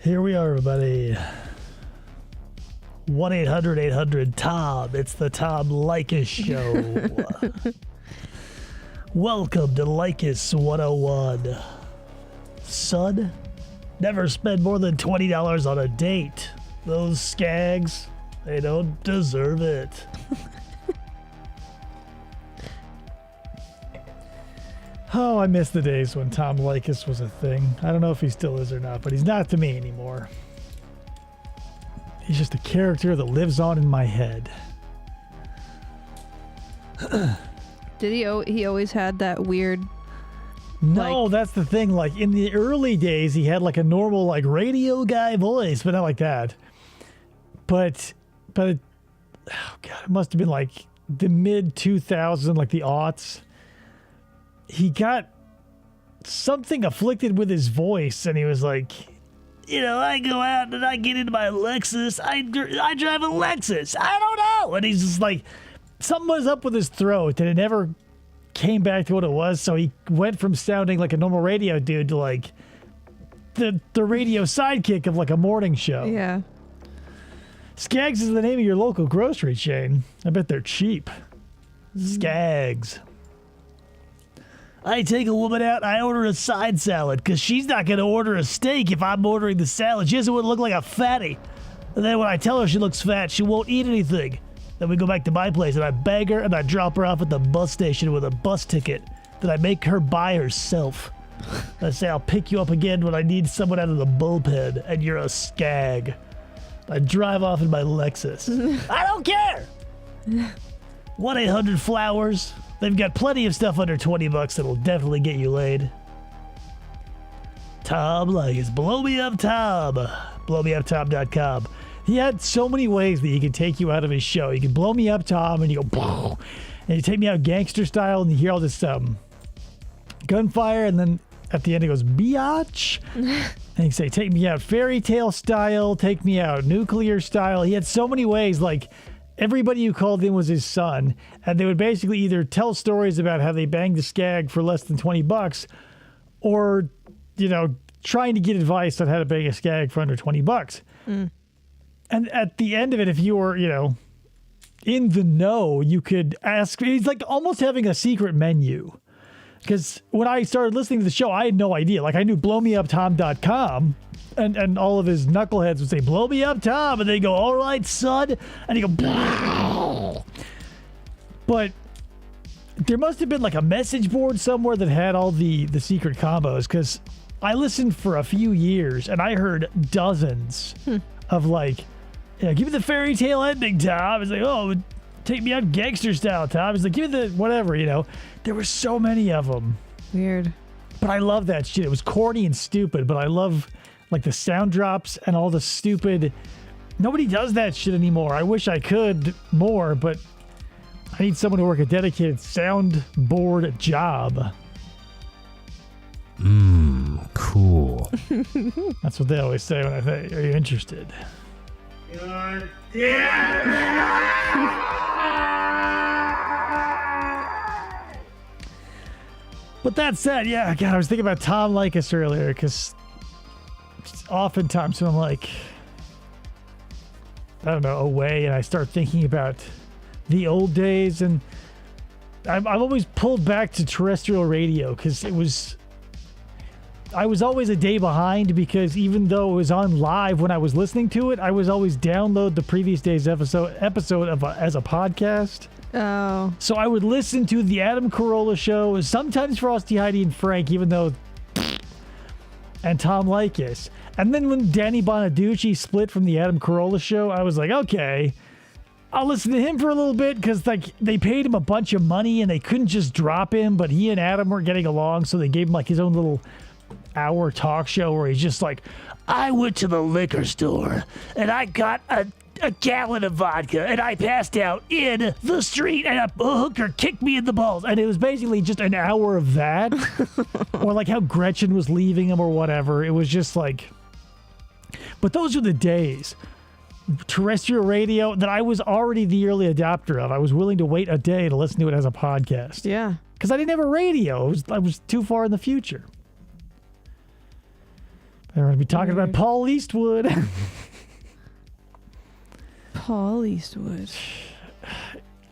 Here we are, everybody. 1-800-800-TOM. It's the Tom Leykis Show. Welcome to Leykis 101. Son, never spend more than $20 on a date. Those skags, they don't deserve it. Oh, I miss the days when Tom Leykis was a thing. I don't know if he still is or not, but he's not to me anymore. He's just a character that lives on in my head. Did he always had that weird... No, that's the thing. Like, in the early days, he had like a normal like radio guy voice, but not like that. But oh God, it must have been like the mid-2000s, like the aughts. He got something afflicted with his voice, and he was like, you know, I go out and I get into my Lexus. I drive a Lexus. I don't know. And he's just like, something was up with his throat, and it never came back to what it was. So he went from sounding like a normal radio dude to like the radio sidekick of like a morning show. Yeah. Skags is the name of your local grocery chain. I bet they're cheap. Skags. I take a woman out, I order a side salad, because she's not going to order a steak if I'm ordering the salad. She doesn't want to look like a fatty. And then when I tell her she looks fat, she won't eat anything. Then we go back to my place, and I beg her, and I drop her off at the bus station with a bus ticket that I make her buy herself. I say, I'll pick you up again when I need someone out of the bullpen, and you're a skag. I drive off in my Lexus. I don't care! 1-800-FLOWERS. They've got plenty of stuff under $20 that'll definitely get you laid. Tom Leykis. Blow me up, Tom. BlowMeUpTom.com. He had so many ways that he could take you out of his show. You can blow me up, Tom, and you go, boom, and you take me out gangster style, and you hear all this gunfire, and then at the end it goes, biatch. And you say, take me out fairy tale style, take me out nuclear style. He had so many ways, like, everybody who called in was his son, and they would basically either tell stories about how they banged a skag for less than $20, or, you know, trying to get advice on how to bang a skag for under $20. Mm. And at the end of it, if you were, you know, in the know, you could ask. It's like almost having a secret menu. Because when I started listening to the show, I had no idea. Like, I knew blowmeuptom.com. And all of his knuckleheads would say, blow me up, Tom. And they go, all right, son. And he'd go, but there must have been like a message board somewhere that had all the secret combos. Because I listened for a few years and I heard dozens of like, yeah, give me the fairy tale ending, Tom. It's like, oh, take me out gangster style, Tom. It's like, give me the whatever, you know. There were so many of them. Weird. But I love that shit. It was corny and stupid, but I love like the sound drops and all the stupid. Nobody does that shit anymore. I wish I could more, but I need someone to work a dedicated soundboard job. Cool. That's what they always say when I say, are you interested? But that said, yeah, God, I was thinking about Tom Leykis earlier because oftentimes when I'm like, I don't know, away and I start thinking about the old days, and I'm always pulled back to terrestrial radio because I was always a day behind because even though it was on live when I was listening to it, I was always download the previous day's episode as a podcast. Oh. So I would listen to the Adam Carolla show, sometimes Frosty, Heidi, and Frank, even though, and Tom Leykis. And then when Danny Bonaducci split from the Adam Carolla show, I was like, okay, I'll listen to him for a little bit because like they paid him a bunch of money and they couldn't just drop him, but he and Adam weren't getting along, so they gave him like his own little hour talk show where he's just like, I went to the liquor store and I got a gallon of vodka and I passed out in the street and a hooker kicked me in the balls. And it was basically just an hour of that. Or like how Gretchen was leaving him or whatever. It was just like, but those were the days. Terrestrial radio that I was already the early adopter of. I was willing to wait a day to listen to it as a podcast. Yeah. Because I didn't have a radio. I was too far in the future. They're going to be talking about Paul Eastwood. Paul Eastwood.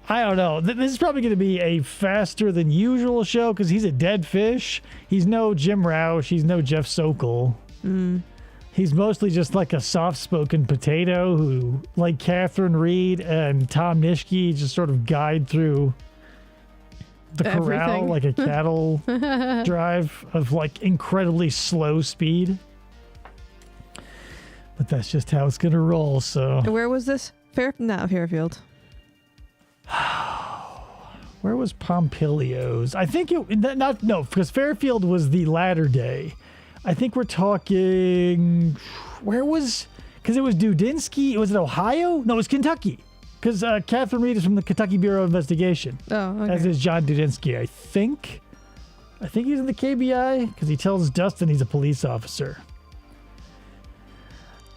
I don't know. This is probably going to be a faster than usual show because he's a dead fish. He's no Jim Rauch. He's no Jeff Sokol. He's mostly just like a soft-spoken potato who, like Kathrine, Reid, and Tom Nishke, just sort of guide through the corral like a cattle drive of like incredibly slow speed. But that's just how it's going to roll, so... Where was this? Fairfield. Where was Pompilio's? I think because Fairfield was the latter day. I think we're talking. Where was? Because it was Dudzinski. Was it Ohio? No, it was Kentucky. Because Kathrine Reid is from the Kentucky Bureau of Investigation. Oh, okay. As is John Dudzinski, I think. I think he's in the KBI because he tells Dustin he's a police officer.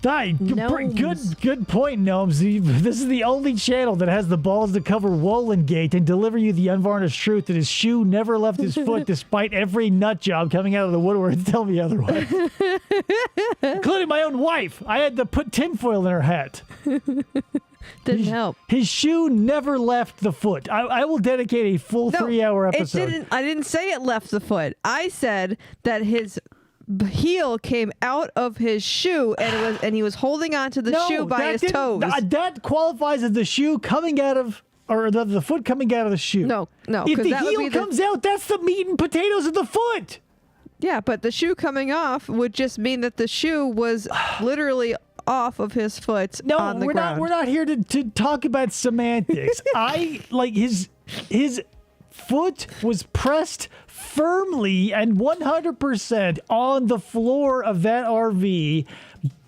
Good point, Gnomes. This is the only channel that has the balls to cover Wollengate and deliver you the unvarnished truth that his shoe never left his foot despite every nut job coming out of the woodwork to tell me otherwise. Including my own wife. I had to put tinfoil in her hat. Didn't help. His shoe never left the foot. I will dedicate a full 3-hour episode. I didn't say it left the foot. I said that his heel came out of his shoe and he was holding onto the shoe by his toes. That qualifies as the shoe coming out of, or the foot coming out of the shoe. No. If the heel comes out, that's the meat and potatoes of the foot. Yeah, but the shoe coming off would just mean that the shoe was literally off of his foot on the ground. We're not here to talk about semantics. His foot was pressed firmly and 100% on the floor of that RV,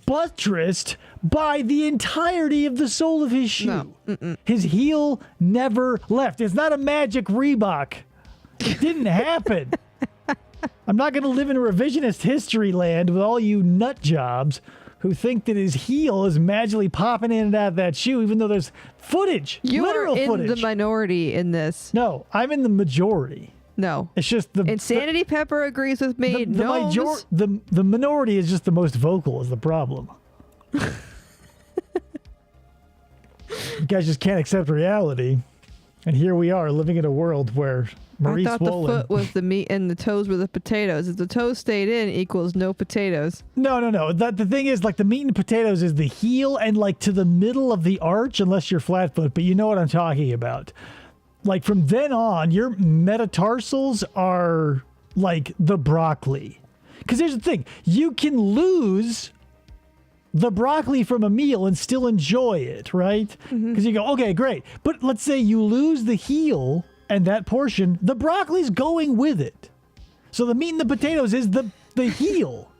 buttressed by the entirety of the sole of his shoe. No. His heel never left. It's not a magic Reebok. It didn't happen. I'm not going to live in revisionist history land with all you nut jobs who think that his heel is magically popping in and out of that shoe, even though there's footage, literal footage. You are in the minority in this. No, I'm in the majority. No. It's just the... Insanity Pepper agrees with me. The minority is just the most vocal is the problem. You guys just can't accept reality. And here we are living in a world where Maurice I thought the foot was the meat and the toes were the potatoes. If the toes stayed in equals no potatoes. No. The thing is, like, the meat and potatoes is the heel and, like, to the middle of the arch, unless you're flatfoot, but you know what I'm talking about. Like, from then on, your metatarsals are, like, the broccoli. Because here's the thing. You can lose the broccoli from a meal and still enjoy it, right? Because you go, okay, great. But let's say you lose the heel and that portion, the broccoli's going with it. So the meat and the potatoes is the heel.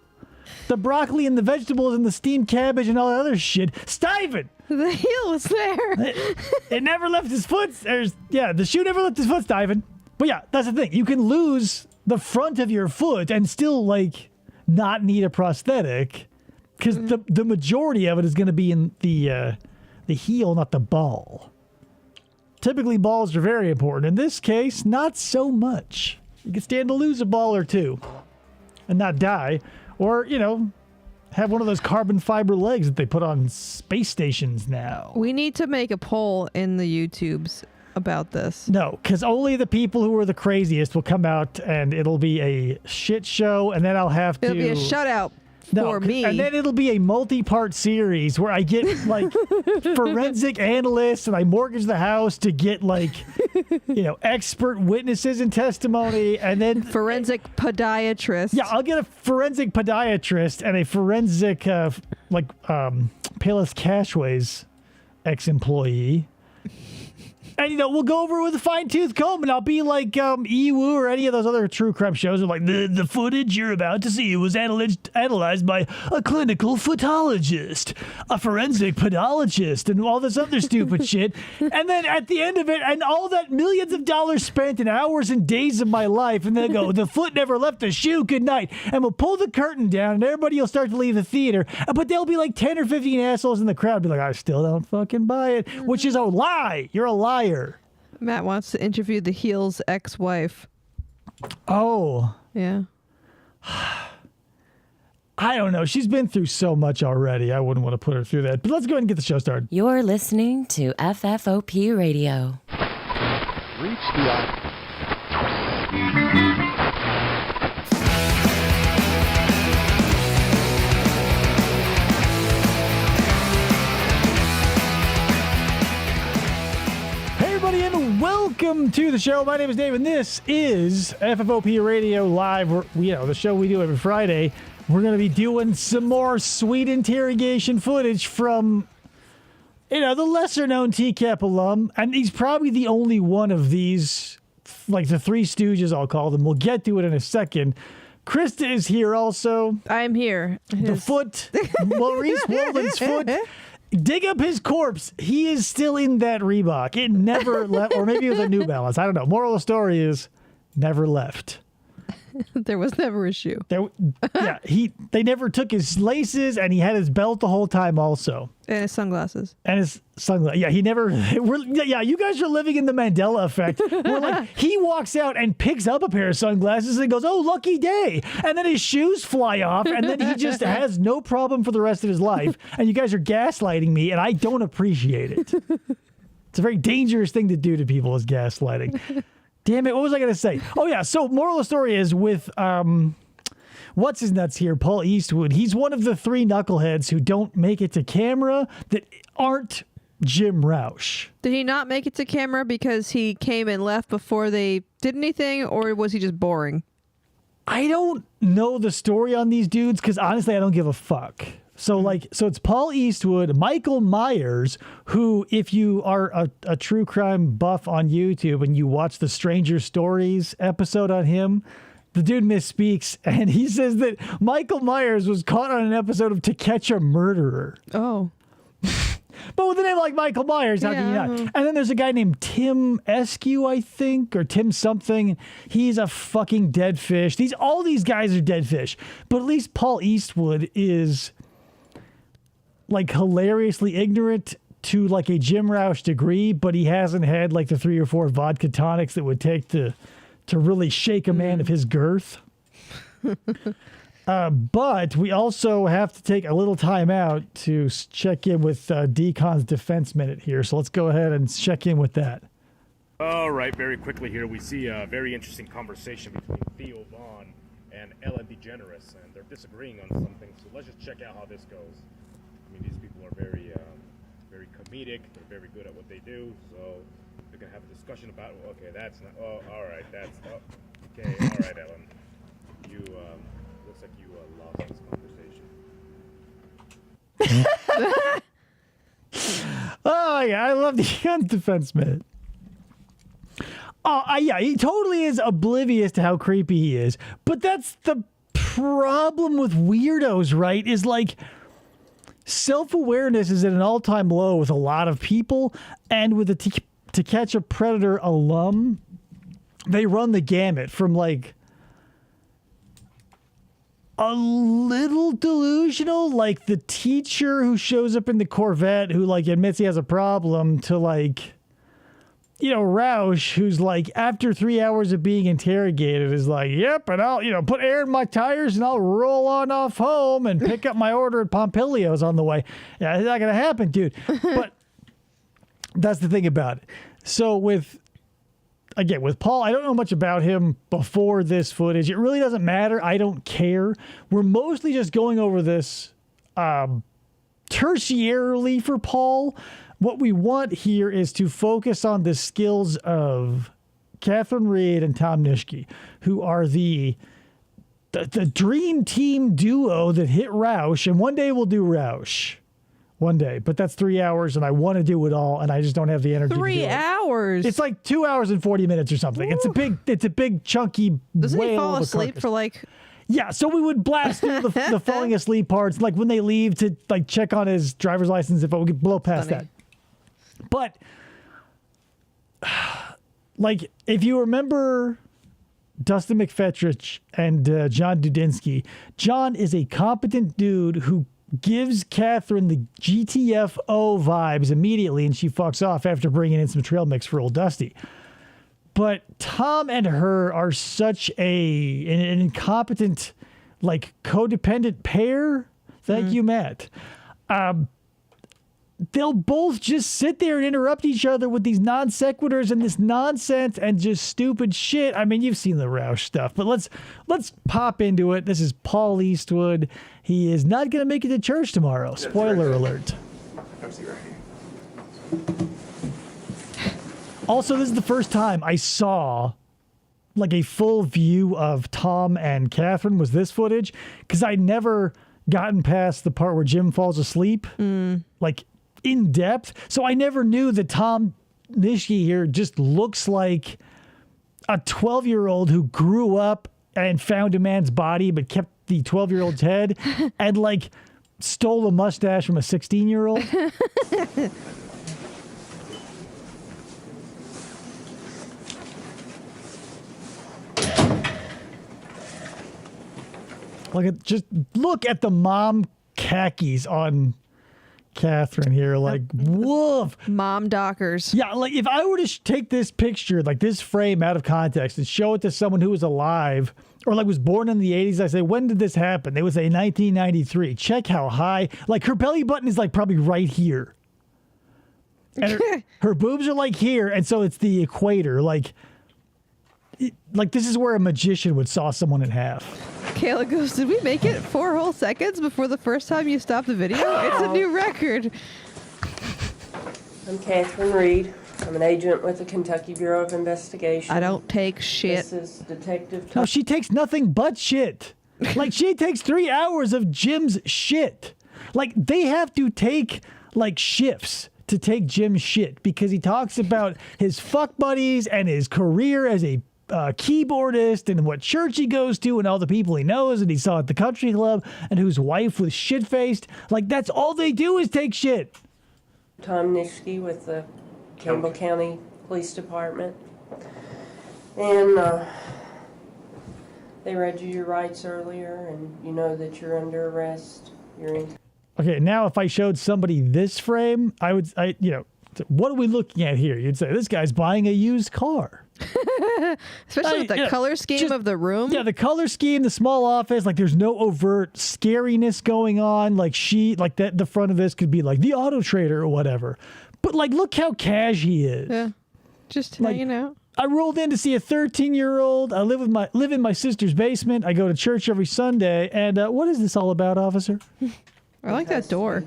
The broccoli and the vegetables and the steamed cabbage and all that other shit, Stuyven! The heel was there. It never left his foot. The shoe never left his foot, Stuyven. But yeah, that's the thing. You can lose the front of your foot and still, like, not need a prosthetic. Because the majority of it is going to be in the heel, not the ball. Typically, balls are very important. In this case, not so much. You can stand to lose a ball or two and not die. Or, have one of those carbon fiber legs that they put on space stations now. We need to make a poll in the YouTubes about this. No, because only the people who are the craziest will come out and it'll be a shit show. And then I'll have to... It'll be a shutout. For me. And then it'll be a multi-part series where I get, like, forensic analysts and I mortgage the house to get, like, expert witnesses and testimony, and then... Forensic podiatrist. Yeah, I'll get a forensic podiatrist and a forensic, Payless Cashways ex-employee. And, we'll go over it with a fine-tooth comb, and I'll be like Ewu or any of those other true crime shows. Are like, the footage you're about to see was analyzed by a clinical photologist, a forensic podologist, and all this other stupid shit. And then at the end of it, and all that millions of dollars spent in hours and days of my life, and then go, the foot never left the shoe, good night. And we'll pull the curtain down, and everybody will start to leave the theater. But there'll be like 10 or 15 assholes in the crowd be like, I still don't fucking buy it, which is a lie. You're a liar. Matt wants to interview the heel's ex-wife. Oh. Yeah. I don't know. She's been through so much already. I wouldn't want to put her through that. But let's go ahead and get the show started. You're listening to FFOP Radio. Reach the Welcome to the show. My name is Dave, and this is FFOP Radio Live. The show we do every Friday. We're going to be doing some more sweet interrogation footage from, the lesser-known TCAP alum, and he's probably the only one of these, like the Three Stooges, I'll call them. We'll get to it in a second. Krista is here also. I'm here. The foot, Maurice Walden's foot. Dig up his corpse. He is still in that Reebok. It never left, or maybe it was a New Balance. I don't know. Moral of the story is never left. There was never a shoe. They never took his laces, and he had his belt the whole time also. And his sunglasses. Yeah, he never. You guys are living in the Mandela effect. Where like he walks out and picks up a pair of sunglasses and goes, "Oh, lucky day," and then his shoes fly off, and then he just has no problem for the rest of his life. And you guys are gaslighting me, and I don't appreciate it. It's a very dangerous thing to do to people, is gaslighting. Damn it, what was I going to say? Oh, yeah, so moral of the story is with, what's his nuts here, Paul Eastwood. He's one of the three knuckleheads who don't make it to camera that aren't Jim Rauch. Did he not make it to camera because he came and left before they did anything, or was he just boring? I don't know the story on these dudes because, honestly, I don't give a fuck. So it's Paul Eastwood, Michael Myers, who, if you are a true crime buff on YouTube and you watch the Stranger Stories episode on him, the dude misspeaks, and he says that Michael Myers was caught on an episode of To Catch a Murderer. Oh. But with a name like Michael Myers, how can you not? And then there's a guy named Tim Eskew, I think, or Tim something. He's a fucking dead fish. All these guys are dead fish. But at least Paul Eastwood is like hilariously ignorant to like a Jim Rauch degree, but he hasn't had like the 3 or 4 vodka tonics that would take to really shake a man of his girth. But we also have to take a little time out to check in with Deacon's Defense Minute here. So let's go ahead and check in with that. All right, very quickly here, we see a very interesting conversation between Theo Vaughn and Ellen DeGeneres, and they're disagreeing on something. So let's just check out how this goes. I mean, these people are very comedic. They're very good at what they do. So they're gonna have a discussion about. Okay, that's not. Oh, all right, that's. Oh, okay, all right, Ellen. You looks like you lost this conversation. Oh yeah, I love the Defense Minute. Oh yeah, he totally is oblivious to how creepy he is. But that's the problem with weirdos, right? Is like, self-awareness is at an all-time low with a lot of people, and with the To Catch a Predator alum, they run the gamut from like a little delusional, like the teacher who shows up in the Corvette who like admits he has a problem, to like, Rauch, who's like, after 3 hours of being interrogated, is like, yep, and I'll, put air in my tires and I'll roll on off home and pick up my order at Pompilio's on the way. Yeah, it's not going to happen, dude. But that's the thing about it. So with Paul, I don't know much about him before this footage. It really doesn't matter. I don't care. We're mostly just going over this tertiarily for Paul. What we want here is to focus on the skills of Kathrine Reid and Tom Nishke, who are the dream team duo that hit Rauch. And one day we'll do Rauch. One day. But that's 3 hours, and I want to do it all, and I just don't have the energy to do it. 3 hours? It's like 2 hours and 40 minutes or something. Ooh. It's a big chunky Doesn't whale he fall of a asleep carcass. for like... Yeah, so we would blast through the falling asleep parts, like when they leave to like check on his driver's license, if we could blow past that. But like, if you remember Dustin Mcphetridge and John Dudzinski, John is a competent dude who gives Kathrine the GTFO vibes immediately, and she fucks off after bringing in some trail mix for old Dusty. But Tom and her are such an incompetent like codependent pair. Thank you, Matt. They'll both just sit there and interrupt each other with these non sequiturs and this nonsense and just stupid shit. I mean, you've seen the Rauch stuff, but let's pop into it. This is Paul Eastwood. He is not going to make it to church tomorrow. Spoiler alert. Also, this is the first time I saw like a full view of Tom and Kathrine was this footage, because I'd never gotten past the part where Jim falls asleep, like in depth. So I never knew that Tom Nishke here just looks like a 12-year-old who grew up and found a man's body but kept the 12-year-old's head and like stole a mustache from a 16-year-old. Just look at the mom khakis on Kathrine here. Like, woof. Mom dockers. Yeah, like if I were to take this picture, like this frame out of context and show it to someone who was alive or like was born in the 80s, I say, when did this happen? They would say 1993. Check how high. Like her belly button is like probably right here. And her boobs are like here. And so it's the equator. Like this is where a magician would saw someone in half. Kayla goes, did we make it 4 whole seconds before the first time you stopped the video? It's a new record. I'm Kathrine Reid. I'm an agent with the Kentucky Bureau of Investigation. I don't take shit. This is Detective No, she takes nothing but shit. Like she takes 3 hours of Jim's shit. Like they have to take like shifts to take Jim's shit because he talks about his fuck buddies and his career as a keyboardist and what church he goes to and all the people he knows and he saw at the country club and whose wife was shit-faced. Like that's all they do is take shit. Tom Nishke with the Campbell County Police Department. And they read you your rights earlier and you know that you're under arrest. You're in. Okay, now if I showed somebody this frame, what are we looking at here? You'd say this guy's buying a used car. Especially with the color scheme of the room. Yeah, the color scheme, the small office, like there's no overt scariness going on. Like the front of this could be like the Auto Trader or whatever. But like, look how cash he is. Yeah, just like, hanging out. I rolled in to see a 13-year-old. I live in my sister's basement. I go to church every Sunday. And what is this all about, officer? I like that door.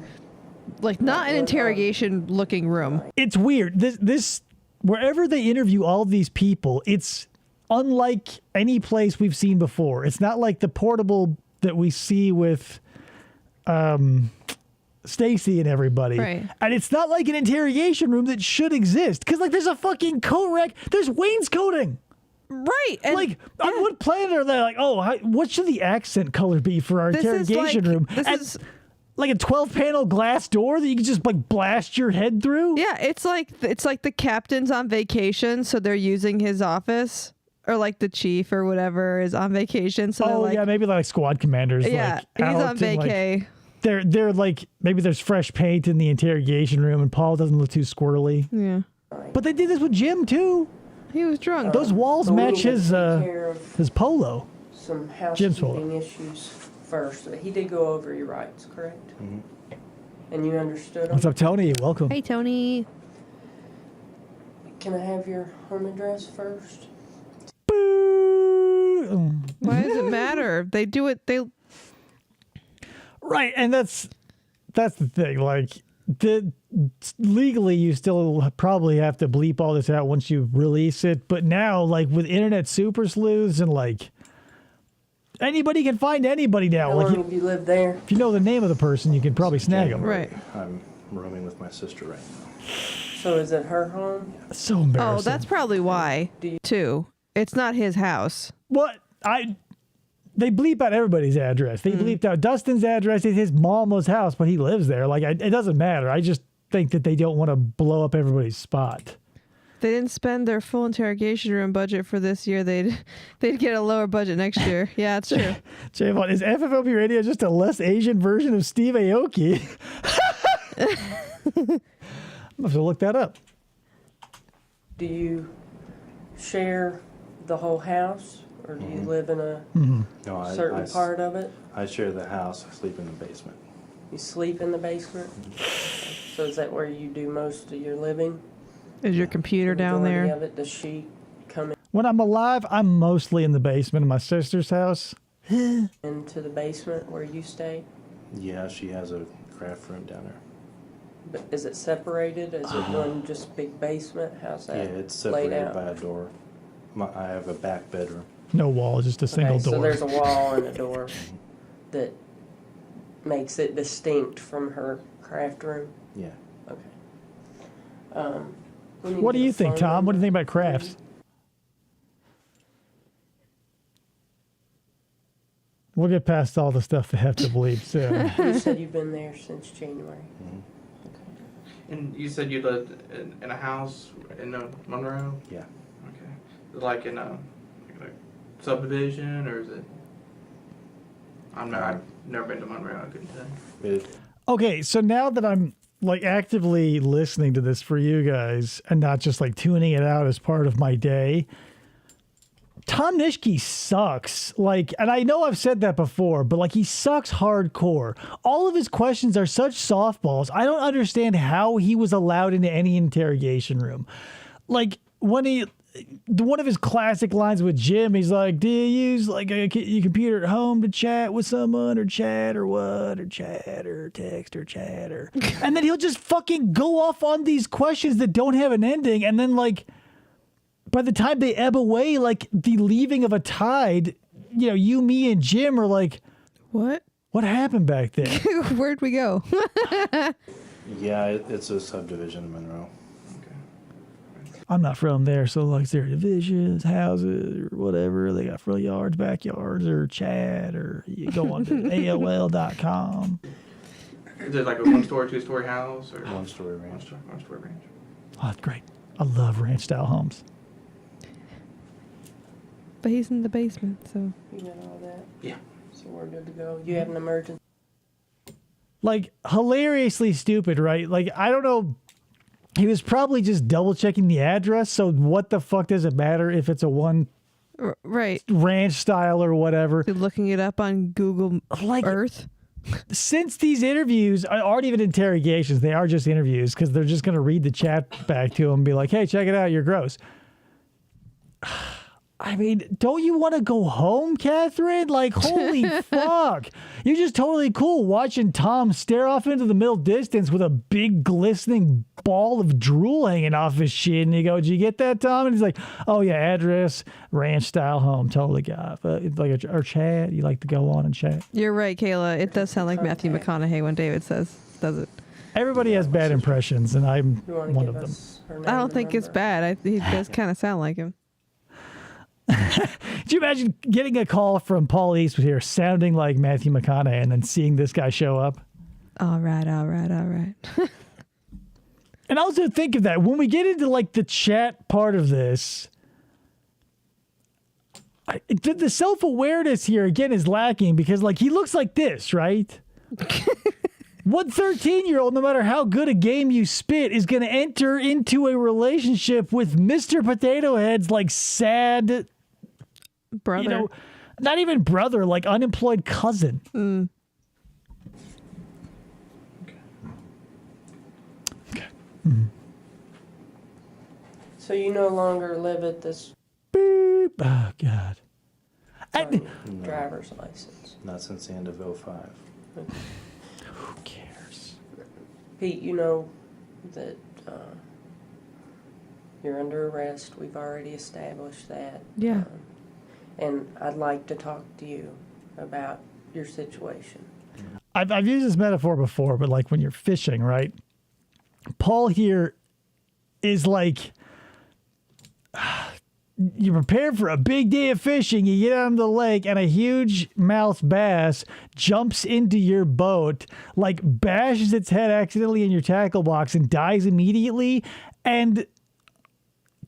Like not an interrogation looking room. It's weird. This wherever they interview all of these people, it's unlike any place we've seen before. It's not like the portable that we see with Stacy and everybody. Right. And it's not like an interrogation room that should exist. Because like there's a fucking coat rack. There's wainscoting. Right. And like on what planet are they like, what should the accent color be for our interrogation room? This is like a 12-panel glass door that you can just like blast your head through? Yeah, it's like the captain's on vacation, so they're using his office, or like the chief or whatever is on vacation. So maybe like squad commanders. Yeah, like, he's on vacay. Like, they're like maybe there's fresh paint in the interrogation room, and Paul doesn't look too squirrely. Yeah, but they did this with Jim too. He was drunk. Those walls match his polo. Some Jim's polo. housekeeping issues first. He did go over your rights, correct? Mm-hmm. And you understood them? What's up, Tony? Welcome. Hey, Tony. Can I have your home address first? Boo! Why does it matter? They do it. Right, and that's the thing. Like, legally, you still probably have to bleep all this out once you release it. But now, like with internet super sleuths and like. Anybody can find anybody now. How long have you lived there? If you know the name of the person, you can probably snag them. Right. I'm rooming with my sister right now. So is it her home? That's so embarrassing. Oh, that's probably why, too. It's not his house. What? They bleep out everybody's address. They bleeped out Dustin's address. It's his mama's house, but he lives there. Like, it doesn't matter. I just think that they don't want to blow up everybody's spot. They didn't spend their full interrogation room budget for this year. They'd get a lower budget next year. Yeah, it's true. Javon, is FFOP Radio just a less Asian version of Steve Aoki? I'm going to have to look that up. Do you share the whole house, Or do you live in a No, certain part of it? I share the house. I sleep in the basement. You sleep in the basement? So is that where you do most of your living? Is your computer down Majority there? of it, does she come When I'm alive, I'm mostly in the basement of my sister's house. into the basement where you stay? Yeah, she has a craft room down there. But is it separated? Is it one just big basement? How's Yeah, that it's laid separated out? by a door. I have a back bedroom. No wall, just a single Okay, door. so there's a wall and a door that makes it distinct from her craft room? Yeah. Okay. We need What to do get you a think, phone Tom? What do you think number. about crafts? We'll get past all the stuff they have to believe soon. You said you've been there since January. And you said you lived in a house in Monroe? Yeah. Okay. Like in a subdivision, or is it? I've never been to Monroe, I couldn't tell. It, Okay, so now that I'm like actively listening to this for you guys and not just like tuning it out as part of my day, Tom Nishke sucks. Like, and I know I've said that before, but like he sucks hardcore. All of his questions are such softballs. I don't understand how he was allowed into any interrogation room. Like when one of his classic lines with Jim, he's like, do you use like your computer at home to chat with someone or chat or what or chat or text or chat or, and then he'll just fucking go off on these questions that don't have an ending. And then like, by the time they ebb away, like the leaving of a tide, you know, you, me, and Jim are like, What? what happened back there? Where'd we go? yeah, it's a subdivision in Monroe. I'm not from there, so like is there divisions, houses, or whatever. They got front yards, backyards, or chat, or you go on to AOL.com. Is it like a 1-story, 2-story house, or One-story ranch. One-story ranch? Oh, that's great. I love ranch style homes. But he's in the basement, so. You got all that? Yeah. So we're good to go. You have an emergency? Like hilariously stupid, right? Like I don't know. He was probably just double checking the address. So what the fuck does it matter if it's a one Right. ranch style or whatever? You're looking it up on Google Like Earth. since these interviews aren't even interrogations, they are just interviews because they're just going to read the chat back to him and be like, hey, check it out. You're gross. I mean, don't you want to go home, Kathrine? Like, holy fuck. You're just totally cool watching Tom stare off into the middle distance with a big glistening ball of drool hanging off his chin. And you go, did you get that, Tom? And he's like, oh, yeah, address, ranch style home. Totally got it. It's like or chat. You like to go on and chat. You're right, Kayla. It does sound like Matthew McConaughey when David says, does it? Everybody has bad impressions, and I'm You want to one give of them. us her name I don't and think it's number? bad. He does kind of sound like him. Do you imagine getting a call from Paul Eastwood here sounding like Matthew McConaughey and then seeing this guy show up? All right. And also think of that when we get into like the chat part of this, the self-awareness here again is lacking because like he looks like this, right? What 13-year-old, no matter how good a game you spit, is going to enter into a relationship with Mr. Potato Head's like sad, Brother. you know, not even brother, like unemployed cousin. So you no longer live at this Beep. Oh, God. driver's license? Not since the end of '05. Who cares? Pete, you know that you're under arrest. We've already established that. Yeah. And I'd like to talk to you about your situation. I've used this metaphor before, but like when you're fishing, right? Paul here is like, you're prepared for a big day of fishing. You get out on the lake and a huge mouth bass jumps into your boat, like bashes its head accidentally in your tackle box and dies immediately. And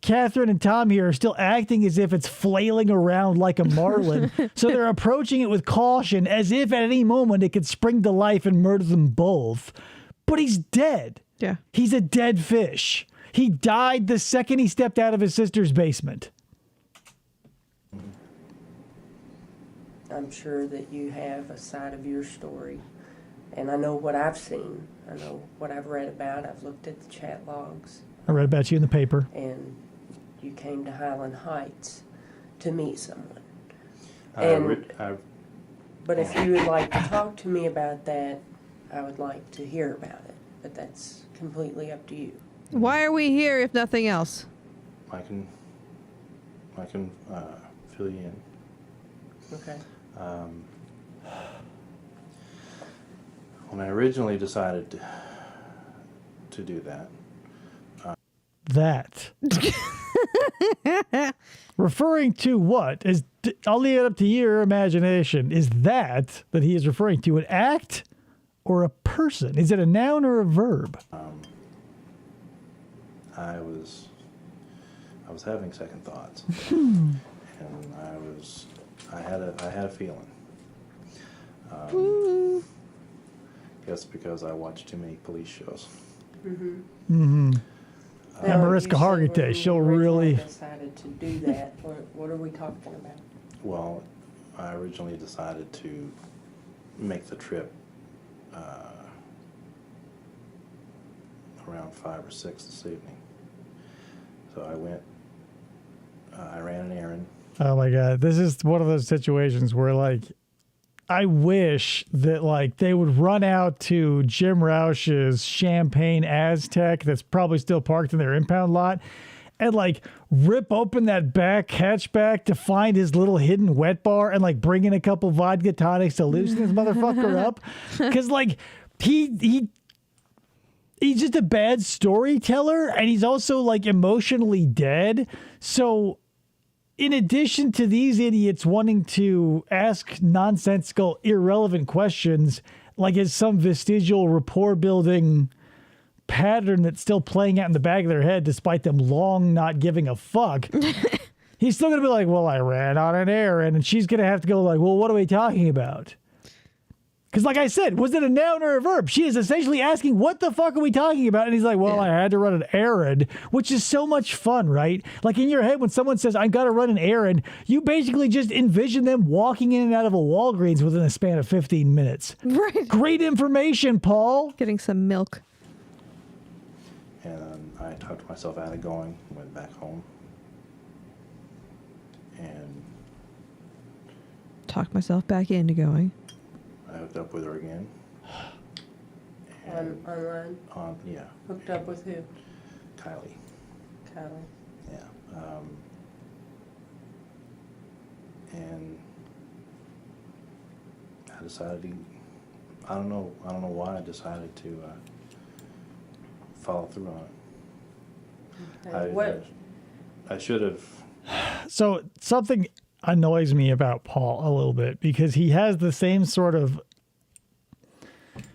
Kathrine and Tom here are still acting as if it's flailing around like a marlin. So they're approaching it with caution as if at any moment it could spring to life and murder them both. But he's dead. Yeah. He's a dead fish. He died the second he stepped out of his sister's basement. I'm sure that you have a side of your story. And I know what I've seen. I know what I've read about. I've looked at the chat logs. I read about you in the paper. And you came to Highland Heights to meet someone. But if you would like to talk to me about that, I would like to hear about it. But that's completely up to you. Why are we here if nothing else? I can fill you in. Okay. When I originally decided to do that, referring to what? I'll leave it up to your imagination. Is that he is referring to an act or a person? Is it a noun or a verb? I was having second thoughts, and I had a feeling. Guess because I watched too many police shows. And Mariska Hargitay, she'll really decided to do that. What are we talking about? Well, I originally decided to make the trip around 5 or 6 this evening. So I went. I ran an errand. Oh my God, this is one of those situations where like, I wish that like they would run out to Jim Rauch's Champagne Aztec that's probably still parked in their impound lot and like rip open that back hatchback to find his little hidden wet bar and like bring in a couple vodka tonics to loosen this motherfucker up. Cause like he's just a bad storyteller and he's also like emotionally dead. So in addition to these idiots wanting to ask nonsensical, irrelevant questions, like is some vestigial rapport building pattern that's still playing out in the back of their head, despite them long not giving a fuck, he's still going to be like, well, I ran on an errand. And she's going to have to go like, well, what are we talking about? Because like I said, was it a noun or a verb? She is essentially asking, what the fuck are we talking about? And he's like, well, I had to run an errand, which is so much fun, right? Like in your head, when someone says, I got to run an errand, you basically just envision them walking in and out of a Walgreens within a span of 15 minutes. Right. Great information, Paul. Getting some milk. And I talked myself out of going, went back home. And Talked myself back into going. I hooked up with her again. Online? Yeah. Hooked up with who? Kylie. Kylie. Yeah. And I decided I don't know why I decided to follow through on it. Okay. I should have. So something annoys me about Paul a little bit because he has the same sort of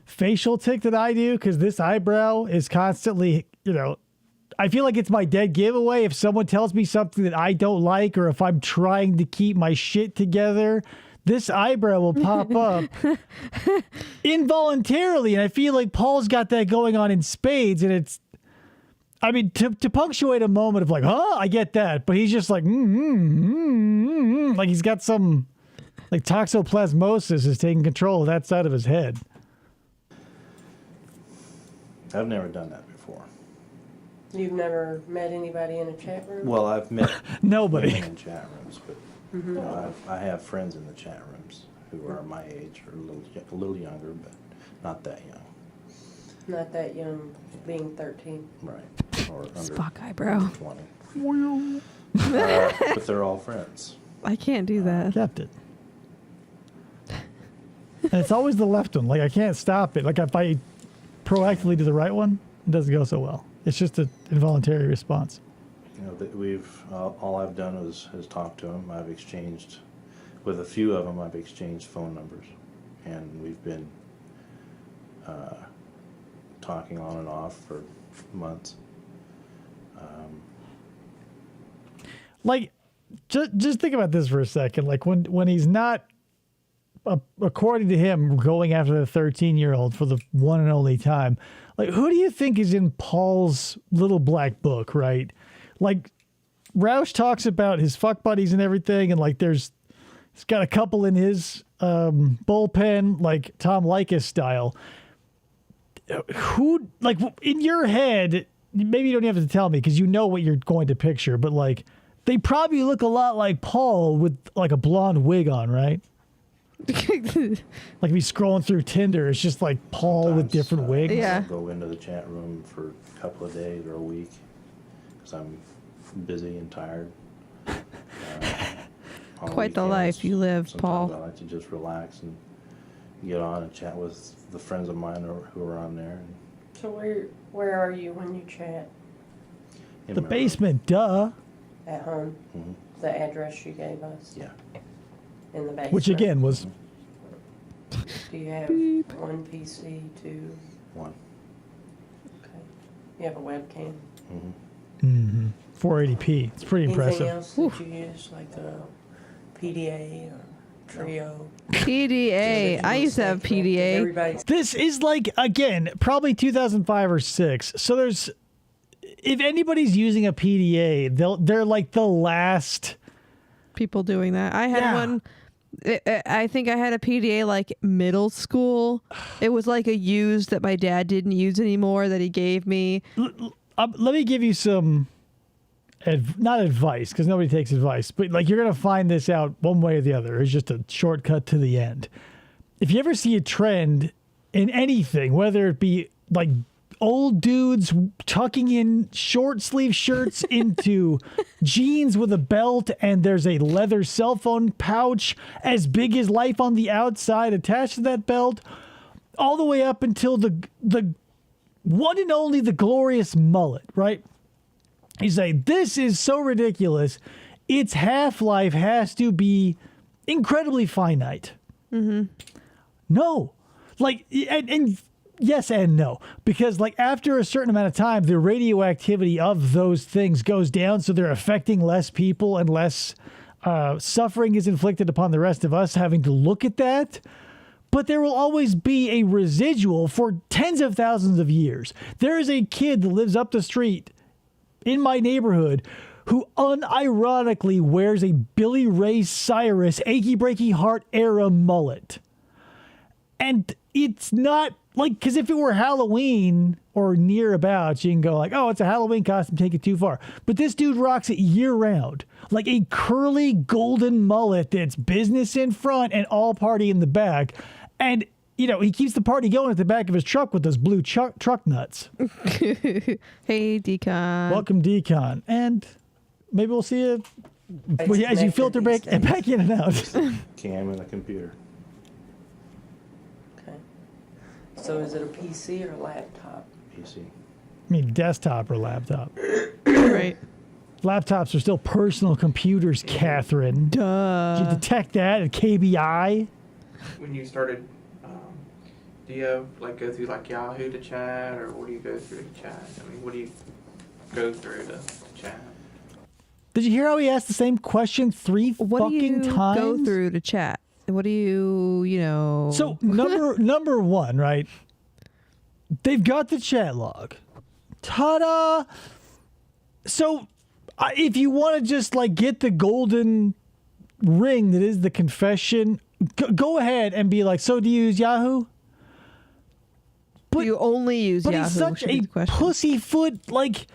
facial tick that I do, because this eyebrow is constantly, I feel like it's my dead giveaway if someone tells me something that I don't like, or if I'm trying to keep my shit together, this eyebrow will pop up involuntarily. And I feel like Paul's got that going on in spades. And it's, I mean, to punctuate a moment of like, I get that. But he's just like, like he's got some, like toxoplasmosis is taking control of that side of his head. I've never done that before. You've never met anybody in a chat room? Well, I've met nobody women in chat rooms, but I have friends in the chat rooms who are my age or a little younger, but not that young. Not that young, being 13. Right. Or under Spock eyebrow. 20. But they're all friends. I can't do that. Kept it. And it's always the left one. Like, I can't stop it. Like, if I proactively do the right one, it doesn't go so well. It's just an involuntary response. All I've done is talk to them. I've exchanged, with a few of them, I've exchanged phone numbers. And we've been talking on and off for months. Like, just think about this for a second. Like, when he's not, according to him, going after the 13-year-old for the one and only time, like, who do you think is in Paul's little black book, right? Like, Rauch talks about his fuck buddies and everything, and like, there's He's got a couple in his bullpen, like Tom Likas style. Who, like, in your head, maybe you don't have to tell me because you know what you're going to picture, but like, they probably look a lot like Paul with like a blonde wig on, right? Like if he's scrolling through Tinder, it's just like Paul with different wigs. Yeah. I'll go into the chat room for a couple of days or a week because I'm busy and tired. On Quite the weekends, life you live, sometimes Paul. I like to just relax and get on and chat with the friends of mine who are on there. So where are you when you chat? In The my room. basement, duh. At home? Mhm. The address you gave us? Yeah. In the basement? Which again was Do you have one PC, two? One. Okay. You have a webcam? Mm-hmm. 480p. It's pretty Anything impressive. else that you use, like a PDA or Trio? PDA. I used to have PDA. Everybody's This is like, again, probably 2005 or 6. So there's, if anybody's using a PDA, they're like the last. People doing that. I had Yeah. one. I think I had a PDA like middle school. It was like a used that my dad didn't use anymore that he gave me. Let me give you some, not advice, because nobody takes advice, but like you're going to find this out one way or the other. It's just a shortcut to the end. If you ever see a trend in anything, whether it be like old dudes tucking in short sleeve shirts into jeans with a belt, and there's a leather cell phone pouch as big as life on the outside attached to that belt, all the way up until the one and only the glorious mullet, right? You say, this is so ridiculous. Its half-life has to be incredibly finite. Mm-hmm. No. Like, and yes and no. Because, like, after a certain amount of time, the radioactivity of those things goes down, so they're affecting less people and less suffering is inflicted upon the rest of us having to look at that. But there will always be a residual for tens of thousands of years. There is a kid that lives up the street in my neighborhood who unironically wears a Billy Ray Cyrus achy breaky heart era mullet. And it's not like, because if it were Halloween or near about, you can go like, oh, it's a Halloween costume, take it too far. But this dude rocks it year round. Like a curly golden mullet that's business in front and all party in the back. And, you know, he keeps the party going at the back of his truck with those blue truck nuts. Hey, Decon. Welcome, Decon. And maybe we'll see you as you filter back in and out. Cam and a computer. Okay. So is it a PC or a laptop? PC. I mean, desktop or laptop. Right. Laptops are still personal computers, Kathrine. Duh. Did you detect that at KBI? When you started, do you have, like, go through like Yahoo to chat, or what do you go through to chat? I mean, what do you go through to chat? Did you hear how he asked the same question three What do you fucking times? go through to chat? What do you know? So number one, right? They've got the chat log. Ta-da! So if you want to just like get the golden ring that is the confession, go ahead and be like, so do you use Yahoo? Do you only use But Yahoo? he's such should be a the question. pussyfoot, like.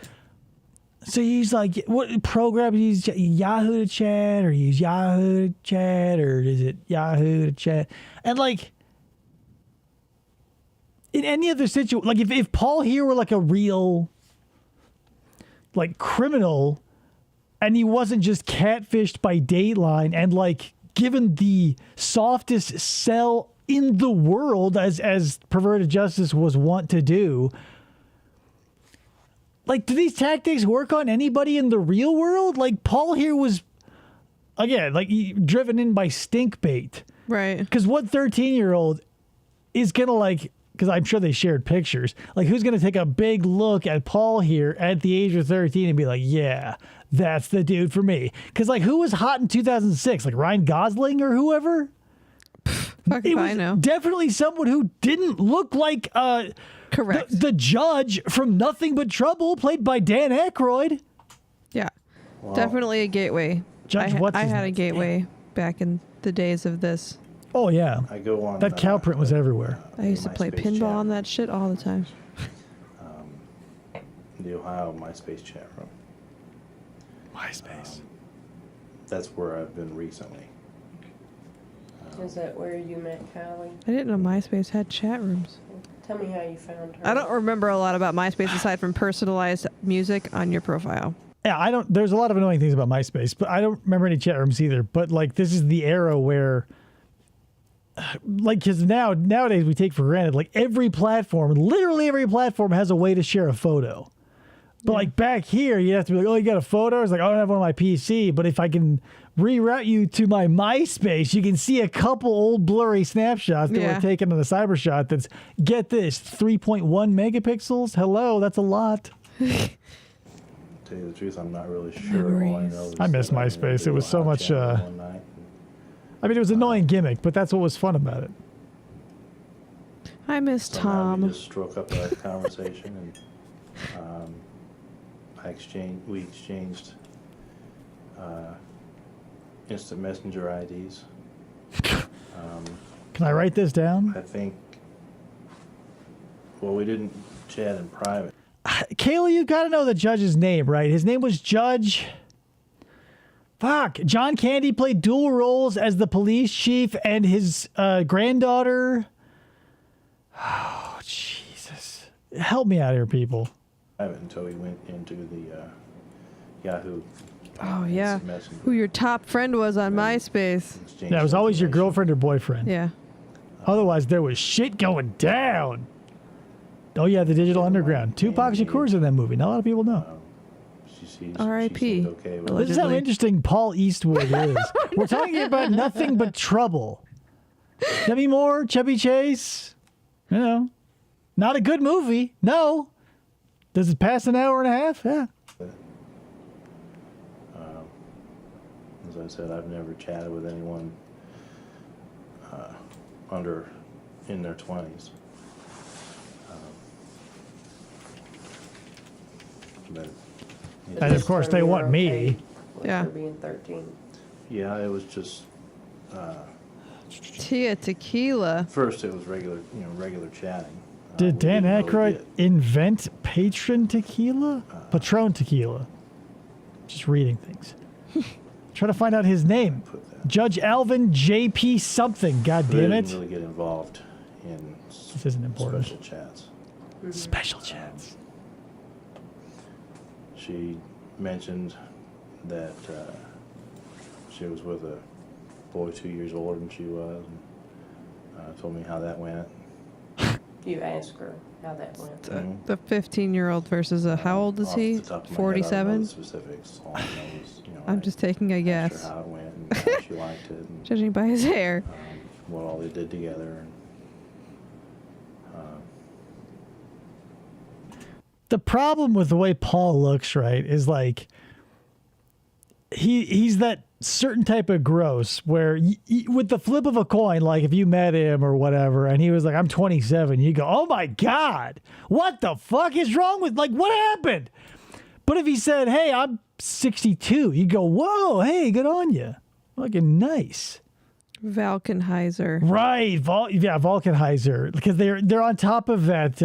So he's like, what program do you use? Yahoo to chat, or use Yahoo to chat, or is it Yahoo to chat? And like, in any other situation, like if Paul here were like a real, like, criminal, and he wasn't just catfished by Dateline and like given the softest cell in the world, as perverted justice was wont to do. Like, do these tactics work on anybody in the real world? Like, Paul here was, again, like, driven in by stink bait. Right. Because what 13-year-old is going to, like, because I'm sure they shared pictures, like, who's going to take a big look at Paul here at the age of 13 and be like, yeah, that's the dude for me? Because, like, who was hot in 2006? Like, Ryan Gosling or whoever? Fuck It if was I know. definitely someone who didn't look like Correct. the judge from Nothing But Trouble, played by Dan Yeah. Wow. Definitely a gateway. Judge I what's his had a name? gateway back in the days of this. Oh yeah, I go on. that cow print was everywhere. I used to play MySpace pinball chat on room, that shit all the time. the Ohio MySpace chat room. MySpace. That's where I've been recently. Is that where you met Callie? I didn't know MySpace had chat rooms. Tell me how you found her. I don't remember a lot about MySpace aside from personalized music on your profile. Yeah, I don't. There's a lot of annoying things about MySpace, but I don't remember any chat rooms either. But like, this is the era where, like, because nowadays we take for granted, like every platform, literally every platform has a way to share a photo. But like back here, you have to be like, oh, you got a photo? It's like, I don't have one on my PC. But if I can reroute you to my MySpace, you can see a couple old blurry snapshots that were taken on a cyber shot that's, get this, 3.1 megapixels? Hello, that's a lot. To tell you the truth, I'm not really sure. All I know is I miss that MySpace. It was so Ohio much, chat room one night. I mean, it was an annoying gimmick, but that's what was fun about it. I miss Somehow we Tom. just struck up a conversation, and we exchanged instant messenger IDs. Can I write this down? I think. Well, we didn't chat in private. Kayla, you got to know the judge's name, right? His name was Judge. Fuck. John Candy played dual roles as the police chief and his granddaughter. Oh, Jesus. Help me out here, people. Until we went into the Yahoo. Oh, yeah. Instant Messenger. Who your top friend was on MySpace. Exchanged Yeah, it was always your information. girlfriend or boyfriend. Yeah. Otherwise, there was shit going down. Oh, yeah, the Digital Underground. Tupac Shakur's in that movie. Not a lot of people know. She R.I.P. seemed okay with This is how Allegedly. interesting Paul Eastwood is. We're talking about nothing but trouble. Demi Moore, Chevy Chase. You know, not a good movie. No. Does it pass an hour and a half? Yeah. As I said, I've never chatted with anyone in their 20s. But And of course, they want me. Yeah. Her being 13. yeah, it was just Tia Tequila. first it was regular chatting. Did We Dan didn't really Aykroyd get- invent Patron Tequila? Patron Tequila. Just reading things. Trying to find out his name. put that? Judge Alvin J.P. something. God We damn didn't it. really get involved in This isn't important. special chats. Special chats. She mentioned that she was with a boy 2 years older than she was, and told me how that went. You asked her how that went. Mhm. The 15-year-old versus how old is Off he? the top of my head, I don't know 47? the specifics. All I know is, I'm just taking a asked guess. her how it went and how she liked it, and Judging by his hair. what all they did together. And, The problem with the way Paul looks, right, is like he's that certain type of gross where with the flip of a coin, like if you met him or whatever, and he was like, I'm 27, you go, oh my God, what the fuck is wrong with, like, what happened? But if he said, hey, I'm 62, you go, whoa, hey, good on you. Fucking nice. Valkenheiser. Right. Valkenheiser, because they're on top of that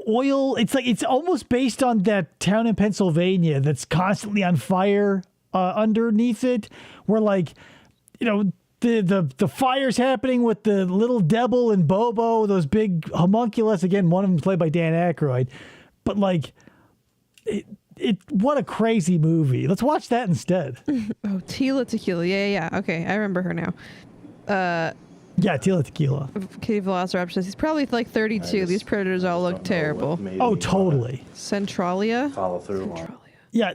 oil. It's like, it's almost based on that town in Pennsylvania that's constantly on fire underneath it, where, like, you know, the fire's happening with the little Devil and Bobo, those big homunculus. Again, one of them played by Dan Aykroyd. But like, what a crazy movie. Let's watch that instead. Oh, Tila Tequila. Yeah. Okay, I remember her now. Yeah, Tila Tequila. Katie Velociraptor says he's probably like 32. These predators all look terrible. Oh, totally. Centralia. follow through on. Yeah.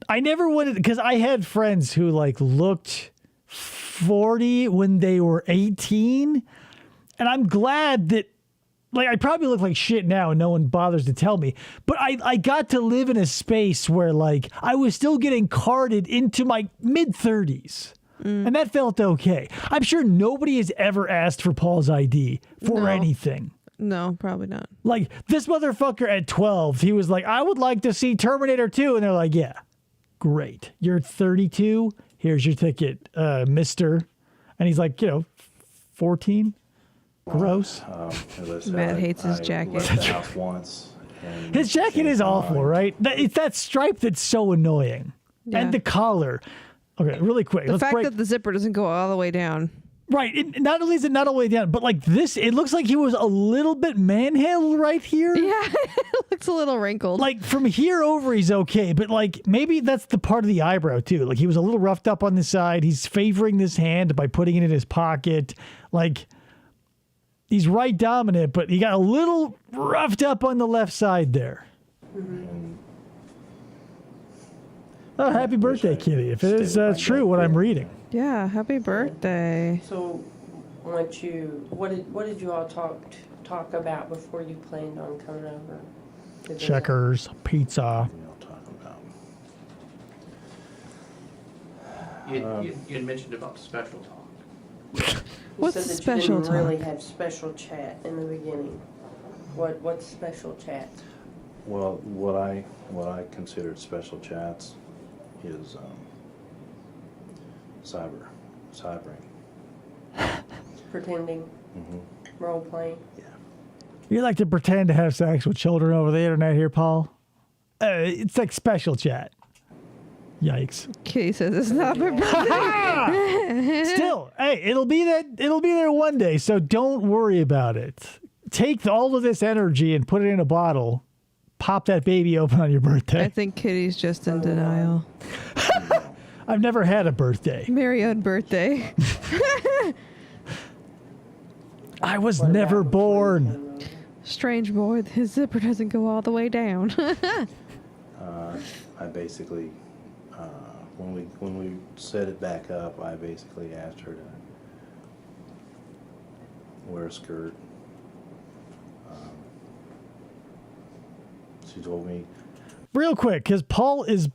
I never wanted, because I had friends who like looked 40 when they were 18. And I'm glad that, like, I probably look like shit now and no one bothers to tell me. But I got to live in a space where, like, I was still getting carded into my mid 30s. And that felt okay. I'm sure nobody has ever asked for Paul's ID for No. anything. No, probably not. Like, this motherfucker at 12, he was like, I would like to see Terminator 2. And they're like, yeah, great. You're 32. here's your ticket, Mister. And he's like, 14. Gross. As I said, Matt hates his jacket. Left the house once. And His jacket changed is my awful, mind. right? It's that stripe that's so annoying. Yeah. And the collar. Okay, really quick. The let's fact break. that the zipper doesn't go all the way down. Right. Not only is it not all the way down, but like this, it looks like he was a little bit manhandled right here. Yeah, it looks a little wrinkled. Like from here over, he's okay, but like maybe that's the part of the eyebrow too. Like he was a little roughed up on the side. He's favoring this hand by putting it in his pocket. Like he's right dominant, but he got a little roughed up on the left side there. And Oh, happy birthday, Kitty! If it is stay with my true, gut what I'm feeling. reading. Yeah, happy birthday. So, what did you all talk about before you planned on coming over? to visit? Checkers, pizza. talking about. You had mentioned about special talk. You What's said that special you didn't really talk? have special chat in the beginning. What's special chat? Well, what I considered special chats is cybering. Pretending, Mm-hmm. role playing. Yeah. You like to pretend to have sex with children over the internet here, Paul? It's like special chat. Yikes. Kitty says it's not my birthday. Still, hey, it'll be there one day, so don't worry about it. Take all of this energy and put it in a bottle. Pop that baby open on your I birthday. think Kitty's just in denial. I've never had a birthday. Marianne birthday. I was What never about born. Strange boy, his zipper doesn't go all the way down. I basically, when we set it back up, I basically asked her to wear a skirt. She told me, Real quick, because Paul is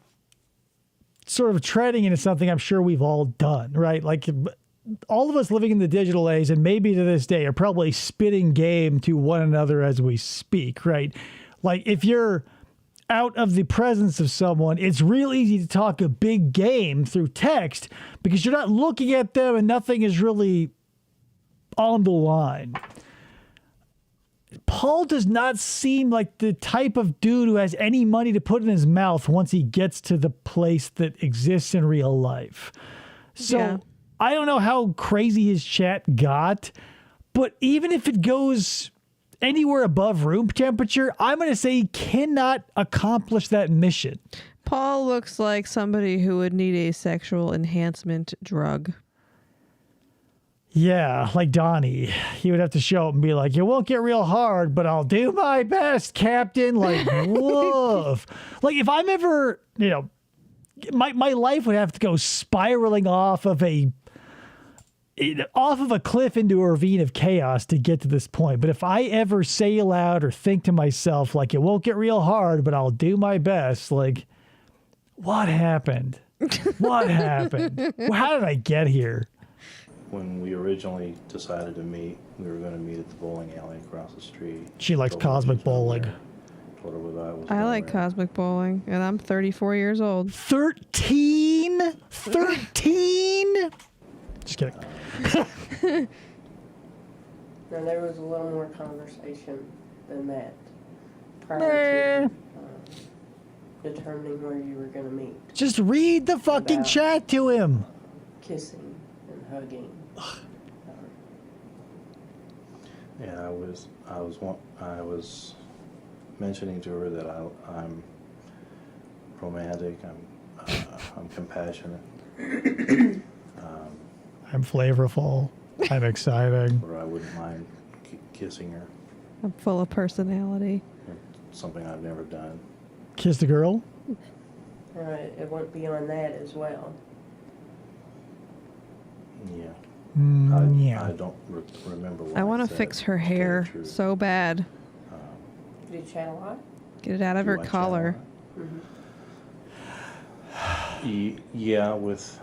sort of treading into something I'm sure we've all done, right? Like all of us living in the digital age and maybe to this day are probably spitting game to one another as we speak, right? Like if you're out of the presence of someone, it's real easy to talk a big game through text because you're not looking at them and nothing is really on the line. Paul does not seem like the type of dude who has any money to put in his mouth once he gets to the place that exists in real life. So Yeah. I don't know how crazy his chat got, but even if it goes anywhere above room temperature, I'm going to say he cannot accomplish that mission. Paul looks like somebody who would need a sexual enhancement drug. Yeah, like Donnie. He would have to show up and be like, it won't get real hard, but I'll do my best, Captain. Like, woof. Like, if I'm ever, my life would have to go spiraling off of a cliff into a ravine of chaos to get to this point. But if I ever say aloud or think to myself, like, it won't get real hard, but I'll do my best, like, what happened? What happened? How did I get here? when we originally decided to meet, we were going to meet at the bowling alley across the street. She likes Told her cosmic she's nowhere. bowling. Told her what I was I like nowhere. cosmic bowling, and I'm 34 years old. 13? 13? Just kidding. Now, there was a little more conversation than that prior to determining where you were going to meet. Just read the fucking About- chat to him. Kissing and hugging. Yeah, I was mentioning to her that I'm romantic. I'm compassionate. I'm flavorful. I'm exciting. Or I wouldn't mind kissing her. I'm full of personality. Something I've never done. Kiss the girl? It went beyond that as well. Yeah. Yeah. I don't remember what I want to said, fix her to tell you the hair truth. so bad. Did you chat a lot? Get it out of Do her I chat a collar. lot? Yeah, with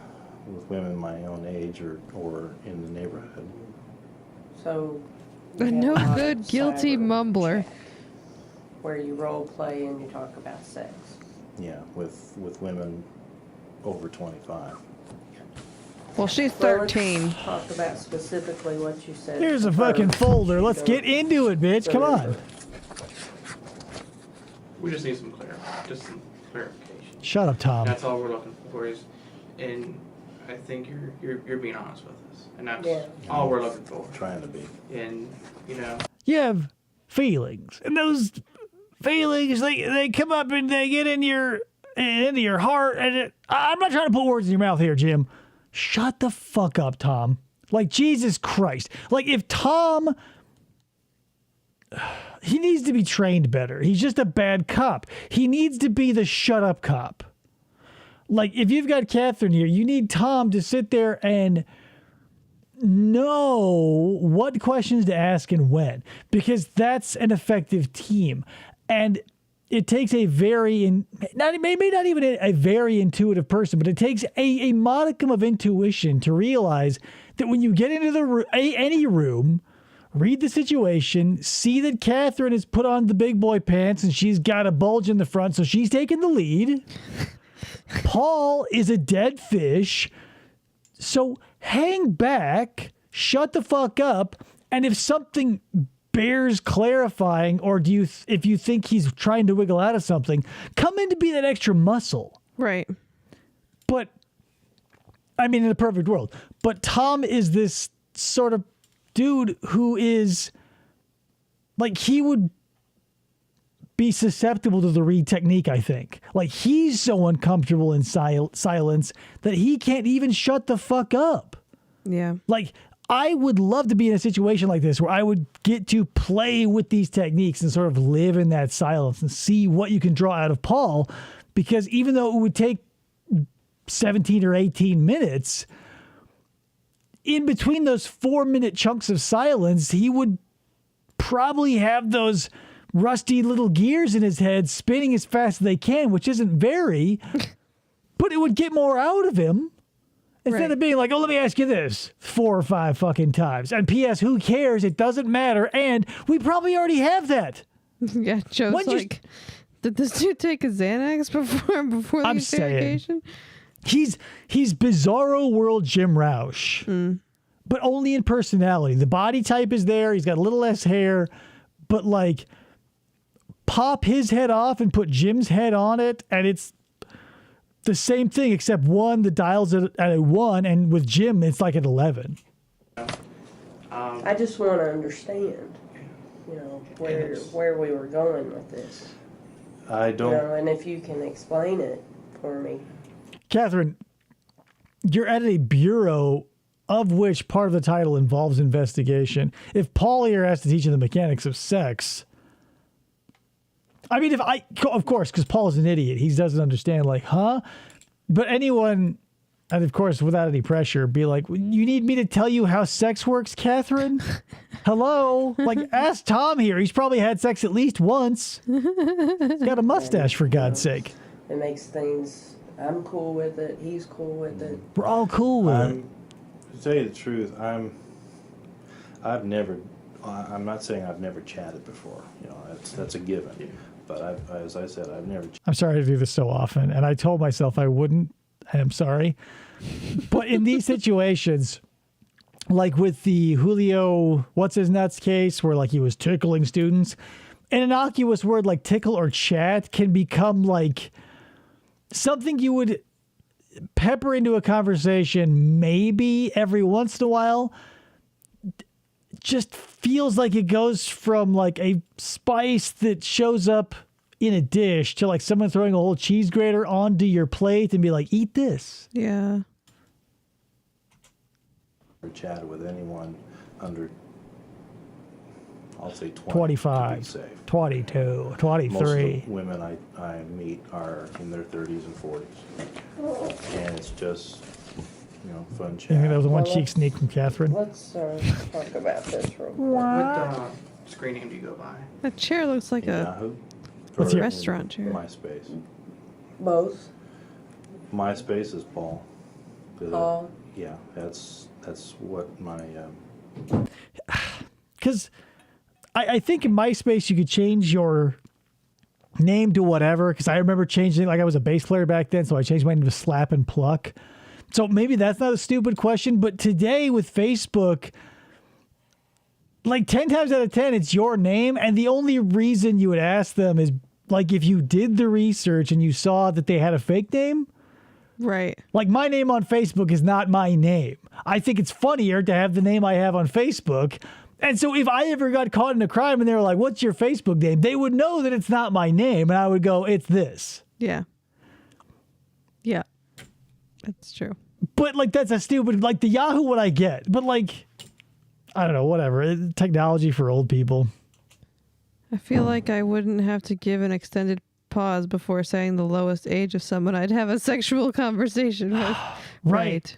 women my own age or in the neighborhood. So. A you have no a lot of good guilty cyber mumbler. chat where you role play and you talk about sex. Yeah, with women over 25. Well, she's Well, let's 13. talk about specifically what you said. Here's a fucking folder. Let's get into it, bitch. Come on. We just need some clarification. Shut up, Tom. That's all we're looking for and I think you're being honest with us, and that's all we're looking for. Trying to be. And You have feelings, and those feelings they come up and they get into your heart. And I'm not trying to put words in your mouth here, Jim. Shut the fuck up, Tom. Like, Jesus Christ. Like, if Tom, he needs to be trained better. He's just a bad cop. He needs to be the shut up cop. Like, if you've got Kathrine here, you need Tom to sit there and know what questions to ask and when, because that's an effective team. And it takes a maybe not even a very intuitive person, but it takes a modicum of intuition to realize that when you get into any room, read the situation, see that Kathrine has put on the big boy pants and she's got a bulge in the front, so she's taking the lead. Paul is a dead fish, so hang back, shut the fuck up, and if something bears clarifying, or if you think he's trying to wiggle out of something, come in to be that extra muscle. Right. But, I mean, in a perfect world. But Tom is this sort of dude who is, like, he would be susceptible to the Reid technique, I think. Like, he's so uncomfortable in silence that he can't even shut the fuck up. Yeah. Like, I would love to be in a situation like this where I would get to play with these techniques and sort of live in that silence and see what you can draw out of Paul, because even though it would take 17 or 18 minutes, in between those 4-minute chunks of silence, he would probably have those rusty little gears in his head spinning as fast as they can, which isn't very, but it would get more out of him. Instead of being like, oh, let me ask you this 4 or 5 fucking times. And P.S., who cares? It doesn't matter. And we probably already have that. Yeah, Joe's like, did this dude take a Xanax before the interrogation? He's Bizarro World Jim Rauch, but only in personality. The body type is there. He's got a little less hair, but like, pop his head off and put Jim's head on it, and it's the same thing, except one, the dial's at a 1, and with Jim, it's like at 11. I just want to understand, where we were going with this. I don't. And if you can explain it for me. Kathrine, you're at a bureau of which part of the title involves investigation. If Paul here has to teach you the mechanics of sex, I mean, of course, because Paul's an idiot. He doesn't understand, like, huh? But anyone, and of course, without any pressure, be like, you need me to tell you how sex works, Kathrine? Hello? Like, ask Tom here. He's probably had sex at least once. He's got a mustache, for God's sake. It makes things, I'm cool with it. He's cool with it. We're all cool with it. To tell you the truth, I'm not saying I've never chatted before. That's a given. But as I said, I've never. I'm sorry to do this so often, and I told myself I wouldn't, and I'm sorry. But in these situations, like with the Julio what's-his-nuts case, where like he was tickling students, an innocuous word like tickle or chat can become like something you would pepper into a conversation maybe every once in a while. Just feels like it goes from like a spice that shows up in a dish to like someone throwing a whole cheese grater onto your plate and be like, eat this. Yeah. Never chatted with anyone under, I'll say 25, to be safe. 22, 23. Most of the women I meet are in their 30s and 40s. And it's just, fun chat. You think that was a one-cheek sneak from Kathrine? Let's talk about this real quick. what screen name do you go by? That chair looks like Yahoo? What's a your restaurant chair. MySpace. Both. MySpace is Paul. Paul. Yeah, that's what my. Because I think in MySpace you could change your name to whatever. Because I remember changing, like I was a bass player back then, so I changed my name to Slap and Pluck. So maybe that's not a stupid question, but today with Facebook, like 10 times out of 10, it's your name. And the only reason you would ask them is like if you did the research and you saw that they had a fake name. Right. Like my name on Facebook is not my name. I think it's funnier to have the name I have on Facebook. And so if I ever got caught in a crime and they were like, what's your Facebook name? They would know that it's not my name. And I would go, it's this. Yeah. Yeah. That's true. But like, that's a stupid, like the Yahoo what I get. But like, I don't know, whatever. Technology for old people. I feel like I wouldn't have to give an extended pause before saying the lowest age of someone I'd have a sexual conversation with. Right.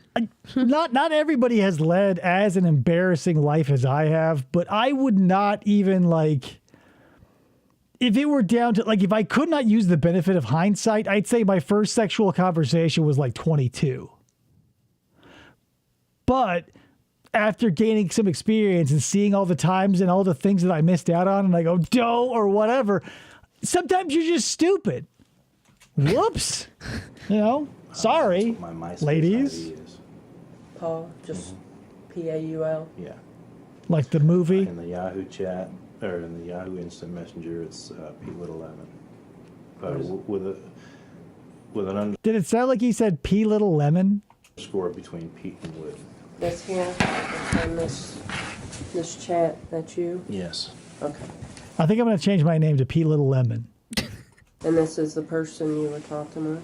Not everybody has led as an embarrassing life as I have, but I would not even like, if it were down to like, if I could not use the benefit of hindsight, I'd say my first sexual conversation was like 22. But after gaining some experience and seeing all the times and all the things that I missed out on, and I go, dough or whatever, sometimes you're just stupid. Whoops. You know, sorry, My MySpace ladies. ID is. Paul, just Paul. Yeah. Like the movie. In the Yahoo chat, or in the Yahoo Instant Messenger, it's P11. With an Did it sound like he said P Little Lemon? underscore between Pete and Wood. That's here. That's on this chat. That's you. Yes. Okay. I think I'm going to change my name to P Little Lemon. And this is the person you were talking with.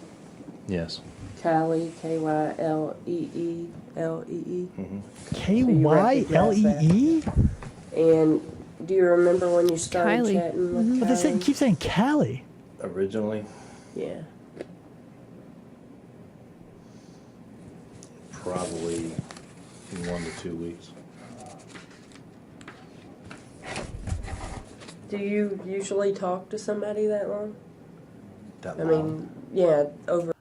Yes. Kylie, Kyllee. K-Y-L-E-E? And do you remember when you started Kylie. chatting with But they keep saying Callie. Originally, Yeah. probably in 1 to 2 weeks. Do you usually talk to somebody that long? That I long. mean, yeah, over.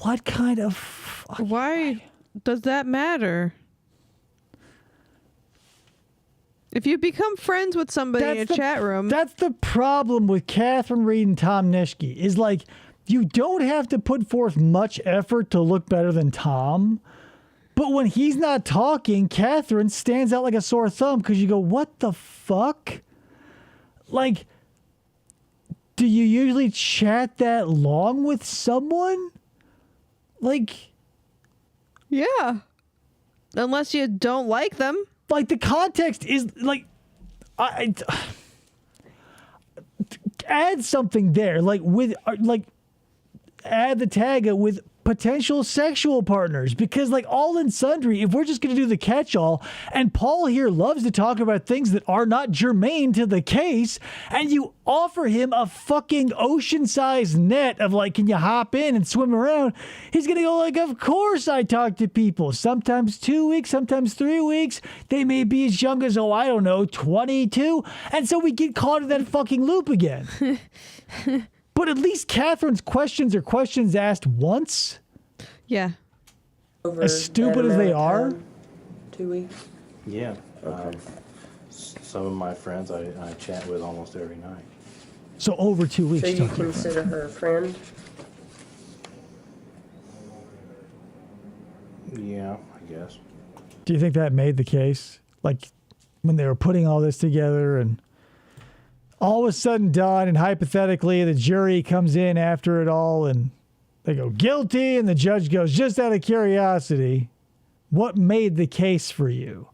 What kind of... Why does that matter? If you become friends with somebody in a chat room. That's the problem with Kathrine, Reid, and Tom Nishke, is like, you don't have to put forth much effort to look better than Tom. But when he's not talking, Kathrine stands out like a sore thumb because you go, what the fuck? Like, do you usually chat that long with someone? Like, Yeah. Unless you don't like them. like the context is like, I add something there, like with like add the tag with potential sexual partners, because like all and sundry, if we're just going to do the catch-all, and Paul here loves to talk about things that are not germane to the case, and you offer him a fucking ocean-sized net of like, can you hop in and swim around? He's going to go like, of course I talk to people. Sometimes 2 weeks, sometimes 3 weeks. They may be as young as, 22. And so we get caught in that fucking loop again. But at least Kathrine's questions are questions asked once. Yeah. over As stupid that as they amount of are? time? 2 weeks? Yeah. Okay. Some of my friends I chat with almost every night. So over 2 weeks. So you talking about. consider her a friend? Yeah, I guess. Do you think that made the case? Like when they were putting all this together and all was said and done, and hypothetically the jury comes in after it all and they go guilty and the judge goes, just out of curiosity, what made the case for you?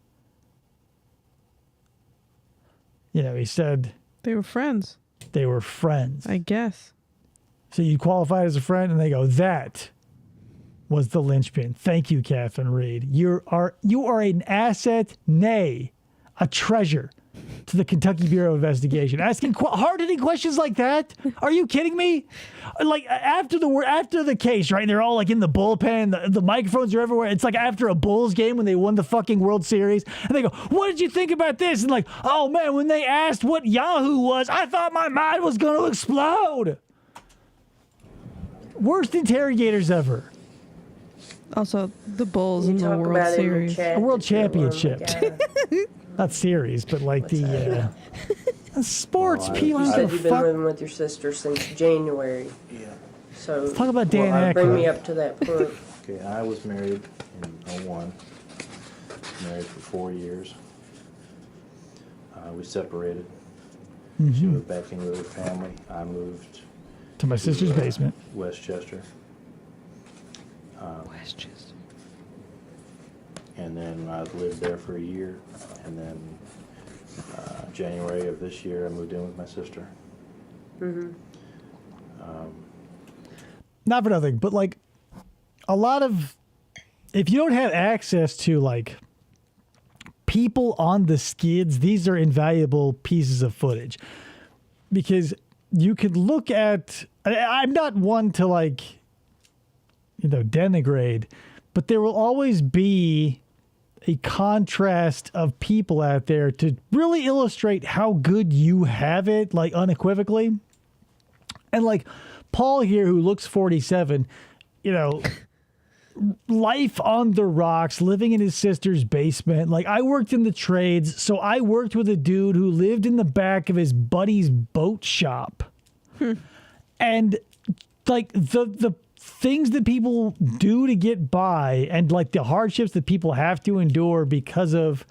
You know, he said They were friends, they were friends. I guess. So you qualified as a friend, and they go, that was the linchpin. Thank you, Kathrine Reid. You are an asset, nay, a treasure to the Kentucky Bureau of Investigation. Asking hard-hitting questions like that? Are you kidding me? Like after the case, right? They're all like in the bullpen. The microphones are everywhere. It's like after a Bulls game when they won the fucking World Series, and they go, "What did you think about this?" And like, "Oh man, when they asked what Yahoo was, I thought my mind was going to explode." Worst interrogators ever. Also, the Bulls You in the talk World about it in the Series. chat A world that you're a lonely championship. guy. Not series, but like the sports. Well, people You don't said give you've a been fuck. living with your sister since January. Yeah. So Let's talk about Dan bring me Aykroyd. up to that point. Okay, I was married in '01. Married for 4 years. We separated. She moved back in with her family. I moved To my sister's basement. Westchester. Westchester. And then I lived there for a year. And then January of this year, I moved in with my sister. Not for nothing, but like a lot of, if you don't have access to like people on the skids, these are invaluable pieces of footage because you could look at, I'm not one to like, denigrate, but there will always be a contrast of people out there to really illustrate how good you have it, like unequivocally. And like Paul here, who looks 47, life on the rocks, living in his sister's basement. Like I worked in the trades, so I worked with a dude who lived in the back of his buddy's boat shop. And like the things that people do to get by and like the hardships that people have to endure because of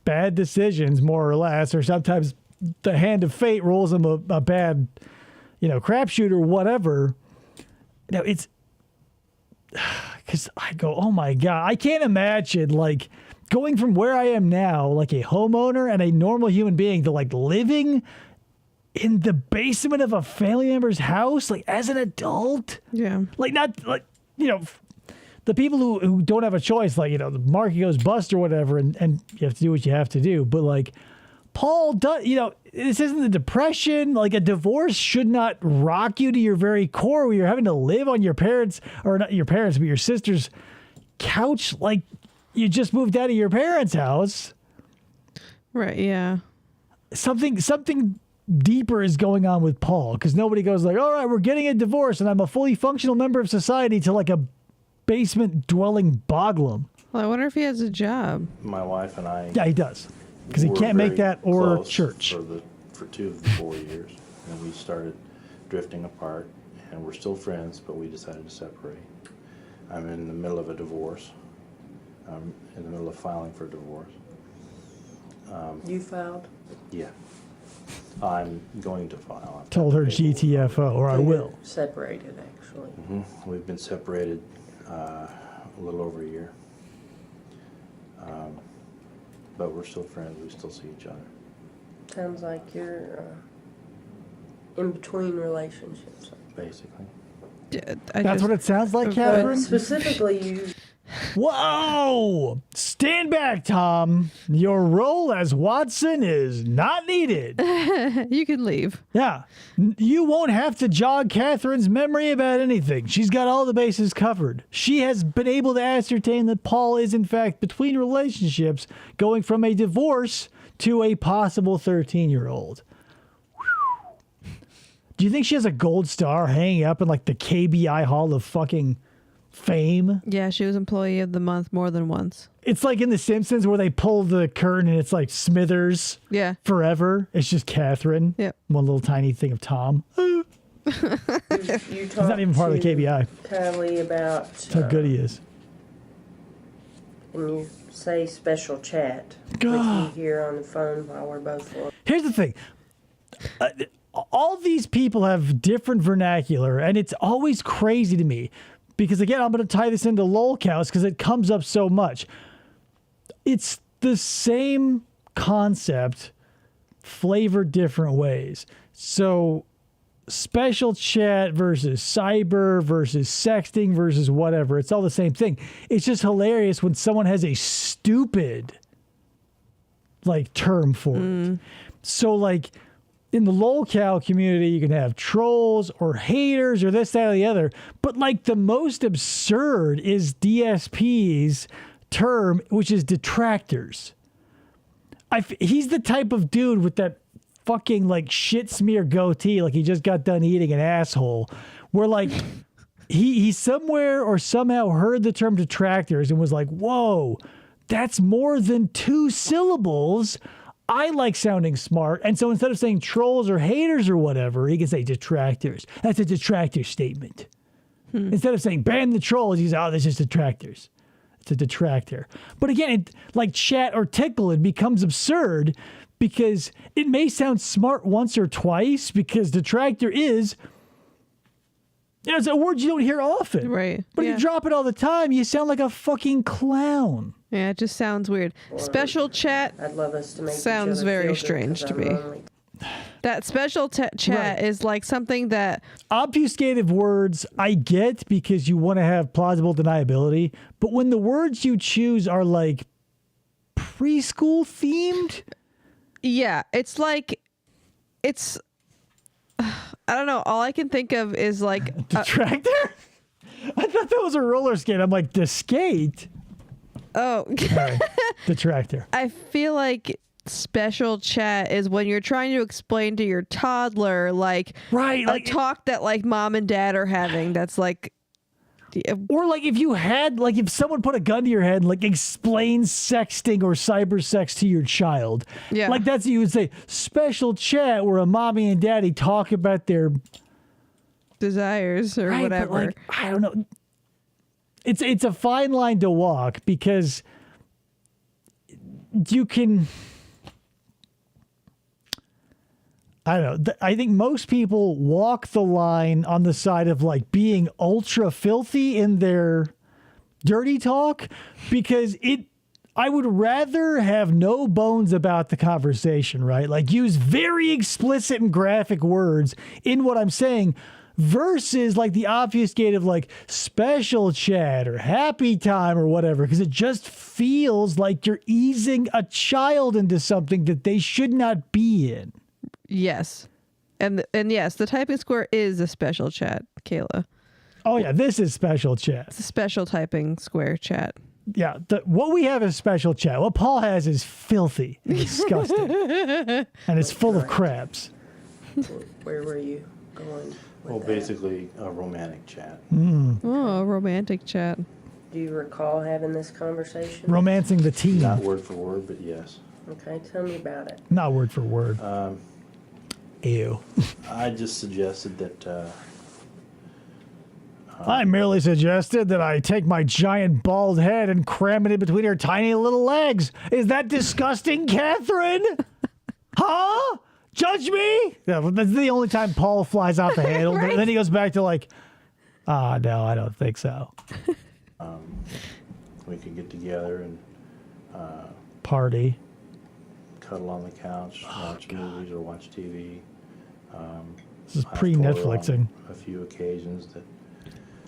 bad decisions, more or less, or sometimes the hand of fate rolls them a bad, crapshoot or whatever. It's because I go, oh my God, I can't imagine like going from where I am now, like a homeowner and a normal human being, to like living in the basement of a family member's house, like as an adult. Yeah. Like not like, the people who don't have a choice, like, the market goes bust or whatever, and you have to do what you have to do. But like Paul does, this isn't the depression. Like a divorce should not rock you to your very core where you're having to live on your parents, or not your parents, but your sister's couch. Like you just moved out of your parents' house. Right. Yeah. Something deeper is going on with Paul, because nobody goes like, all right, we're getting a divorce and I'm a fully functional member of society, to like a basement dwelling boglum. Well, I wonder if he has a job. My wife and I. Yeah, he does. Because he were can't make very that or close church. For 2 of the 4 years. And we started drifting apart, and we're still friends, but we decided to separate. I'm in the middle of a divorce. I'm in the middle of filing for divorce. You filed? Yeah. I'm going to file. I've Told her got the paperwork. GTFO, or I You're will. Separated, actually. We've been separated a little over a year. But we're still friends. We still see each other. Sounds like you're in between relationships. Basically. That's what it sounds like, But Kathrine? specifically, you. Whoa! Stand back, Tom. Your role as Watson is not needed. You can leave. Yeah. You won't have to jog Kathrine's memory about anything. She's got all the bases covered. She has been able to ascertain that Paul is, in fact, between relationships, going from a divorce to a possible 13-year-old. Do you think she has a gold star hanging up in, like, the KBI Hall of fucking Fame? Yeah, she was Employee of the Month more than once. It's like in The Simpsons where they pull the curtain and it's like Smithers Yeah. forever. It's just Kathrine. Yep. One little tiny thing of Tom. You He's not even part of the KBI. Kylie about. That's how good he is. And you say special chat with you here on the phone while we're both on. Here's the thing. All these people have different vernacular, and it's always crazy to me. Because, again, I'm going to tie this into lolcows because it comes up so much. It's the same concept, flavored different ways. So, special chat versus cyber versus sexting versus whatever. It's all the same thing. It's just hilarious when someone has a stupid, like, term for it. So, like, in the lolcow community, you can have trolls or haters or this, that, or the other. But like the most absurd is DSP's term, which is detractors. He's the type of dude with that fucking like shit smear goatee, like he just got done eating an asshole, where like he somewhere or somehow heard the term detractors and was like, whoa, that's more than 2 syllables. I like sounding smart. And so instead of saying trolls or haters or whatever, he can say detractors. That's a detractor statement. Instead of saying ban the trolls, he's oh, this is detractors. It's a detractor. But again, like chat or tickle, it becomes absurd because it may sound smart once or twice because detractor is. It's a word you don't hear often. Right. But if you drop it all the time, you sound like a fucking clown. Yeah, it just sounds weird. Special chat I'd love us to make sounds each other very feel good strange 'cause to I'm me. lonely. That special chat is like something that Obfuscative words I get because you want to have plausible deniability, but when the words you choose are like preschool themed, yeah, it's like it's I don't know. All I can think of is like detractor. I thought that was a roller skate. I'm like, the skate. oh, All right. Detractor. I feel like special chat is when you're trying to explain to your toddler like Right, a like talk that like mom and dad are having that's like or like if you had like if someone put a gun to your head and like explain sexting or cyber sex to your child. Yeah. Like that's what you would say special chat where a mommy and daddy talk about their desires or right, but, whatever. like, I don't know. It's a fine line to walk because you can. I don't know. I think most people walk the line on the side of like being ultra filthy in their dirty talk because I would rather have no bones about the conversation, right? Like use very explicit and graphic words in what I'm saying versus like the obfuscative like special chat or happy time or whatever because it just feels like you're easing a child into something that they should not be in. Yes. And yes, the typing square is a special chat, Kayla. Oh yeah, this is special chat. It's a special typing square chat. Yeah, what we have is special chat. What Paul has is filthy and disgusting. And it's full of crabs. Where were you going with Well, that? basically a romantic chat. Oh, romantic chat. Do you recall having this conversation? Romancing the teen. Not word for word, but yes. Okay, tell me about it. Not word for word. Ew. I just suggested that I merely suggested that I take my giant bald head and cram it in between her tiny little legs. Is that disgusting, Kathrine? Huh? Judge me? Yeah, that's the only time Paul flies off the handle. Right. Then he goes back to like, no, I don't think so. we could get together and Party. cuddle on the couch, watch movies or watch TV. This is I've pre-Netflixing. told her on a few occasions that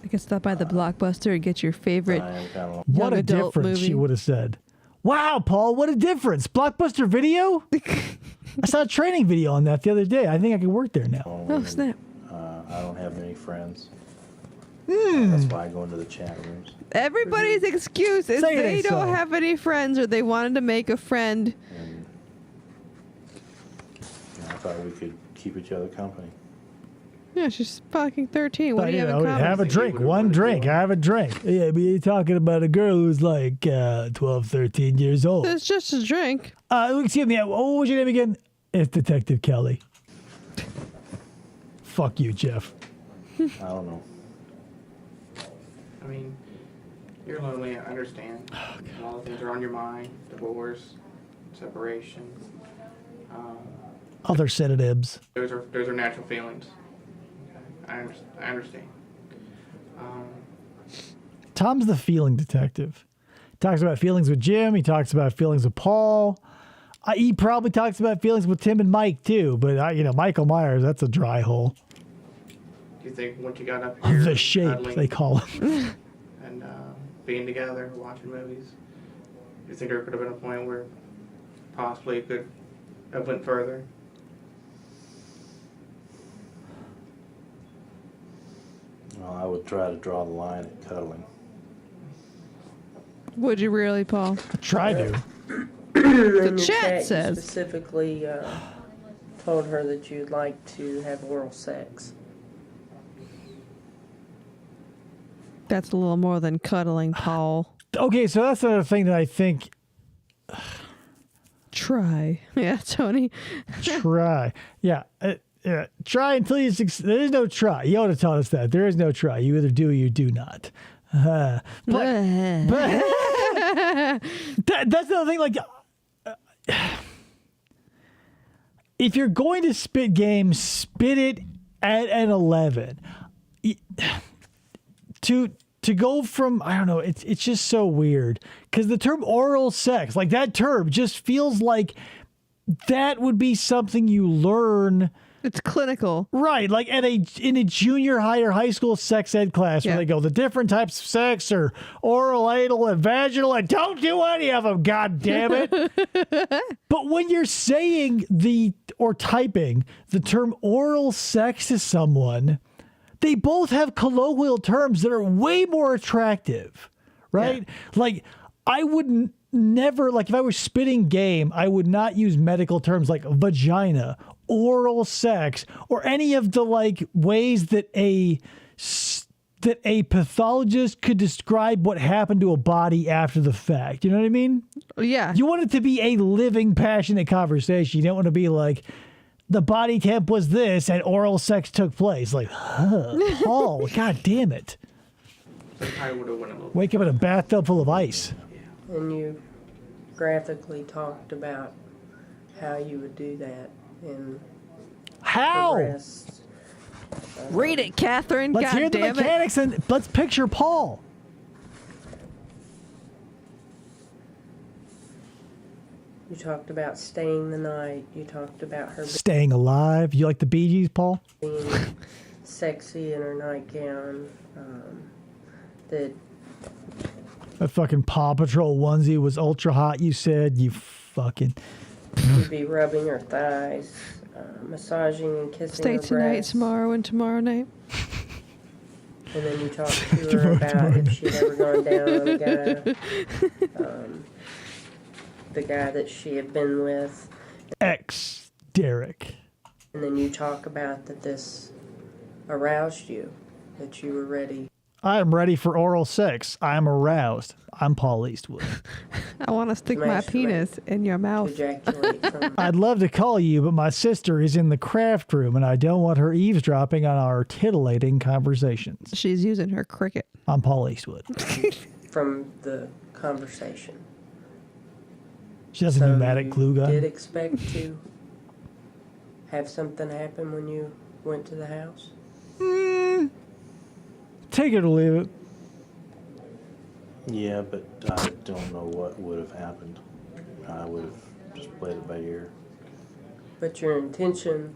I could stop by the Blockbuster and get your favorite. I am kind of What young a adult difference she movie. would have said. Wow, Paul, what a difference. Blockbuster Video? I saw a training video on that the other day. I think I could work there now. Oh, lonely. snap. I don't have many friends. That's why I go into the chat rooms. Everybody's excuse is Say it they ain't don't so. have any friends or they wanted to make a friend. And I thought we could keep each other company. Yeah, she's fucking 13. What But, do you have in know, common? have a drink. One drink. Have a drink. Yeah, but you're talking about a girl who's like 12, 13 years old. It's just a drink. Excuse me. What was your name again? It's Detective Kelly. Fuck you, Jeff. I don't know. I mean, you're lonely, I understand. A lot of things are on your mind. Divorce, separation. Other sedatives. Those are natural feelings. Okay? I understand. Tom's the feeling detective. He talks about feelings with Jim. He talks about feelings with Paul. He probably talks about feelings with Tim and Mike too. But Michael Myers, that's a dry hole. Do you think once you got up here, The shape cuddling they call it. and being together, watching movies, do you think there could have been a point where possibly it could have went further? Well, I would try to draw the line at cuddling. Would you really, Paul? Try to. In your chat you says. specifically told her that you'd like to have oral sex. That's a little more than cuddling, Paul. Okay, so that's another thing that I think. Try. Yeah, Tony. Try. Yeah. Yeah, try until you succeed. There is no try. Yoda taught us that. There is no try. You either do or you do not. But that's the other thing. Like, if you're going to spit game, spit it at an 11. To go from, I don't know, it's just so weird. Because the term oral sex, like that term just feels like that would be something you learn. It's clinical. Right, like in a junior high or high school sex ed class where they go, the different types of sex are oral, anal, and vaginal, and don't do any of them, god damn it. But when you're saying or typing the term oral sex to someone, they both have colloquial terms that are way more attractive, right? Yeah. Like, I wouldn't never, like if I was spitting game, I would not use medical terms like vagina, oral sex, or any of the like ways that a pathologist could describe what happened to a body after the fact. You know what I mean? Yeah. You want it to be a living, passionate conversation. You don't want to be like, the body temp was this and oral sex took place. Like, Paul, god damn it. Wake up in a bathtub full of ice. And you graphically talked about how you would do that. And how? Read it, Kathrine. Let's hear the mechanics and let's picture Paul. You talked about staying the night. You talked about her staying alive. You like the Bee Gees, Paul? Being sexy in her nightgown. That fucking Paw Patrol onesie was ultra hot, you said. You fucking... You'd be rubbing her thighs, massaging and kissing Stay her tonight, breasts. tomorrow, and tomorrow night. And then you talked to her about if she'd ever gone down on a guy, the guy that she had been with. Derek. And then you talk about that this aroused you, that you were ready. I am ready for oral sex. I'm aroused. I'm Paul Eastwood. I want to stick my penis in your mouth. I'd love to call you, but my sister is in the craft room, and I don't want her eavesdropping on our titillating conversations. She's using her cricket. I'm Paul Eastwood. From the conversation. She has a pneumatic glue gun. Did expect to have something happen when you went to the house? Take it or leave it. Yeah, but I don't know what would have happened. I would have just played it by ear. But your intention...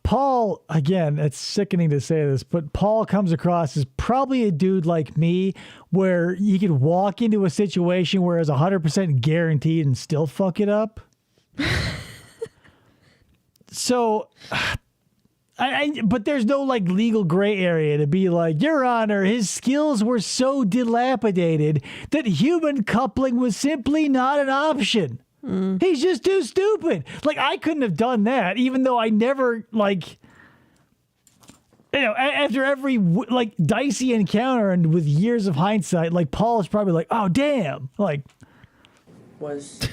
Paul, again, it's sickening to say this, but Paul comes across as probably a dude like me where you could walk into a situation where it's 100% guaranteed and still fuck it up. So... but there's no like legal gray area to be like, Your Honor, his skills were so dilapidated that human coupling was simply not an option. He's just too stupid. Like, I couldn't have done that, even though I never, like, you know, after every, like, dicey encounter and with years of hindsight, like, Paul is probably like, oh, damn. Like, was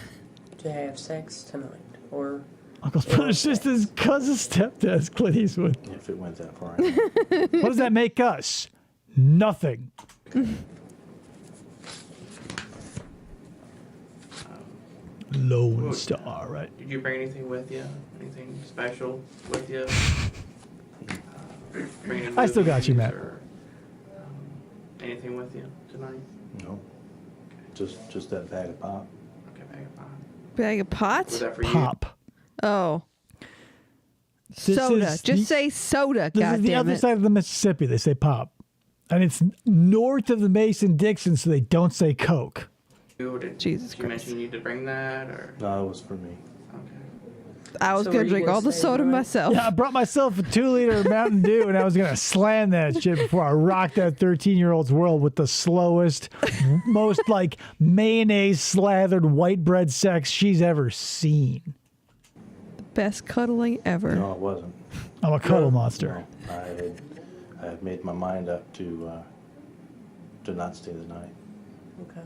to have sex tonight, or... Uncle's brother's sister's cousin stepdad's Clint Eastwood. If it went that far. What does that make us? Nothing. Lone Star, right? Did you bring anything with you? Anything special with you? I still got you, Matt. Or, anything with you tonight? No. Just that bag of pop. Okay, bag of pop. Bag of pots? Was that for Pop. Oh. This Soda. is Just the- say soda, This is the goddammit. other side of the Mississippi. They say pop. And it's north of the Mason-Dixon, so they don't say Coke. you? Did Jesus you Christ. mention you need to bring that, or? No, it was for me. Okay. I was So going were to you drink gonna all the say soda no? myself. Yeah, I brought myself a 2-liter Mountain Dew, and I was going to slam that shit before I rocked that 13-year-old's world with the slowest, most, like, mayonnaise-slathered white bread sex she's ever seen. Best cuddling ever. No, it wasn't. I'm a cuddle monster. No, I had made my mind up to not stay the night. Okay.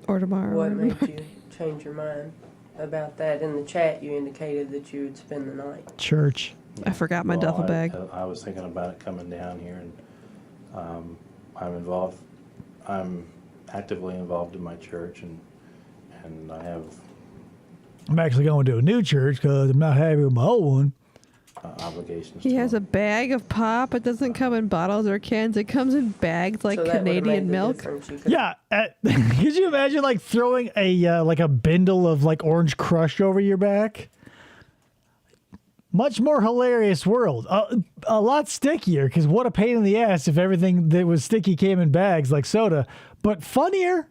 Or tomorrow. What made you change your mind about that. In the chat, you indicated that you would spend the night. Church. I forgot my duffel bag. I was thinking about it coming down here, and I'm involved. I'm actively involved in my church, and I have I'm actually going to a new church because I'm not happy with my old one. obligations. He to has them. a bag of pop. It doesn't come in bottles or cans. It comes in bags like So that would've made Canadian the milk. difference. You could- Yeah, could you imagine like throwing a like a bindle of like Orange Crush over your back? Much more hilarious world. A lot stickier because what a pain in the ass if everything that was sticky came in bags like soda. But funnier.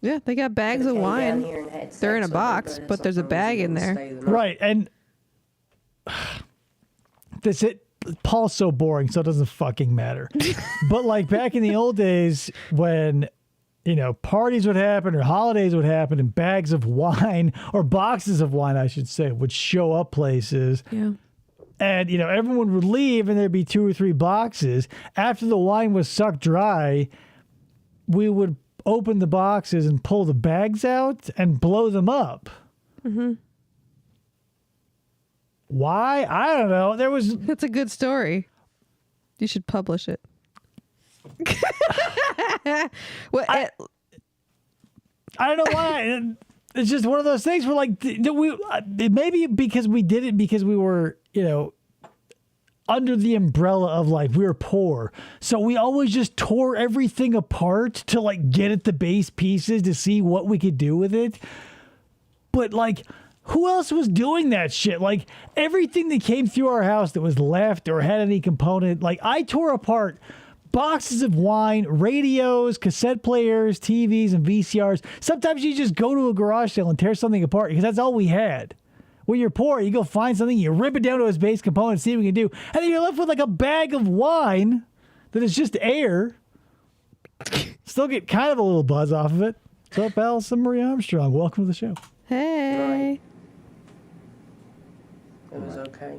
Yeah, they got bags Could've of came down wine. here and had They're in sex a with her, box, it's but there's a something bag you in didn't there. stay the night. Right, and that's it. Paul's so boring, so it doesn't fucking matter. But like back in the old days when, you know, parties would happen or holidays would happen and bags of wine or boxes of wine, I should say, would show up places. Yeah. And, you know, everyone would leave and there'd be 2 or 3 boxes. After the wine was sucked dry, we would open the boxes and pull the bags out and blow them up. Mm-hmm. Why? I don't know. There was That's a good story. You should publish it. Well, I don't know why. And it's just one of those things where, like, maybe because we did it because we were, you know, under the umbrella of like we were poor, so we always just tore everything apart to like get at the base pieces to see what we could do with it. But like, who else was doing that shit? Like everything that came through our house that was left or had any component, like I tore apart boxes of wine, radios, cassette players, TVs, and VCRs. Sometimes you just go to a garage sale and tear something apart because that's all we had. When you're poor, you go find something, you rip it down to its base component, see what you can do, and then you're left with like a bag of wine that is just air. Still get kind of a little buzz off of it. What's up, Allison Marie Armstrong? Welcome to the show. hey. It was okay.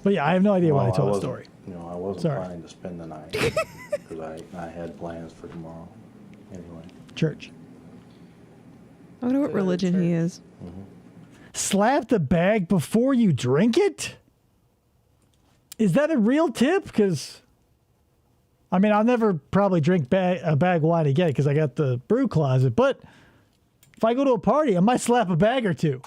But yeah, I have no idea why I Well, told the wasn't- story. You know, I wasn't Sorry. planning to spend the night because I had plans for tomorrow. Anyway, Church. I wonder what Go to religion he church. is. Slap the bag before you drink it? Is that a real tip? Because, I mean, I'll never probably drink a bag of wine again because I got the brew closet. But if I go to a party, I might slap a bag or two.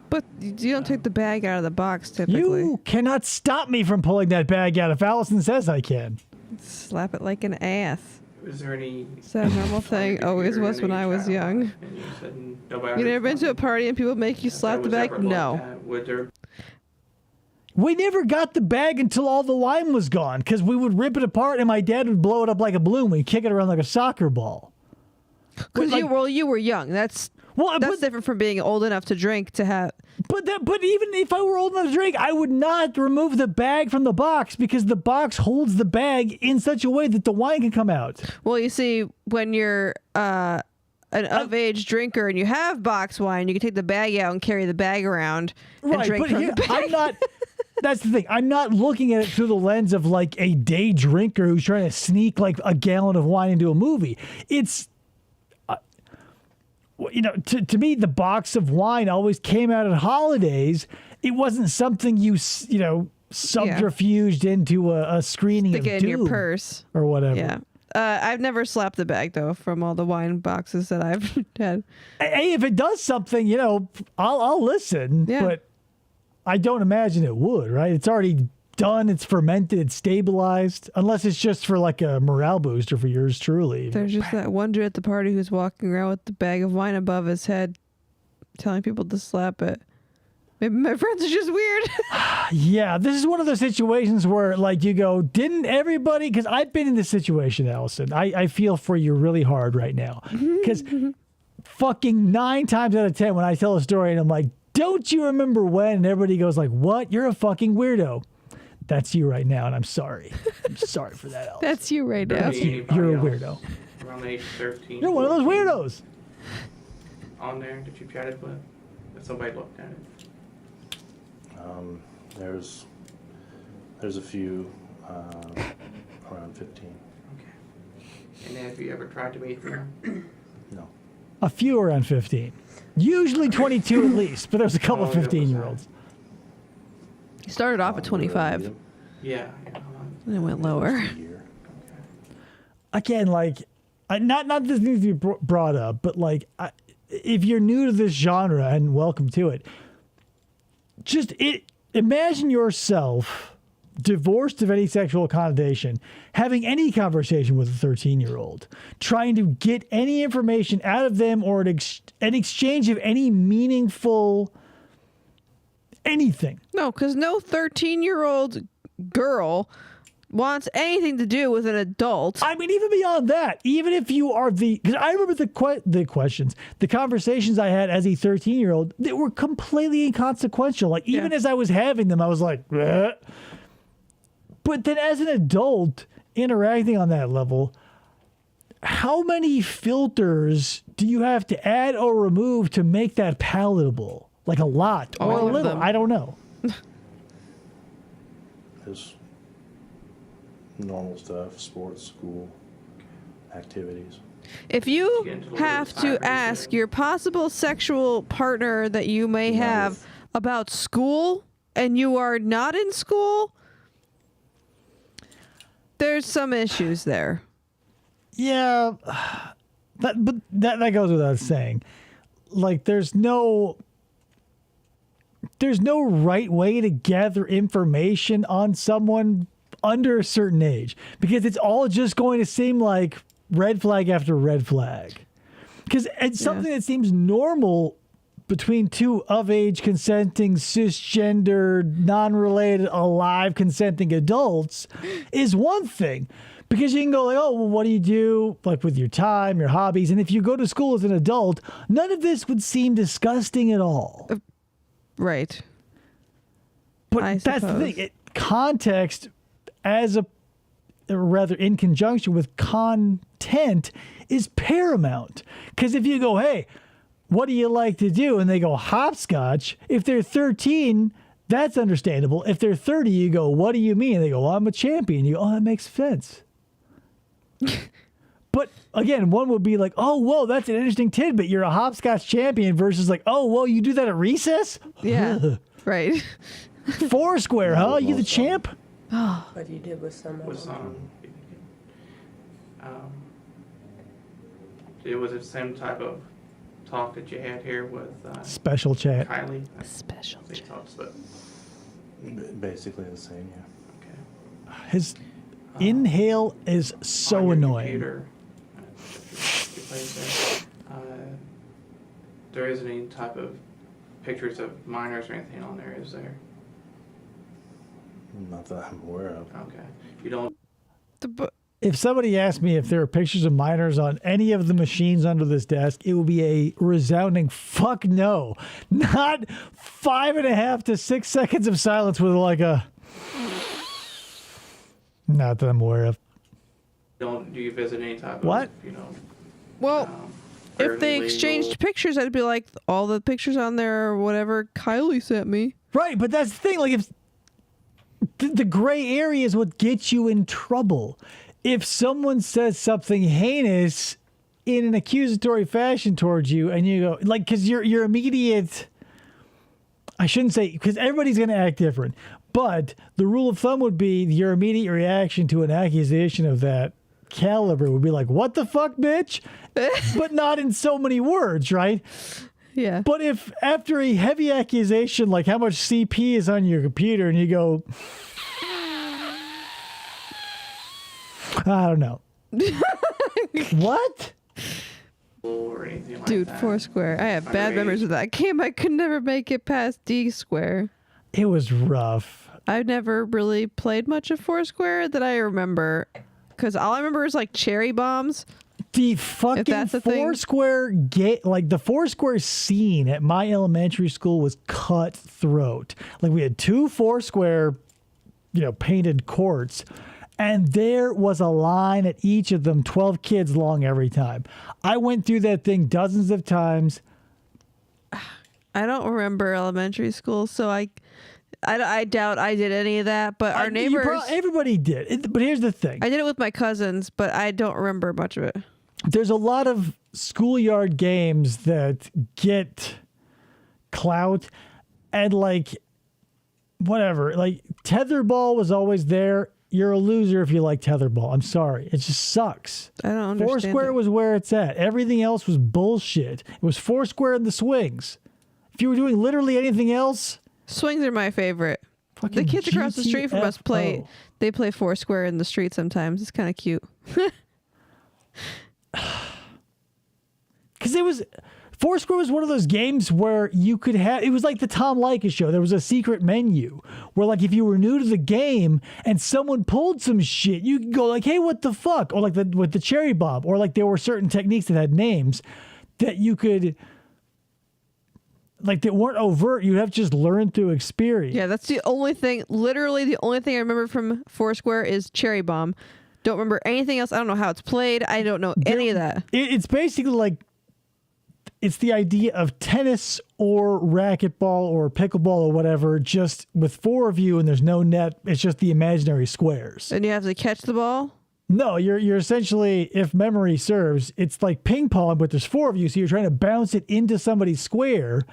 But you don't take the bag out of the box typically. You cannot stop me from pulling that bag out if Allison says I can. Slap it like an ass. Was there any? Is that a normal thing? Like, Always you're was in when any I was child young. life and you said nobody You never been to a responded? party and people make you If slap there the was bag? ever like No. that, would there? We never got the bag until all the wine was gone because we would rip it apart and my dad would blow it up like a balloon. We'd kick it around like a soccer ball. Because Like- you were young. That's Well, different from being old enough to drink to have. But even if I were old enough to drink, I would not remove the bag from the box because the box holds the bag in such a way that the wine can come out. Well, you see, when you're an of-age drinker and you have box wine, you can take the bag out and carry the bag around and Right, drink but from here, the bag. I'm not. That's the thing. I'm not looking at it through the lens of like a day drinker who's trying to sneak like a gallon of wine into a movie. It's, you know, to me, the box of wine always came out at holidays. It wasn't something you know, subterfuged into a screening Stick of it in Doom your purse. or whatever. Yeah. I've never slapped the bag, though, from all the wine boxes that I've had. Hey, if it does something, you know, I'll listen. Yeah. But I don't imagine it would, right? It's already done. It's fermented. It's stabilized. Unless it's just for like a morale booster for yours truly. There's just that one dude at the party who's walking around with the bag of wine above his head, telling people to slap it. Maybe my friends are just weird. Yeah, this is one of those situations where like you go, didn't everybody, because I've been in this situation, Allison. I feel for you really hard right now. Because fucking 9 times out of 10 when I tell a story and I'm like, don't you remember when? And everybody goes like, what? You're a fucking weirdo. That's you right now, and I'm sorry. I'm sorry for that, Allison. That's you right now. That's you. You're a weirdo. Around the age of 13. You're one of those 14, weirdos. On there that you chatted with, that somebody looked at it. there's a few around 15. Okay. And have you ever tried to meet them? No. A few around 15. Usually 22 at least, but there's a couple 15-year-olds. He started off at 25. Yeah. And it went lower. Again, like, not this needs to be brought up, but like, if you're new to this genre, and welcome to it, imagine yourself divorced of any sexual connotation, having any conversation with a 13-year-old, trying to get any information out of them or an exchange of any meaningful anything. No, because no 13-year-old girl wants anything to do with an adult. I mean, even beyond that, even if you are because I remember the conversations I had as a 13-year-old, they were completely inconsequential. Like, even as I was having them, I was like, bleh. But then as an adult interacting on that level, how many filters do you have to add or remove to make that palatable? Like a lot or a little? I don't know. Just normal stuff, sports, school, activities. If you have to ask your possible sexual partner that you may have about school and you are not in school, there's some issues there. Yeah, but that goes without saying. Like, there's no right way to gather information on someone under a certain age, because it's all just going to seem like red flag after red flag. Because it's something that seems normal between two of-age consenting, cisgender, non-related, alive consenting adults is one thing. Because you can go like, oh, well, what do you do like with your time, your hobbies? And if you go to school as an adult, none of this would seem disgusting at all. Right. But that's the thing. Context rather in conjunction with content is paramount. Because if you go, hey, what do you like to do? And they go hopscotch. If they're 13, that's understandable. If they're 30, you go, what do you mean? And they go, well, I'm a champion. You go, oh, that makes sense. But again, one would be like, oh, whoa, that's an interesting tidbit. You're a hopscotch champion versus like, oh, whoa, you do that at recess? Yeah, right. Foursquare, huh? You the champ? But you did with some of them. It was the same type of talk that you had here with Special chat. Kylie. Special chat. Basically the same, yeah. Okay. His inhale is so On your annoying. computer, there isn't any type of pictures of minors or anything on there, is there? Not that I'm aware of. Okay. You don't. If somebody asked me if there are pictures of minors on any of the machines under this desk, it would be a resounding fuck no. Not 5.5 to 6 seconds of silence with like a... Not that I'm aware of. Do you visit any type of, What? Well, if they exchanged pictures, I'd be like, all the pictures on there or whatever Kylie sent me. Right, but that's the thing. Like, if the gray area is what gets you in trouble. If someone says something heinous in an accusatory fashion towards you, and you go like, because your immediate, I shouldn't say, because everybody's going to act different, but the rule of thumb would be your immediate reaction to an accusation of that caliber would be like, what the fuck, bitch? But not in so many words, right? Yeah. But if after a heavy accusation, like how much CP is on your computer, and you go, I don't know. What? Or anything like Dude, that. Foursquare. I have bad memories of that game. I could never make it past D Square. It was rough. I've never really played much of Foursquare that I remember. Because all I remember is like cherry bombs. The fucking Foursquare like the Foursquare scene at my elementary school was cutthroat. Like we had 2 Foursquare, painted courts, and there was a line at each of them, 12 kids long every time. I went through that thing dozens of times. I don't remember elementary school, so I doubt I did any of that. But our neighbors, everybody did. But here's the thing: I did it with my cousins, but I don't remember much of it. there's a lot of schoolyard games that get clout and like whatever. Like tetherball was always there. You're a loser if you like tetherball. I'm sorry. It just sucks. I don't understand. Foursquare was where it's at. Everything else was bullshit. It was Foursquare and the swings. If you were doing literally anything else, Swings are my favorite. fucking The kids across the street from us GTFO. they play Foursquare in the street sometimes. It's kind of cute. Because Foursquare was one of those games where you could have, it was like the Tom Leykis show. There was a secret menu where like if you were new to the game and someone pulled some shit, you could go like, hey, what the fuck? Or like with the cherry bomb, or like there were certain techniques that had names that you could, like that weren't overt. You have to just learn through experience. Yeah, that's the only thing, literally the only thing I remember from Foursquare is Cherry Bomb. Don't remember anything else. I don't know how it's played. I don't know any of that. It's basically like, it's the idea of tennis or racquetball or pickleball or whatever, just with four of you and there's no net. It's just the imaginary squares. And you have to catch the ball? No, you're essentially, if memory serves, it's like ping pong, but there's four of you, so you're trying to bounce it into somebody's square.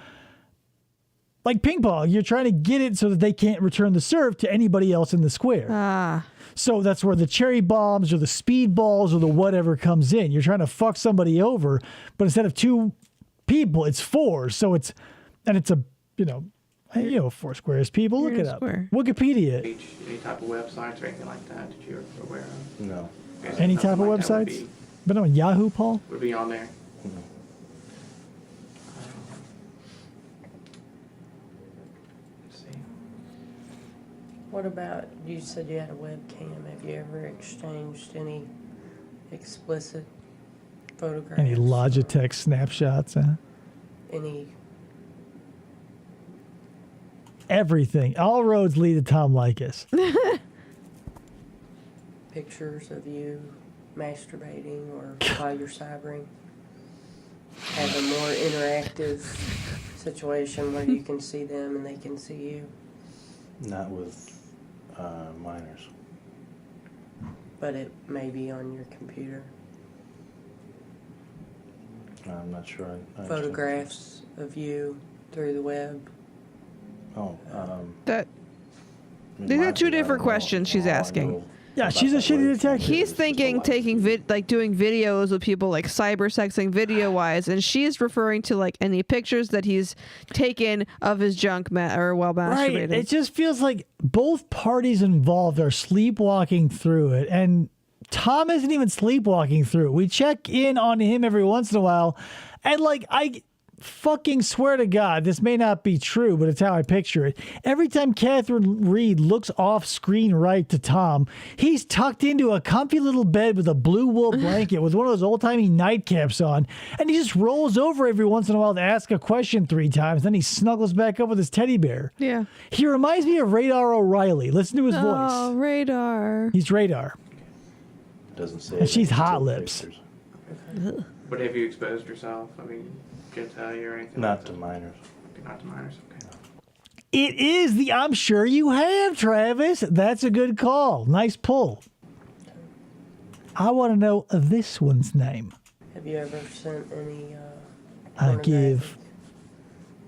Like ping pong, you're trying to get it so that they can't return the serve to anybody else in the square. Ah. So that's where the cherry bombs or the speed balls or the whatever comes in. You're trying to fuck somebody over, but instead of two people, it's four. So it's a, Foursquare is people. You're Look in it a up. square. Wikipedia. Any type of websites or anything like that that you're aware of? No. Okay, so Any nothing type of like that websites? Been on Yahoo, Paul? Would be on there. Let's see. What about, you said you had a webcam. Have you ever exchanged any explicit photographs? Any Logitech snapshots? Any, Everything. All roads lead to Tom Leykis. pictures of you masturbating or while you're cybering? Have a more interactive situation where you can see them and they can see you, Not with minors. but it may be on your computer. I'm not sure. I understand. Photographs of you through the web. Oh, That I mean, These are my- two I don't different know questions she's all I asking. know Yeah, about she's a that shitty webcam detective. is he's just a thinking light taking doing videos with people like cybersexing video wise, and she's referring to like any pictures that he's taken of his junk while Right. masturbating. It just feels like both parties involved are sleepwalking through it. And Tom isn't even sleepwalking through it. We check in on him every once in a while. And like, I fucking swear to God, this may not be true, but it's how I picture it. Every time Kathrine Reid looks off screen right to Tom, he's tucked into a comfy little bed with a blue wool blanket with one of those old timey nightcaps on. And he just rolls over every once in a while to ask a question 3 times. Then he snuggles back up with his teddy bear. yeah. He reminds me of Radar O'Reilly. Listen to his Oh, voice. radar. He's Radar. Doesn't say. And she's anything hot until lips. pictures. But have you exposed yourself? I mean, genitalia or anything? Not like to that? minors. Not to minors. Okay. It is the I'm sure you have, Travis. That's a good call. Nice pull. I want to know this one's name. Have you ever sent any I give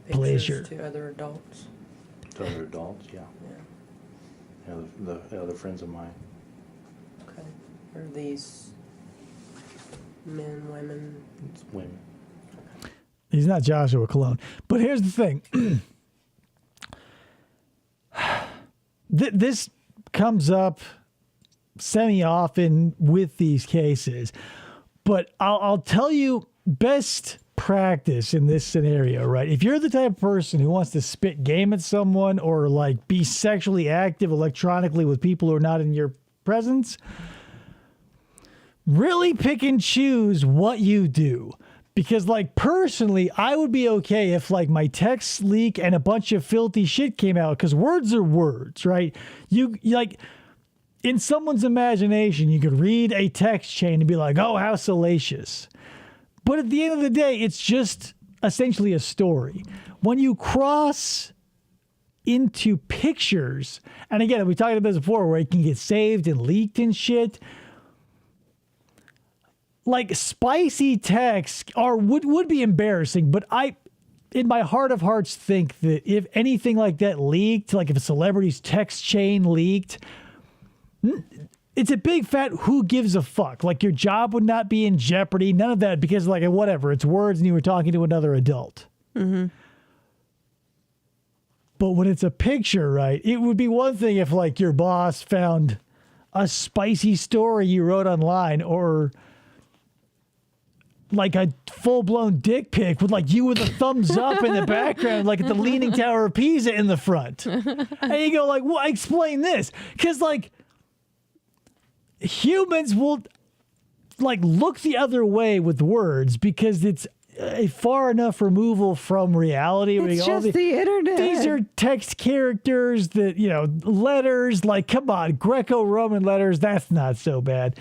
pornographic pleasure. pictures to other adults? To other adults, yeah. Yeah. The other friends of mine. Okay. Are these men, women? It's women. He's not Joshua Cologne. But here's the thing. This comes up semi-often with these cases. But I'll tell you best practice in this scenario, right? If you're the type of person who wants to spit game at someone or like be sexually active electronically with people who are not in your presence, really pick and choose what you do. Because, like, personally, I would be okay if, like, my texts leak and a bunch of filthy shit came out. Because words are words, right? You, like, in someone's imagination, you could read a text chain and be like, oh, how salacious. But at the end of the day, it's just essentially a story. When you cross into pictures, and again, we talked about this before, where it can get saved and leaked and shit, like spicy texts would be embarrassing, but I, in my heart of hearts, think that if anything like that leaked, like if a celebrity's text chain leaked, it's a big fat who gives a fuck. Like your job would not be in jeopardy, none of that, because like whatever, it's words and you were talking to another adult. Mm-hmm. But when it's a picture, right, it would be one thing if like your boss found a spicy story you wrote online, or like a full-blown dick pic with like you with a thumbs up in the background, like at the Leaning Tower of Pisa in the front. And you go like, well, explain this. Because like humans will like look the other way with words because it's a far enough removal from reality. It's just the internet. These are text characters that, letters, like, come on, Greco-Roman letters, that's not so bad.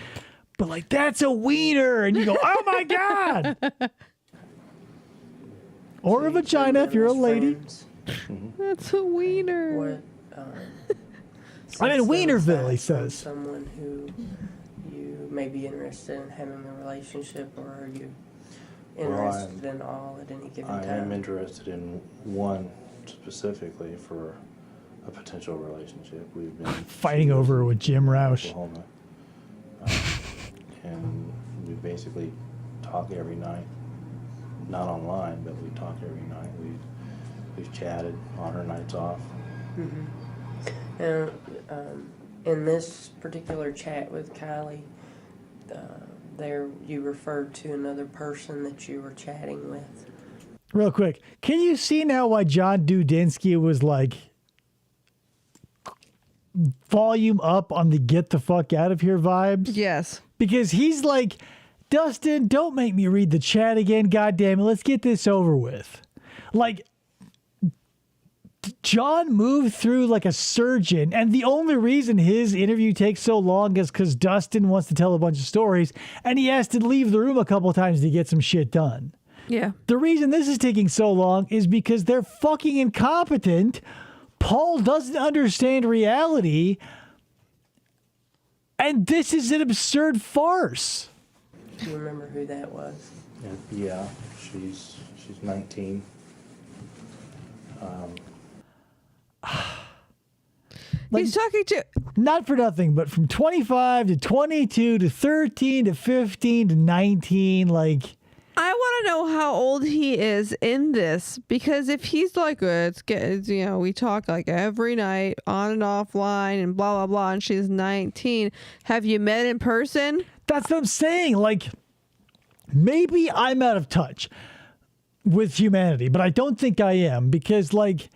But like, that's a wiener. And you go, oh my God. Or a vagina if you're a lady. That's a wiener. I'm in Wienerville, he says. Someone who you may be interested in having a relationship, or are you interested in all at any given time? I am interested in one specifically for a potential relationship. We've been fighting over with Jim Rauch. Oklahoma. And we basically talk every night. Not online, but we talk every night. We've chatted on her nights off. Mm-hmm. Now, in this particular chat with Kylie, there you referred to another person that you were chatting with. Real quick, can you see now why John Dudzinski was like volume up on the get the fuck out of here vibes? Yes. Because he's like, Dustin, don't make me read the chat again. God damn it, let's get this over with. Like, John moved through like a surgeon, and the only reason his interview takes so long is because Dustin wants to tell a bunch of stories, and he has to leave the room a couple times to get some shit done. Yeah. The reason this is taking so long is because they're fucking incompetent. Paul doesn't understand reality, and this is an absurd farce. Do you remember who that was? Yeah, she's 19. He's talking to... Not for nothing, but from 25 to 22 to 13 to 15 to 19, like... I want to know how old he is in this, because if he's like, we talk like every night on and offline and blah, blah, blah, and she's 19, have you met in person? That's what I'm saying. Like, maybe I'm out of touch with humanity, but I don't think I am, because, like,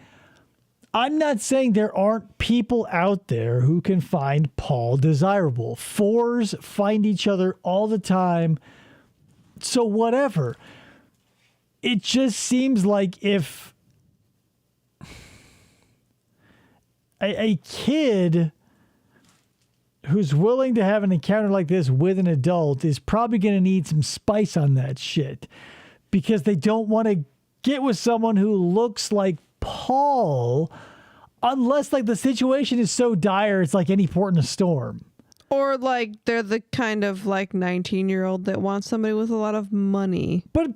I'm not saying there aren't people out there who can find Paul desirable. Fours find each other all the time. So whatever. It just seems like if a kid who's willing to have an encounter like this with an adult is probably going to need some spice on that shit, because they don't want to get with someone who looks like Paul, unless like the situation is so dire it's like any port in a storm. Or like they're the kind of like 19-year-old that wants somebody with a lot of money. But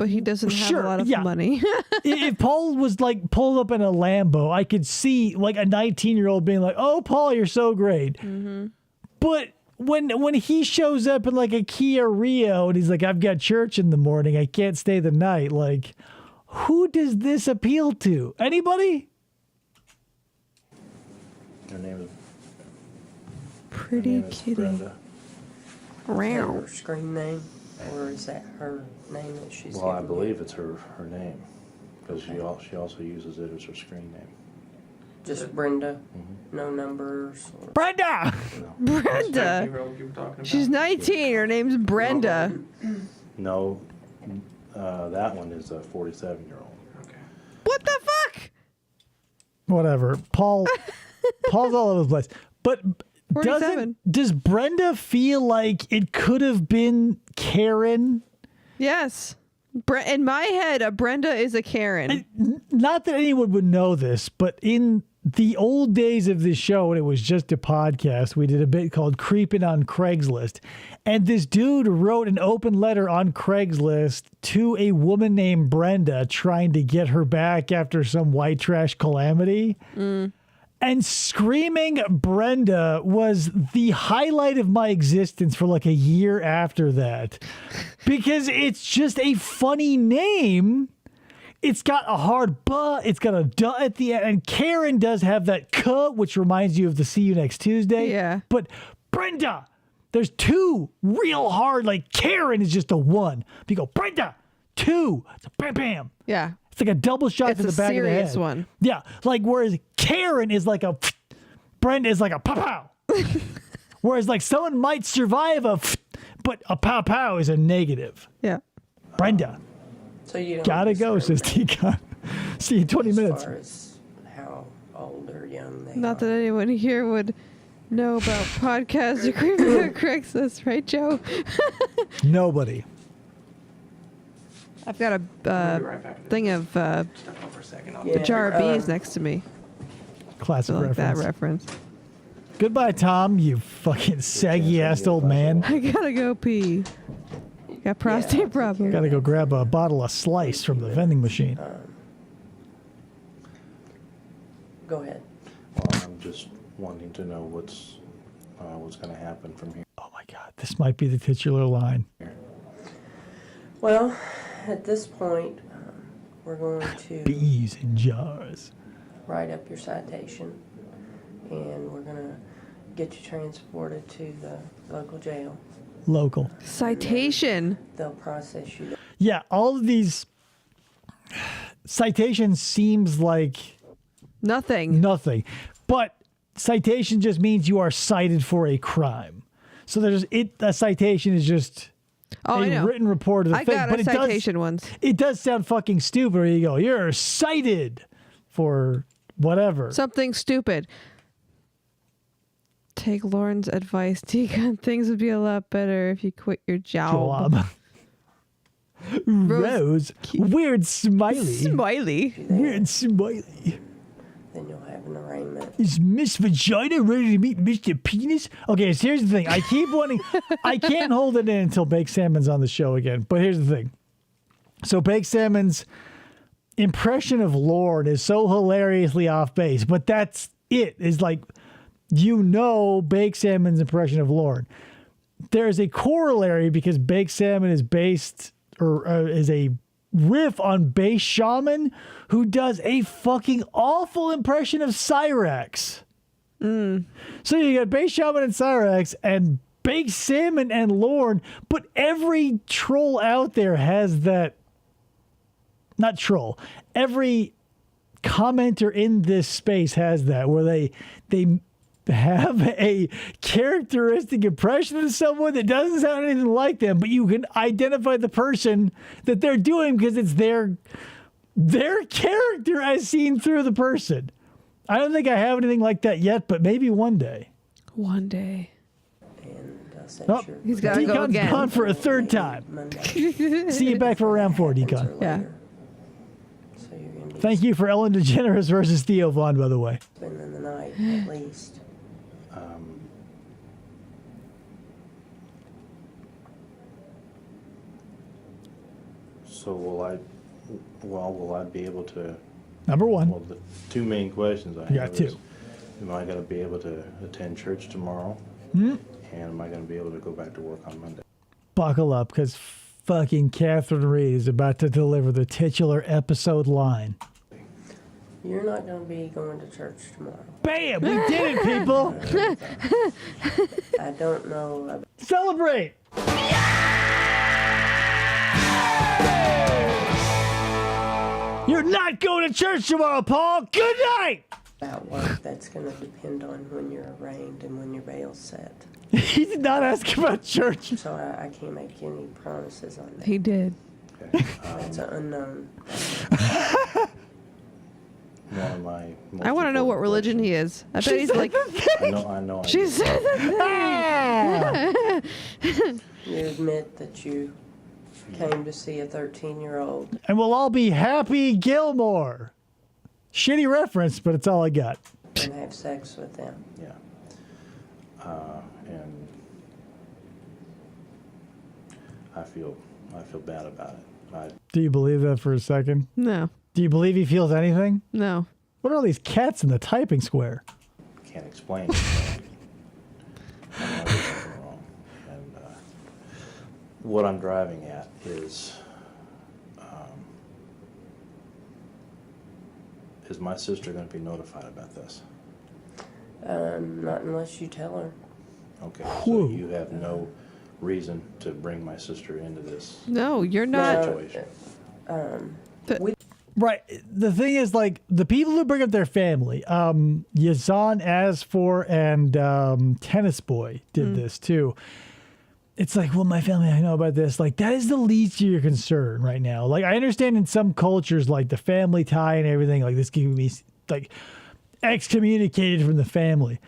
he doesn't have a lot of money. If Paul was like pulled up in a Lambo, I could see like a 19-year-old being like, oh, Paul, you're so great. Mm-hmm. But when he shows up in like a Kia Rio and he's like, I've got church in the morning, I can't stay the night, like, who does this appeal to? Anybody? Her name is Pretty kitty. Brenda. Is that her screen name, or is that her name that she's Well, I given believe you? it's her name, because she also uses it as her screen name. Just Brenda? Mm-hmm. No numbers? Or... Brenda! No. Brenda! You were talking about? She's 19. Her name's Brenda. No, that one is a 47-year-old. Okay. What the fuck? Whatever. Paul's all over the place. But 47. does Brenda feel like it could have been Karen? Yes. In my head, a Brenda is a Karen. Not that anyone would know this, but in the old days of this show, when it was just a podcast, we did a bit called Creeping on Craigslist. And this dude wrote an open letter on Craigslist to a woman named Brenda trying to get her back after some white trash calamity. And screaming Brenda was the highlight of my existence for like a year after that. Because it's just a funny name. It's got a hard buh. It's got a duh at the end. And Karen does have that "k," which reminds you of the "see you next Tuesday." Yeah. But Brenda, there's two real hard. Like Karen is just a one. If you go Brenda, two, it's a bam bam. Yeah. It's like a double shot It's to the a back of the head. serious one. Yeah. Like whereas Karen is like a Brenda is like a pow pow. Whereas like someone might survive but a pow pow is a negative. Yeah. Brenda. So you don't Gotta go, says Deacon. See you in 20 minutes. As far as how old or young they Not are. that anyone here would know about podcasts or Creeping on Craigslist, right, Joe? Nobody. I've got a We'll be right back to this. thing of Step on for a second. I'll Yeah. jar of bees next to me. Classic I like reference. that reference. Goodbye, Tom, you fucking saggy-assed old man. I gotta go pee. Got prostate problems. Gotta go grab a bottle of Slice from the vending machine. Go ahead. Well, I'm just wanting to know what's going to happen from here. Oh my God, this might be the titular line. Well, at this point, we're going to Bees in jars. write up your citation, and we're going to get you transported to the local jail. Local. Citation. They'll process you. Yeah, all of these citations seems like Nothing. nothing. But citation just means you are cited for a crime. So a citation is just Oh, I a know. written report of the I thing. got but a citation once. It does sound fucking stupid. Where you go, you're cited for whatever. Something stupid. Take Lauren's advice, Deacon. Things would be a lot better if you quit your job. Job. Rose. Weird smiley. Smiley. Weird smiley. Then you'll have an arraignment. Is Miss Vagina ready to meet Mr. Penis? Okay, so here's the thing. I keep wanting... I can't hold it in until Baked Salmon's on the show again. But here's the thing. So Baked Salmon's impression of Lorne is so hilariously off base. But that's it. It's like, Baked Salmon's impression of Lorne. There's a corollary because Baked Salmon is based... or is a riff on Bass Shaman, who does a fucking awful impression of Cyrax. So you got Bass Shaman and Cyrax and Baked Salmon and Lorne, but every troll out there has that. Not troll. Every commenter in this space has that, where they have a characteristic impression of someone that doesn't sound anything like them, but you can identify the person that they're doing because it's their character as seen through the person. I don't think I have anything like that yet, but maybe one day. One day. And Oh, He's gotta go Deacon's again. gone for a third time. Monday. See you back for round 4, Deacon. Yeah. So you're going to be Thank you for Ellen DeGeneres versus Theo Vaughn, by the way. spending the night at least. So will I be able to? Number one. Well, the two main questions I You have got is, two. am I going to be able to attend church tomorrow? And am I going to be able to go back to work on Monday? Buckle up, because fucking Kathrine Reid is about to deliver the titular episode line. You're not going to be going to church tomorrow. Bam! We did it, people! I don't know. Celebrate! You're not going to church tomorrow, Paul! Good night! About work, that's going to depend on when you're arraigned and when your bail's set. He did not ask about church. So I can't make any promises on that. He did. Okay. It's an unknown. One of my most I want to know what important religion he is. I bet he's like. questions- I know. She do. said that. You admit that you came to see a 13-year-old. And we'll all be Happy Gilmore. Shitty reference, but it's all I got. and have sex with them. Yeah. And I feel bad about it. Do you believe that for a second? No. Do you believe he feels anything? No. What are all these cats in the typing square? Can't explain it. I know there's something wrong. And what I'm driving at is my sister going to be notified about this? Not unless you tell her. Okay, so you have no reason to bring my sister into this No, you're not. situation. Right. The thing is, like, the people who bring up their family, Yazan Asfor and Tennis Boy did this too. It's like, well, my family, I know about this. Like, that is the least of your concern right now. Like, I understand in some cultures, like the family tie and everything, like this can be like excommunicated from the family.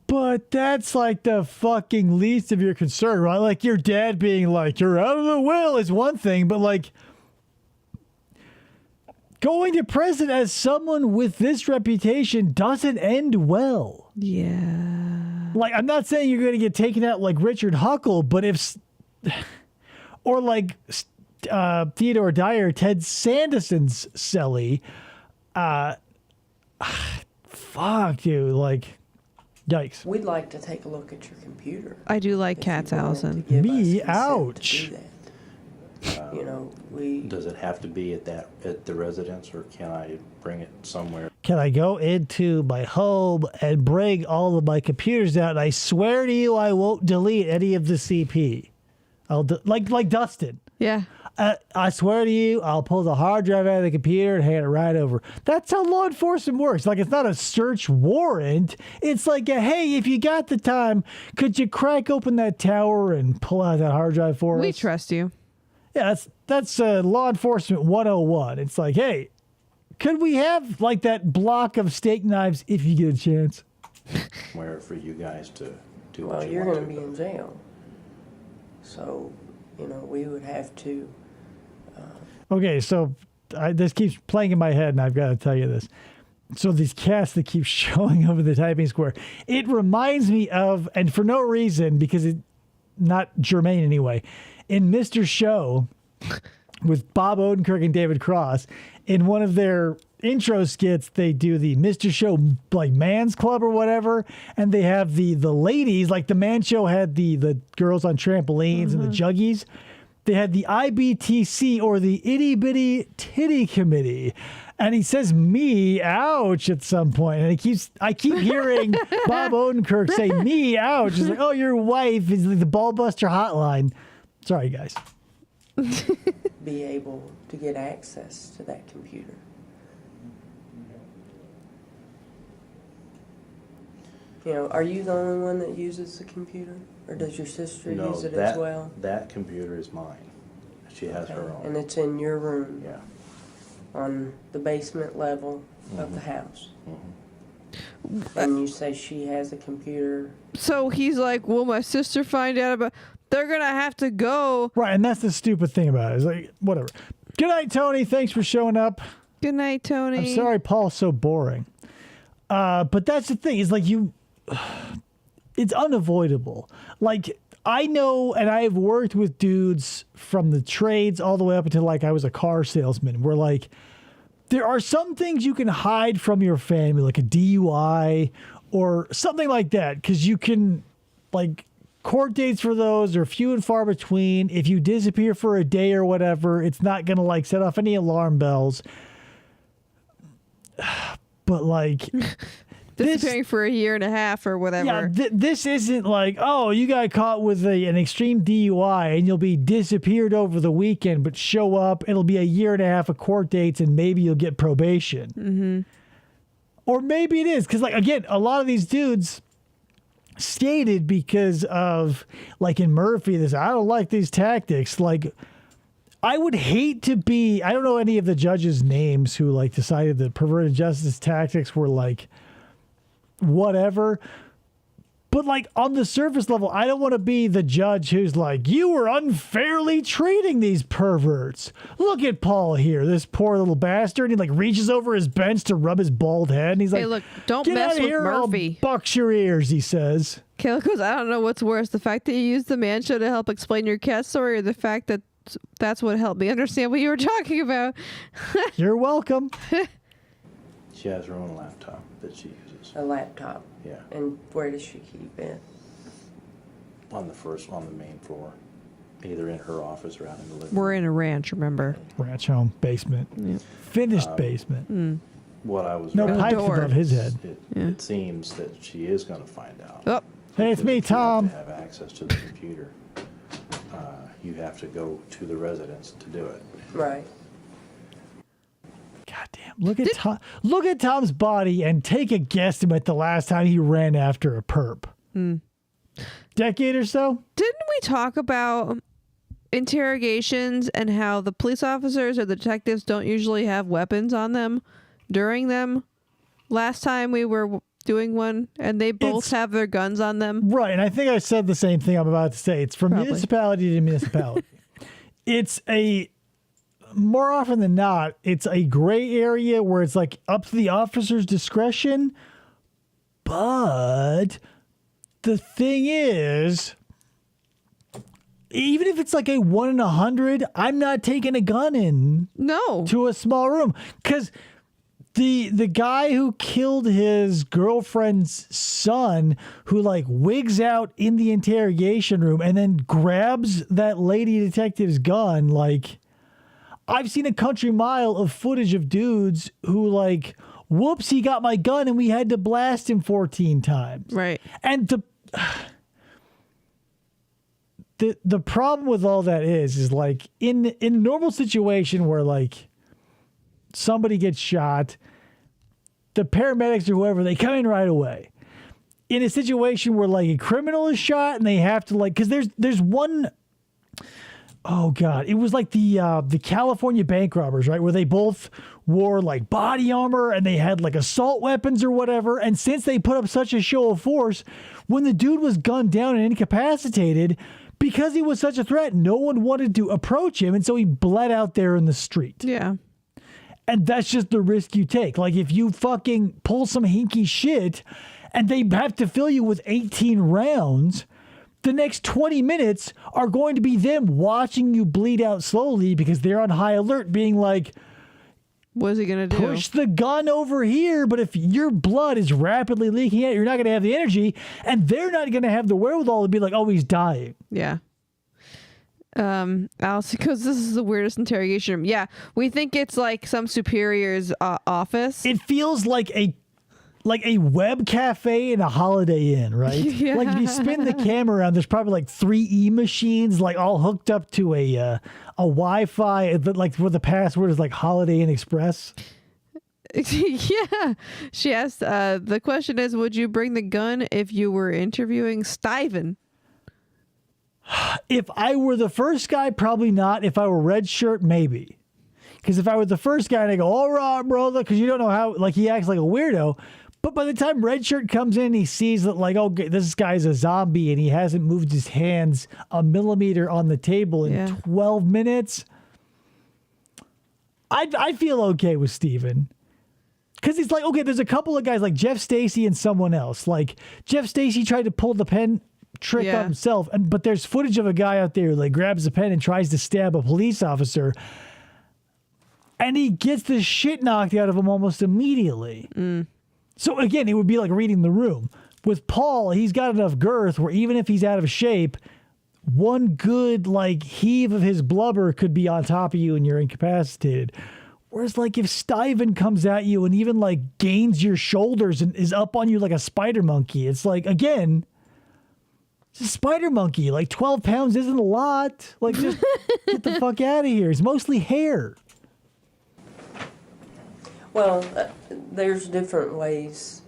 But that's like the fucking least of your concern, right? Like your dad being like, you're out of the will is one thing, but like going to prison as someone with this reputation doesn't end well. Yeah. Like, I'm not saying you're going to get taken out like Richard Huckle, but if, or like Theodore Dyer, Ted Sanderson's celly, fuck, dude, like, yikes. We'd like to take a look at your computer. I do like if cats, you wanted Allison. to give us Me, consent to ouch. do that. You know, we Does it have to be at the residence, or can I bring it somewhere? Can I go into my home and bring all of my computers out? And I swear to you, I won't delete any of the CP. Like Dustin. Yeah. I swear to you, I'll pull the hard drive out of the computer and hand it right over. That's how law enforcement works. Like, it's not a search warrant. It's like, hey, if you got the time, could you crack open that tower and pull out that hard drive for us? We trust you. Yeah, that's law enforcement 101. It's like, hey, could we have like that block of steak knives if you get a chance? Where for you guys to do well, what you you're want going to be in jail. So, you know, we would have to. Okay, so this keeps playing in my head, and I've got to tell you this. So these cats that keep showing over the typing square, it reminds me of, and for no reason, because it's not germane anyway, in Mr. Show with Bob Odenkirk and David Cross, in one of their intro skits, they do the Mr. Show like Man's Club or whatever, and they have the ladies, like the Man Show had the girls on trampolines and the juggies. They had the IBTC, or the Itty Bitty Titty Committee. And he says, me, ouch, at some point. And I keep hearing Bob Odenkirk say, me, ouch. It's like, oh, your wife is like the Ballbuster hotline. Sorry, guys. Be able to get access to that computer. You know, are you the only one that uses the computer? Or does your sister use it as well? That computer is mine. She has her own. And it's in your room Yeah. on the basement level of the house. And you say she has a computer. So he's like, will my sister find out about... They're going to have to go. Right, and that's the stupid thing about it. It's like, whatever. Good night, Tony. Thanks for showing up. Good night, Tony. I'm sorry Paul's so boring. But that's the thing. It's like it's unavoidable. Like, I know, and I have worked with dudes from the trades all the way up until like I was a car salesman, where like there are some things you can hide from your family, like a DUI or something like that, because you can, like, court dates for those are few and far between. If you disappear for a day or whatever, it's not going to like set off any alarm bells. But like disappearing for a year and a half or whatever. Yeah, this isn't like, oh, you got caught with an extreme DUI and you'll be disappeared over the weekend, but show up, it'll be a year and a half of court dates and maybe you'll get probation. Mm-hmm. Or maybe it is, because like, again, a lot of these dudes skated because of, like in Murphy, this, I don't like these tactics. Like, I would hate to be, I don't know any of the judges' names who like decided that perverted justice tactics were like whatever, but But like on the surface level, I don't want to be the judge who's like, you were unfairly treating these perverts. Look at Paul here, this poor little bastard. And he like reaches over his bench to rub his bald head. And he's like, Hey, look, don't get mess out of with here, Murphy. I'll box your ears, he says. Kayla goes, I don't know what's worse, the fact that you used the man show to help explain your cat story, or the fact that that's what helped me understand what you were talking about. You're welcome. She has her own laptop that she uses. A laptop. Yeah, And where does she keep it? on the main floor, either in her office or out in the living We're room. in a ranch, remember? Ranch home, basement. Finished basement. What I was No writing pipes door. above his head. It seems that she is going to find out. Oh, Hey, it's Because me, if you Tom. have to have access to the computer. You have to go to the residence to do it. Right. God damn. Look at Tom's body and take a guesstimate the last time he ran after a perp. Decade or so? didn't we talk about interrogations and how the police officers or the detectives don't usually have weapons on them during them? Last time we were doing one, and they both It's- have their guns on them. Right, and I think I said the same thing I'm about to say. It's from Probably. municipality to municipality. More often than not, it's a gray area where it's like up to the officer's discretion. But the thing is, even if it's like a 1 in 100, I'm not taking a gun in No. to a small room because the guy who killed his girlfriend's son, who like wigs out in the interrogation room and then grabs that lady detective's gun, like I've seen a country mile of footage of dudes who like, whoops, he got my gun and we had to blast him 14 times. Right. And the problem with all that is like in a normal situation where like somebody gets shot, the paramedics or whoever, they come in right away. In a situation where like a criminal is shot and they have to like, because there's one, oh God, it was like the California bank robbers, right? Where they both wore like body armor and they had like assault weapons or whatever. And since they put up such a show of force, when the dude was gunned down and incapacitated, because he was such a threat, no one wanted to approach him. And so he bled out there in the street. Yeah. And that's just the risk you take. Like if you fucking pull some hinky shit and they have to fill you with 18 rounds, the next 20 minutes are going to be them watching you bleed out slowly because they're on high alert being like, What is he going to do? push the gun over here. But if your blood is rapidly leaking out, you're not going to have the energy and they're not going to have the wherewithal to be like, oh, he's dying. Yeah. Alice goes, this is the weirdest interrogation room. Yeah. We think it's like some superior's office. It feels like a web cafe in a Holiday Inn, right? Yeah. Like if you spin the camera around, there's probably like 3 E-machines, like all hooked up to a Wi-Fi, like where the password is like Holiday Inn Express. Yeah. She asked, the question is, would you bring the gun if you were interviewing Stiven? If I were the first guy, probably not. If I were red shirt, maybe. Because if I were the first guy and I go, all right, brother, because you don't know how, like he acts like a weirdo. But by the time red shirt comes in, he sees that like, oh, this guy's a zombie and he hasn't moved his hands a millimeter on the table in 12 minutes. I feel okay with Steven. Because he's like, okay, there's a couple of guys like Jeff Stacy and someone else. Like Jeff Stacy tried to pull the pen trick on himself, but there's footage of a guy out there who like grabs the pen and tries to stab a police officer. And he gets the shit knocked out of him almost immediately. So again, it would be like reading the room. With Paul, he's got enough girth where even if he's out of shape, one good like heave of his blubber could be on top of you and you're incapacitated. Whereas like if Stiven comes at you and even like gains your shoulders and is up on you like a spider monkey, it's like, again, it's a spider monkey. Like 12 pounds isn't a lot. Like just get the fuck out of here. It's mostly hair. Well, there's different ways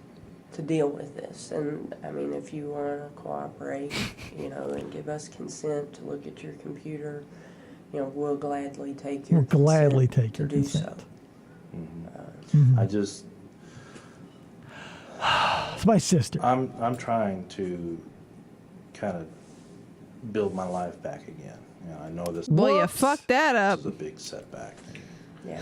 to deal with this. And, I mean, if you want to cooperate, and give us consent to look at your computer, we'll gladly take your consent Gladly take your to do consent. so. I just, It's my sister. I'm trying to kind of build my life back again. You know, I know this. Well, you Whoops. fucked that up. This is a big setback. Yeah.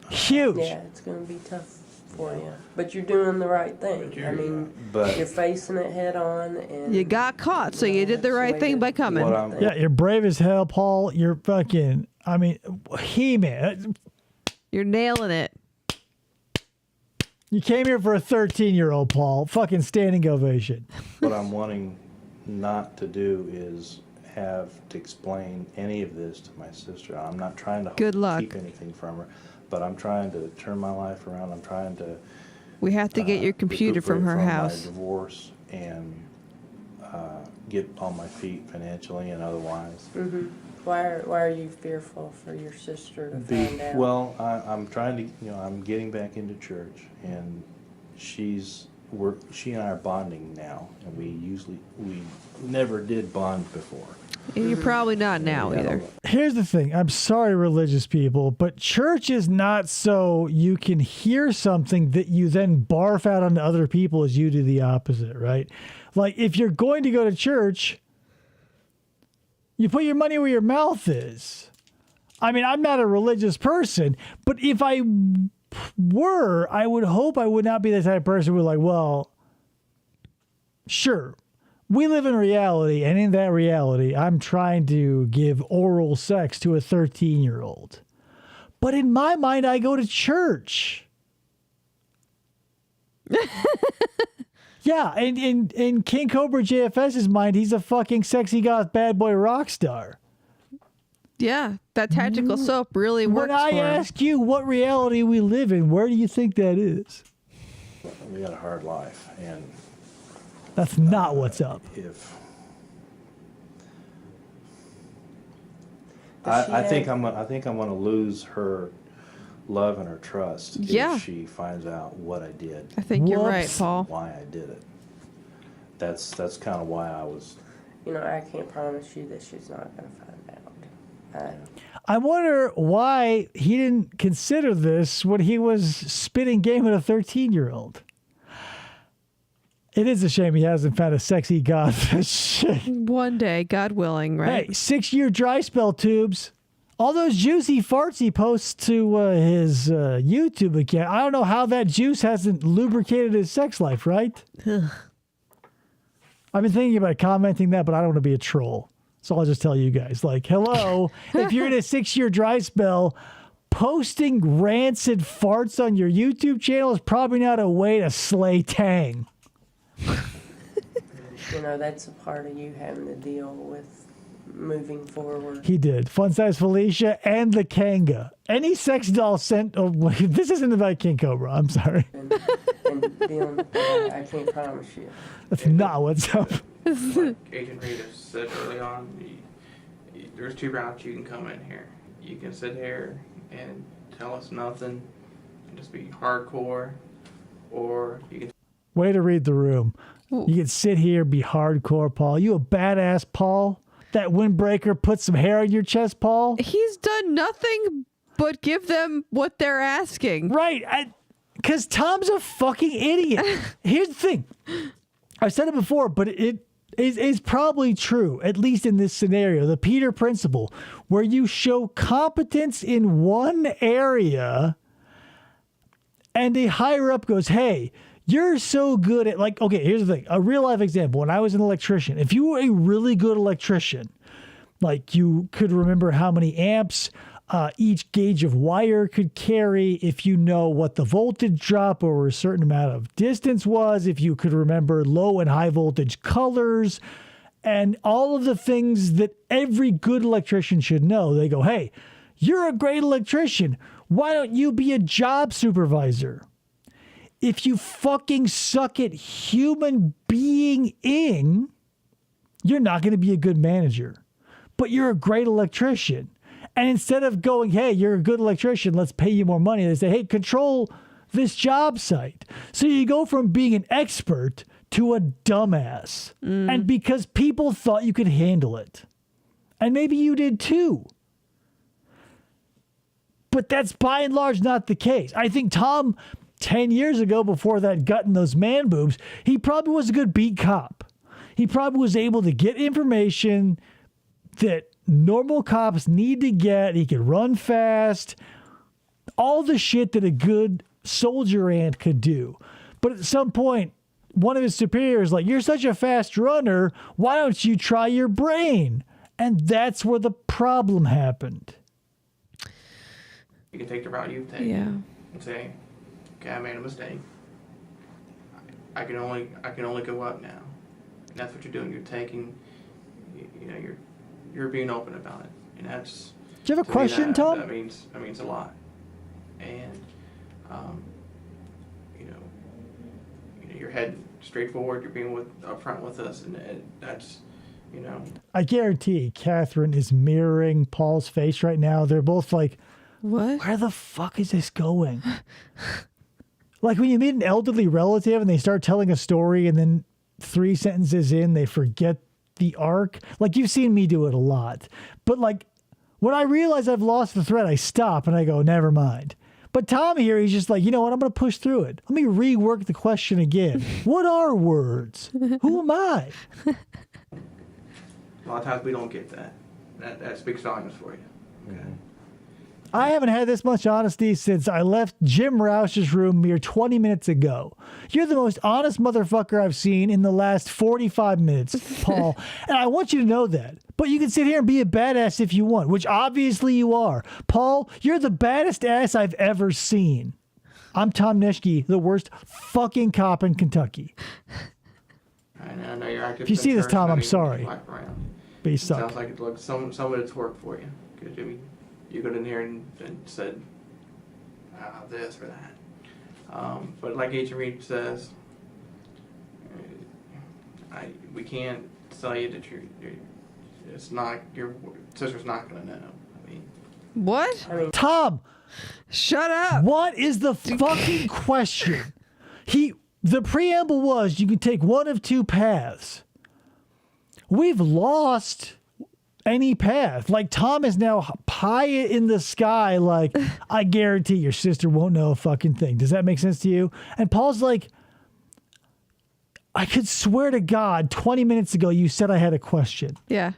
Huge. Yeah, it's going to be tough for you. But you're doing the right thing. I mean, But- you're facing it head on. And You got caught, so you did the right thing by coming. What I'm, Yeah, you're brave as hell, Paul. You're fucking, I mean, He-Man. You're nailing it. You came here for a 13-year-old, Paul. Fucking standing ovation. what I'm wanting not to do is have to explain any of this to my sister. I'm not trying to Good luck. keep anything from her, but I'm trying to turn my life around. I'm trying to We have to get your computer from her recuperate house. my divorce and get on my feet financially and otherwise. why are you fearful for your sister to find out? Well, I'm trying to, you know, I'm getting back into church, and she and I are bonding now, and we never did bond before. And you're probably not now either. Here's the thing. I'm sorry, religious people, but church is not so you can hear something that you then barf out onto other people as you do the opposite, right? Like, if you're going to go to church, you put your money where your mouth is. I mean, I'm not a religious person, but if I were, I would hope I would not be the type of person who's like, well, sure, we live in reality, and in that reality, I'm trying to give oral sex to a 13-year-old. But in my mind, I go to church. Yeah, and in King Cobra JFS's mind, he's a fucking sexy goth bad boy rock star. Yeah, that tactical soap really works When I for him. ask you what reality we live in, where do you think that is? We got a hard life, and That's not what's up. if Does she I think have- I'm going to lose her love and her trust Yeah. if she finds out what I did, I think you're right, Whoops. Paul. why I did it. That's kind of why I was. You know, I can't promise you that she's not going to find out. I wonder why he didn't consider this when he was spitting game with a 13-year-old. It is a shame he hasn't found a sexy goth chick. One day, God willing, right? Hey, 6-year dry spell tubes. All those juicy farts he posts to his YouTube account. I don't know how that juice hasn't lubricated his sex life, right? I've been thinking about commenting that, but I don't want to be a troll. So I'll just tell you guys, like, hello, if you're in a 6-year dry spell, posting rancid farts on your YouTube channel is probably not a way to slay Tang. You know, that's a part of you having to deal with moving forward. He did. Fun Size Felicia and the Kanga. Any sex doll sent. Oh, wait, this isn't about King Cobra. I'm sorry. And dealing with that, I can't promise you. That's not what's up. Like Agent Reid has said early on, there's two routes you can come in here. You can sit here and tell us nothing and just be hardcore, or you can. Way to read the room. You can sit here, be hardcore, Paul. You a badass, Paul? That windbreaker put some hair on your chest, Paul? He's done nothing but give them what they're asking. Right. Because Tom's a fucking idiot. Here's the thing. I've said it before, but it is probably true, at least in this scenario, the Peter principle, where you show competence in one area and a higher up goes, hey, you're so good at, like, okay, here's the thing. A real life example. When I was an electrician, if you were a really good electrician, like you could remember how many amps each gauge of wire could carry, if you know what the voltage drop over a certain amount of distance was, if you could remember low and high voltage colors, and all of the things that every good electrician should know, they go, hey, you're a great electrician. Why don't you be a job supervisor? If you fucking suck at human being-ing, you're not going to be a good manager. But you're a great electrician. And instead of going, hey, you're a good electrician, let's pay you more money, they say, hey, control this job site. So you go from being an expert to a dumbass. And because people thought you could handle it. And maybe you did too. But that's by and large not the case. I think Tom 10 years ago, before that gut and those man boobs, he probably was a good beat cop. He probably was able to get information that normal cops need to get. He could run fast. All the shit that a good soldier ant could do. But at some point, one of his superiors like, you're such a fast runner, why don't you try your brain? And that's where the problem happened. You can take the route you've taken and say, okay, I made a mistake. I can only go up now. And that's what you're doing. You're taking, you know, you're being open about it. And that's, Do you have a question, Tom? That means a lot. And, you know, you're heading straight forward. You're being upfront with us, and that's, you know. I guarantee Kathrine is mirroring Paul's face right now. They're both like, what? Where the fuck is this going? Like when you meet an elderly relative and they start telling a story and then 3 sentences in, they forget the arc. Like you've seen me do it a lot. But like when I realize I've lost the thread, I stop and I go, never mind. But Tom here, he's just like, you know what? I'm going to push through it. Let me rework the question again. What are words? Who am I? A lot of times we don't get that. That speaks volumes for you. Okay. I haven't had this much honesty since I left Jim Rauch's room mere 20 minutes ago. You're the most honest motherfucker I've seen in the last 45 minutes, Paul. And I want you to know that. But you can sit here and be a badass if you want, which obviously you are. Paul, you're the baddest ass I've ever seen. I'm Tom Nishke, the worst fucking cop in Kentucky. I know you're active. If you see this, Tom, I'm sorry. But you suck. Sounds like it looks some of it's worked for you. Good, Jimmy. You got in here and said this or that. But like Agent Reid says, we can't tell you that it's not, your sister's not going to know. I mean, what? Tom! Shut up! What is the fucking question? The preamble was you can take one of 2 paths. We've lost any path. Like Tom is now pie in the sky. Like, I guarantee your sister won't know a fucking thing. Does that make sense to you? And Paul's like, I could swear to God, 20 minutes ago, you said I had a question. Yeah.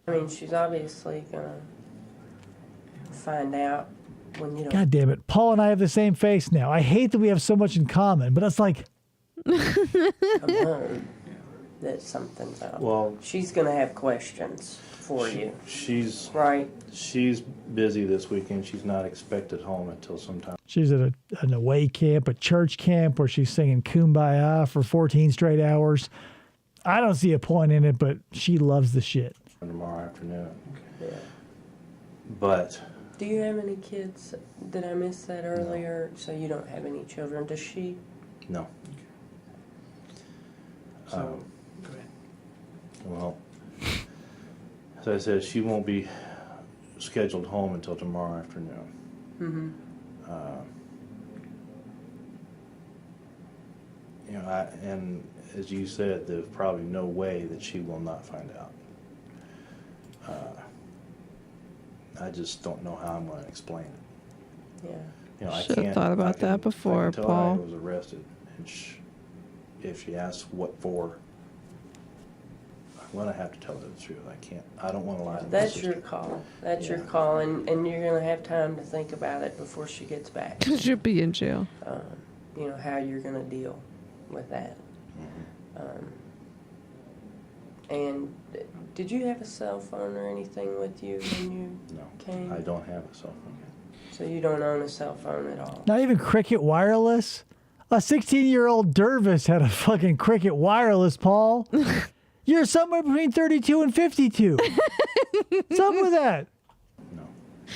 I mean, she's obviously gonna find out when you don't. God damn it. Paul and I have the same face now. I hate that we have so much in common, but it's like, come home that something's up. Well, she's gonna have questions for you. She's right. She's busy this weekend. She's not expected home until sometime. She's at an away camp, a church camp, where she's singing Kumbaya for 14 straight hours. I don't see a point in it, but she loves the shit. Tomorrow afternoon. Yeah. But. Do you have any kids? Did I miss that earlier? No. So you don't have any children. Does she? No. Okay. So, go ahead. Well, as I said, she won't be scheduled home until tomorrow afternoon. Mm-hmm. You know, and as you said, there's probably no way that she will not find out. I just don't know how I'm going to explain it. Yeah. You know, Should have thought about that before, Paul. I was arrested, and if she asks what for, I'm going to have to tell her the truth. I don't want to lie to my That's sister. your call. That's your call, and you're going to have time to think about it before she gets back. Because you'll be in jail. You know, how you're going to deal with that. Mm-hmm. And did you have a cell phone or anything with you when you came? No, I don't have a cell phone. So you don't own a cell phone at all? Not even Cricket Wireless? A 16-year-old Dervis had a fucking Cricket Wireless, Paul. You're somewhere between 32 and 52. Something with that. No.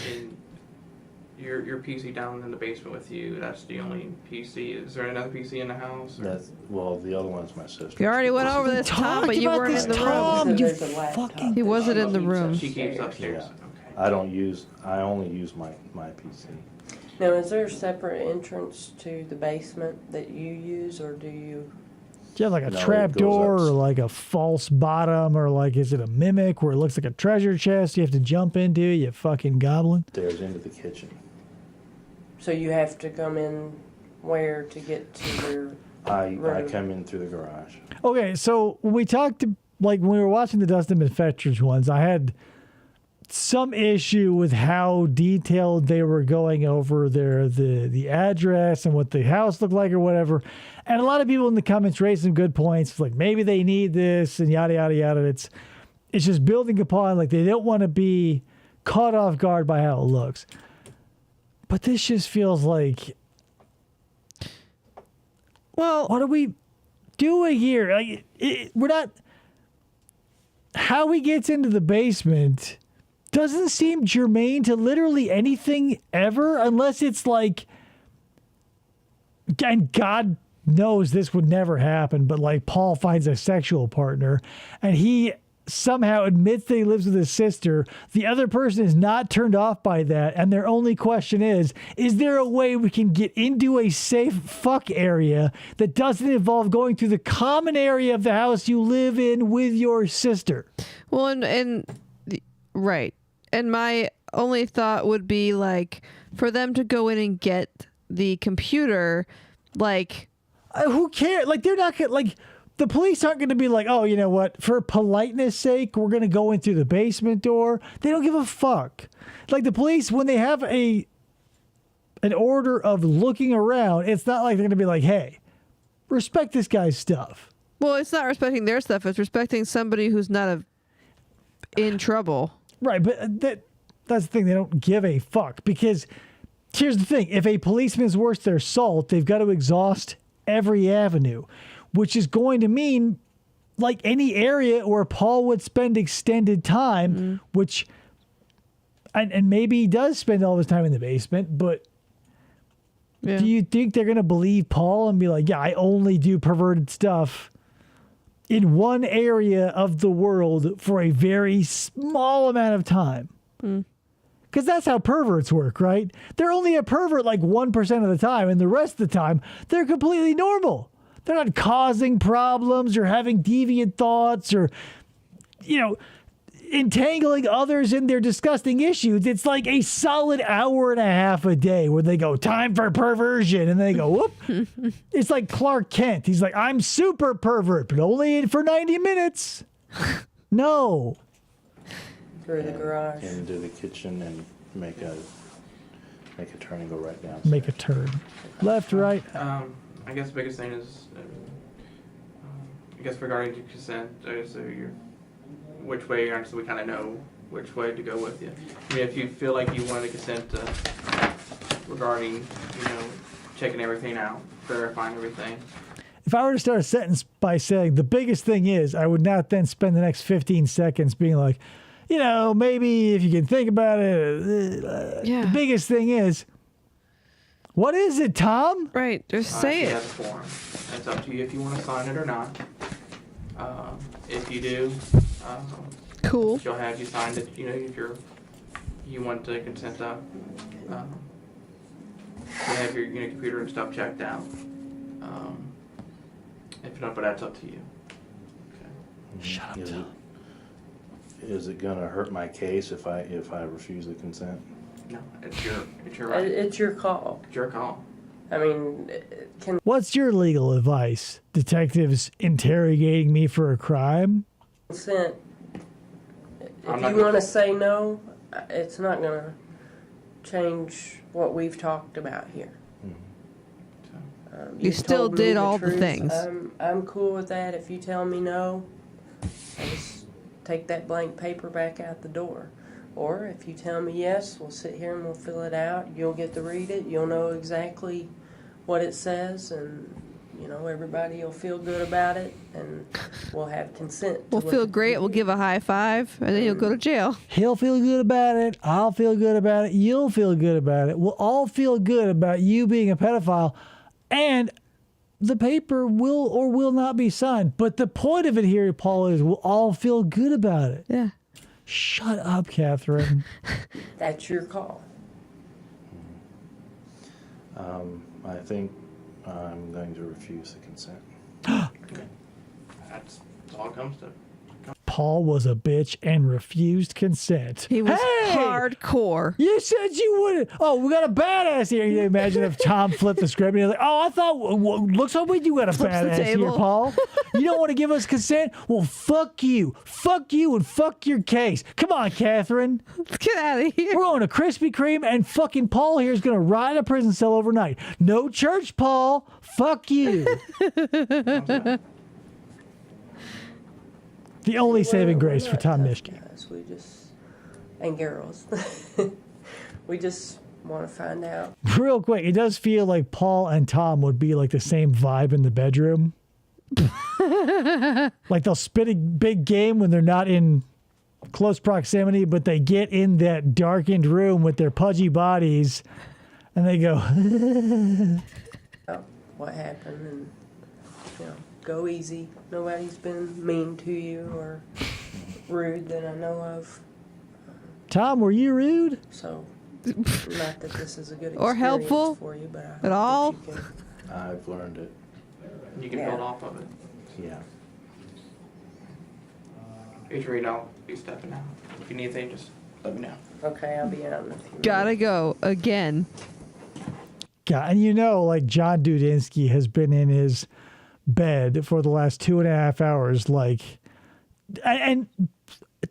And your PC down in the basement with you, that's the only PC. Is there another PC in the house? Or? The other one's my sister. You already went over this, Tom, but you weren't in the room. So there's a laptop. He wasn't in the room. She keeps upstairs. Yeah. Okay. I only use my PC. Now, is there a separate entrance to the basement that you use, or do you? Do you have like a No, trap it goes door up. or like a false bottom, or like is it a mimic where it looks like a treasure chest you have to jump into, you fucking goblin? Stairs into the kitchen. So you have to come in where to get to their I room? come in through the garage. Okay, so when we talked, like when we were watching the Dustin Mcphetridge ones, I had some issue with how detailed they were going over the address and what the house looked like or whatever. And a lot of people in the comments raised some good points, like maybe they need this and yada yada yada. It's just building upon, like they don't want to be caught off guard by how it looks. But this just feels like, Well, what are we doing here? Like we're not. How he gets into the basement doesn't seem germane to literally anything ever, unless it's like, and God knows this would never happen, but like Paul finds a sexual partner and he somehow admits that he lives with his sister. The other person is not turned off by that, and their only question is there a way we can get into a safe fuck area that doesn't involve going through the common area of the house you live in with your sister? well, right. And my only thought would be like for them to go in and get the computer, like Who cares? Like they're not gonna, like the police aren't going to be like, oh, you know what? For politeness sake, we're going to go in through the basement door. They don't give a fuck. Like the police, when they have an order of looking around, it's not like they're going to be like, hey, respect this guy's stuff. well, it's not respecting their stuff. It's respecting somebody who's not in trouble. Right, but that's the thing. They don't give a fuck because here's the thing. If a policeman is worth their salt, they've got to exhaust every avenue, which is going to mean like any area where Paul would spend extended time, which, and maybe he does spend all his time in the basement, but Yeah. do you think they're going to believe Paul and be like, yeah, I only do perverted stuff in one area of the world for a very small amount of time? Because that's how perverts work, right? They're only a pervert like 1% of the time, and the rest of the time, they're completely normal. They're not causing problems or having deviant thoughts or, entangling others in their disgusting issues. It's like a solid hour and a half a day where they go, time for perversion. And they go, whoop. It's like Clark Kent. He's like, I'm super pervert, but only for 90 minutes. No. Through the garage. Get into the kitchen and make a turn and go right down. Make a turn. Left, right. I guess the biggest thing is, I guess regarding to consent, so which way you're on, so we kind of know which way to go with you. I mean, if you feel like you wanted to consent regarding, checking everything out, verifying everything. If I were to start a sentence by saying the biggest thing is, I would not then spend the next 15 seconds being like, maybe if you can think about it, Yeah. the biggest thing is, what is it, Tom? Right. Just say She it. has a form. It's up to you if you want to sign it or not. If you do, Cool. she'll have you sign it. If you want to consent to, you have your computer and stuff checked out. If not, but that's up to you. Okay. Shut up, Tom. Is it gonna hurt my case if I refuse the consent? No, it's your right. It's your call. It's your call. I mean, What's your legal advice? Detectives interrogating me for a crime? consent, I'm if not you gonna- want to say no, it's not going to change what we've talked about here. You You've still told me did all the truth. things. I'm cool with that. If you tell me no, I just take that blank paper back out the door. Or if you tell me yes, we'll sit here and we'll fill it out. You'll get to read it. You'll know exactly what it says, and everybody will feel good about it, and we'll have consent. to We'll look feel at the great. We'll give a high five, and then you'll go to jail. He'll feel good about it. I'll feel good about it. You'll feel good about it. We'll all feel good about you being a pedophile, and the paper will or will not be signed. But the point of it here, Paul, is we'll all feel good about it. Yeah. Shut up, Kathrine. That's your call. I think I'm going to refuse the consent. That's all it comes to. Paul was a bitch and refused consent. He was Hey! hardcore. You said you wouldn't. Oh, we got a badass here. You imagine if Tom flipped the script and he's like, oh, I thought, looks like we do got a Flips the badass here, table. Paul. You don't want to give us consent? Well, fuck you. Fuck you and fuck your case. Come on, Kathrine. Let's get out of here. We're going to Krispy Kreme and fucking Paul here is going to rot in a prison cell overnight. No church, Paul. Fuck you. The only saving grace for Tom Nishke. Guys. We just, and girls, we just want to find out. Real quick, it does feel like Paul and Tom would be like the same vibe in the bedroom. Like they'll spit a big game when they're not in close proximity, but they get in that darkened room with their pudgy bodies and they go, Oh, what happened, and go easy. Nobody's been mean to you or rude that I know of. Tom, were you rude? So, not that this is a good experience Or helpful for you, but I hope at all? that you can, I've learned it. You can Yeah. build off of it. Yeah. Reid, I'll be stepping out. If you need anything, just let me know. okay, I'll be out in a few Gotta minutes. go again. God, and like John Dudzinski has been in his bed for the last 2.5 hours, like, and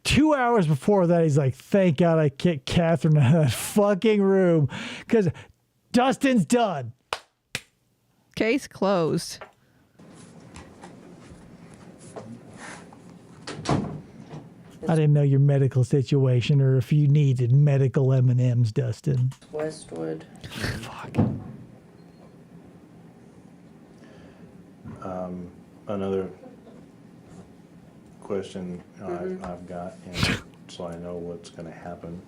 2 hours before that, he's like, thank God I kicked Kathrine out of that fucking room because Dustin's done. Case closed. I didn't know your medical situation or if you needed medical M&Ms, Dustin. Westwood. Fuck. Another question I've got, and so I know what's going to happen.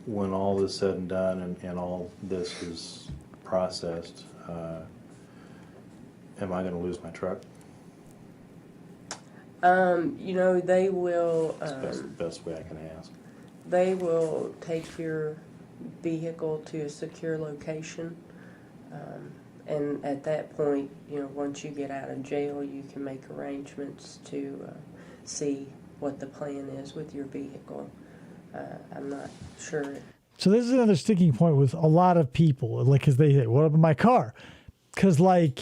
When all is said and done and all this is processed, am I going to lose my truck? They will. That's the best way I can ask. They will take your vehicle to a secure location. And at that point, once you get out of jail, you can make arrangements to see what the plan is with your vehicle. I'm not sure. So this is another sticking point with a lot of people, like, because they say, what about my car? Because, like,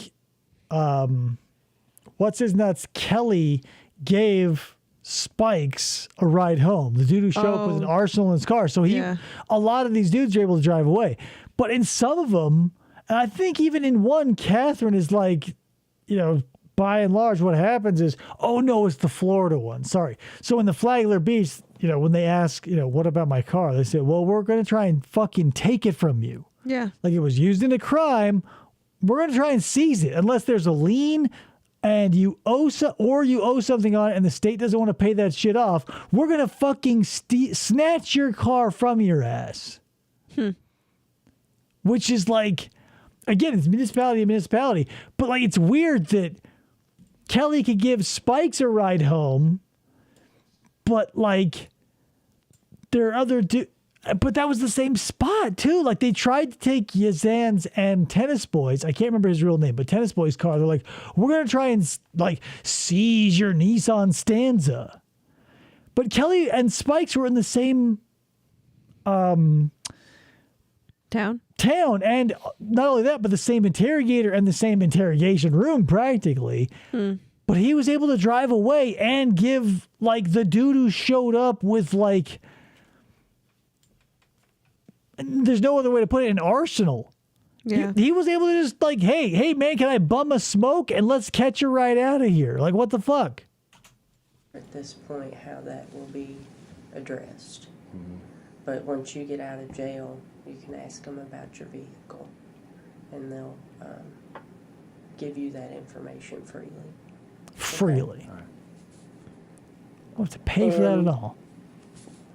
what's his nuts? Kelly gave Spikes a ride home. The dude who showed up with an arsenal in his car. So a lot of these dudes are able to drive away. But in some of them, and I think even in one, Kathrine is like, by and large, what happens is, oh no, it's the Florida one. Sorry. So in the Flagler Beach, when they ask, what about my car? They say, well, we're going to try and fucking take it from you. Yeah. Like it was used in a crime. We're going to try and seize it unless there's a lien and you owe something on it and the state doesn't want to pay that shit off. We're going to fucking snatch your car from your ass. Which is like, again, it's municipality to municipality. But like, it's weird that Kelly could give Spikes a ride home, but like there are other but that was the same spot too. Like they tried to take Yazan's and Tennis Boy's, I can't remember his real name, but Tennis Boy's car. They're like, we're going to try and like seize your Nissan Stanza. But Kelly and Spikes were in the same Town. And not only that, but the same interrogator and the same interrogation room practically. But he was able to drive away and give like the dude who showed up with like, there's no other way to put it, an arsenal. Yeah. He was able to just like, hey man, can I bum a smoke and let's catch you right out of here? Like, what the fuck? At this point, how that will be addressed. But once you get out of jail, you can ask them about your vehicle, and they'll give you that information freely. Freely. I don't have to pay for that at all.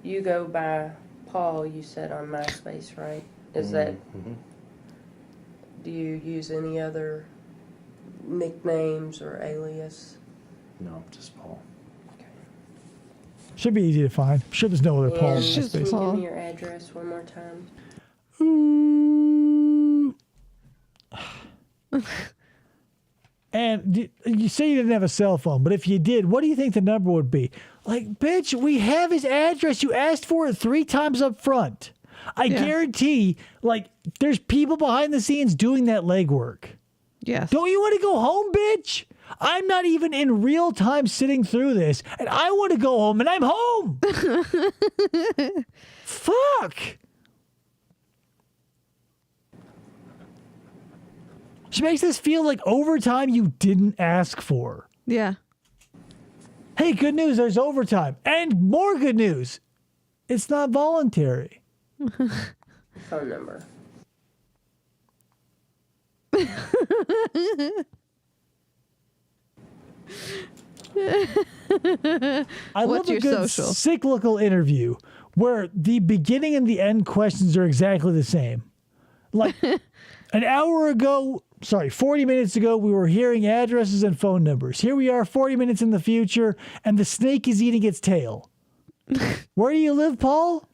You go by Paul, you said on MySpace, right? Is that, do you use any other nicknames or alias? No, just Paul. Should be easy to find. I'm sure there's no other Paul in And MySpace. can you give me your address one more time? And you say you didn't have a cell phone, but if you did, what do you think the number would be? Like, bitch, we have his address. You asked for it 3 times up front. I guarantee, like, there's people behind the scenes doing that legwork. Yes. Don't you want to go home, bitch? I'm not even in real time sitting through this, and I want to go home, and I'm home. Fuck. She makes this feel like overtime you didn't ask for. Yeah. Hey, good news, there's overtime. And more good news, it's not voluntary. Phone number. I What's love a your good social? cyclical interview where the beginning and the end questions are exactly the same. Like an hour ago, 40 minutes ago, we were hearing addresses and phone numbers. Here we are 40 minutes in the future, and the snake is eating its tail. Where do you live, Paul?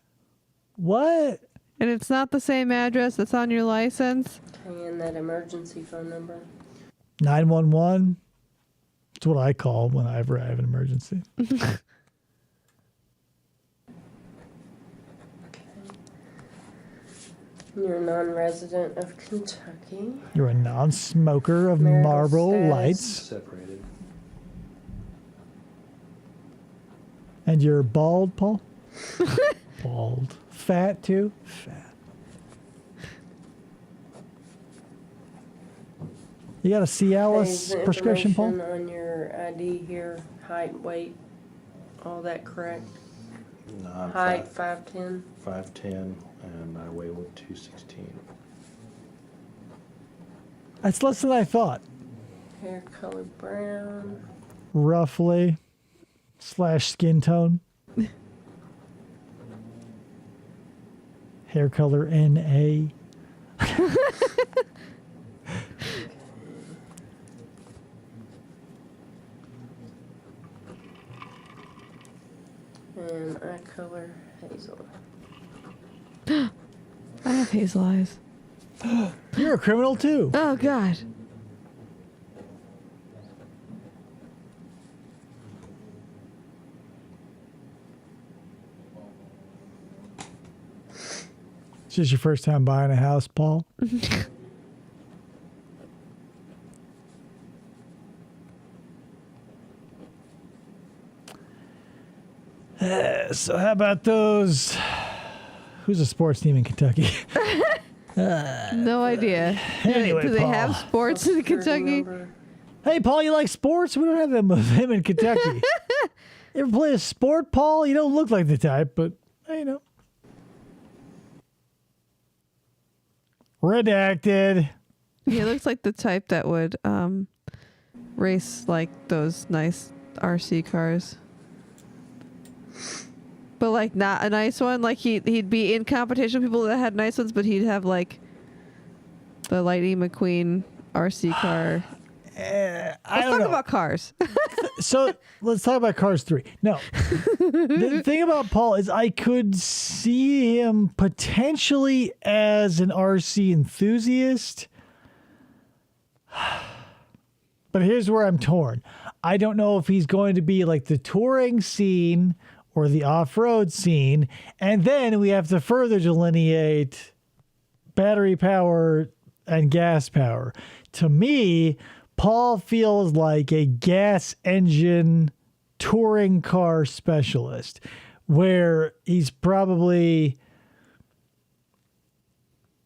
What? And it's not the same address that's on your license? And that emergency phone number. 911. It's what I call whenever I have an emergency. You're a non-resident of Kentucky. You're a non-smoker of Marital Marlboro status. Lights. Separated. And you're bald, Paul? Bald. Fat, too? Fat. You got a Cialis Okay, is the prescription, Paul? information on your ID here, height, weight, all that correct? No, I'm Height, 5'10". 5'10", and I weigh 216. That's less than I thought. Hair color brown. Roughly. / skin tone. Hair color NA. And eye color hazel. I have hazel eyes. You're a criminal, too. Oh, God. It's just your first time buying a house, Paul? So how about those? Who's a sports team in Kentucky? No idea. Anyway, do they Paul. have sports in Kentucky? Hey, Paul, you like sports? We don't have them of him in Kentucky. You ever play a sport, Paul? You don't look like the type, but you know. Redacted. He looks like the type that would race like those nice RC cars. But like not a nice one. Like he'd be in competition with people that had nice ones, but he'd have like the Lightning McQueen RC car. Let's talk about cars. So let's talk about Cars 3. No. The thing about Paul is I could see him potentially as an RC enthusiast. But here's where I'm torn. I don't know if he's going to be like the touring scene or the off-road scene. And then we have to further delineate battery power and gas power. To me, Paul feels like a gas engine touring car specialist, where he's probably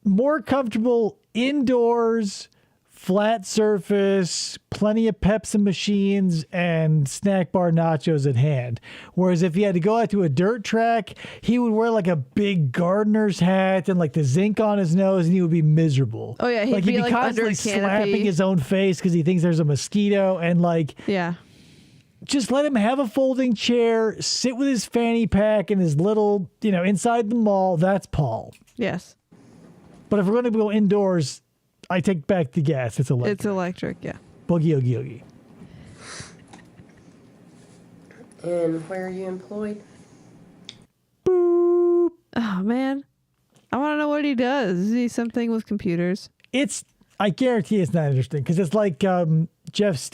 more comfortable indoors, flat surface, plenty of Pepsi machines, and snack bar nachos at hand. Whereas if he had to go out to a dirt track, he would wear like a big gardener's hat and like the zinc on his nose, and he would be miserable. Oh yeah, he'd be like constantly under a canopy. slapping his own face because he thinks there's a mosquito, and like Yeah. just let him have a folding chair, sit with his fanny pack and his little, inside the mall. That's Paul. Yes. But if we're going to go indoors, I take back the gas. It's electric. It's electric, yeah. Boogie oogie oogie. And where are you employed? Boop. Oh man. I want to know what he does. Is he something with computers? I guarantee it's not interesting because it's like Bald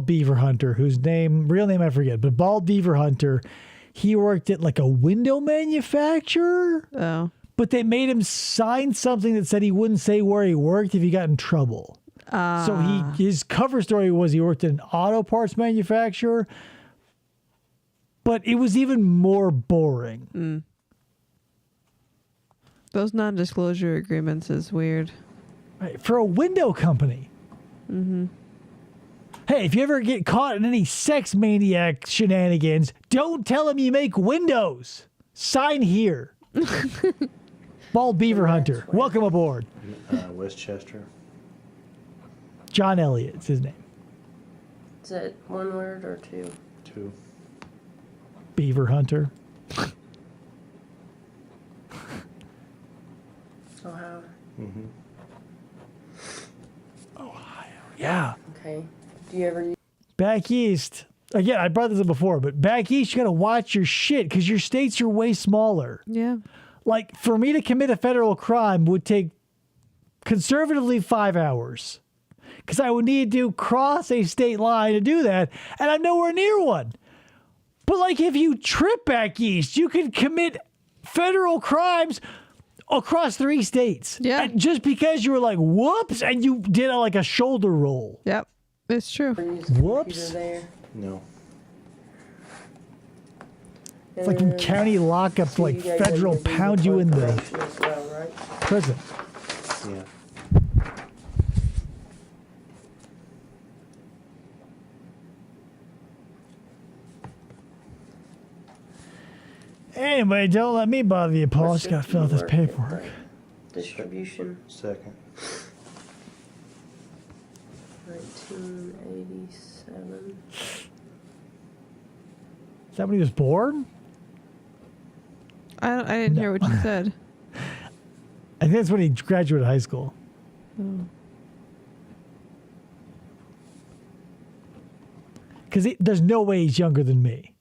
Beaver Hunter, whose real name I forget, but Bald Beaver Hunter, he worked at like a window manufacturer. Oh. But they made him sign something that said he wouldn't say where he worked if he got in trouble. So his cover story was he worked at an auto parts manufacturer, but it was even more boring. Those non-disclosure agreements is weird. Right, for a window company. Mm-hmm. Hey, if you ever get caught in any sex maniac shenanigans, don't tell him you make windows. Sign here. Bald Beaver Hunter, welcome aboard. Westchester. John Elliott's his name. Is that one word or two? Two. Beaver Hunter. Ohio. Mm-hmm. Yeah. Okay. Do you ever use Back east. Again, I brought this up before, but back east, you got to watch your shit because your states are way smaller. Yeah. Like, for me to commit a federal crime would take conservatively 5 hours because I would need to cross a state line to do that, and I'm nowhere near one. But, like, if you trip back east, you can commit federal crimes across 3 states. Yeah. And just because you were like, whoops, and you did like a shoulder roll. Yep. It's true. use a Whoops. computer there? No. It's like in county lockup, So like you guys federal didn't do pound you in the corporation as well, right? prison. Yeah. Anyway, don't let me bother you, Paul. I just got to fill out this What's your paperwork. work? Distribution, Second. 1987. Is that when he was born? I didn't hear what you said. I think that's when he graduated high school. Because there's no way he's younger than me.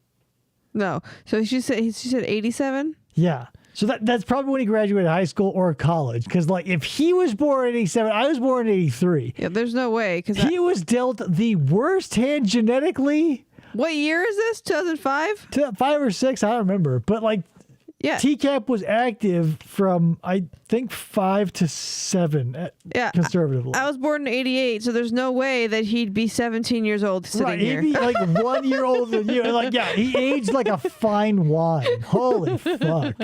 No. So she said 87? Yeah. So that's probably when he graduated high school or college. Because, like, if he was born in 87, I was born in 83. Yeah, there's no way. He was dealt the worst hand genetically. What year is this? 2005? 5 or 6, I don't remember. But, like, Yeah. TCAP was active from, I think, 5 to 7, Yeah. conservatively. I was born in 88, so there's no way that he'd be 17 years old sitting Right, here. he'd be like 1 year older than you. And like, yeah, he aged like a fine wine. Holy fuck.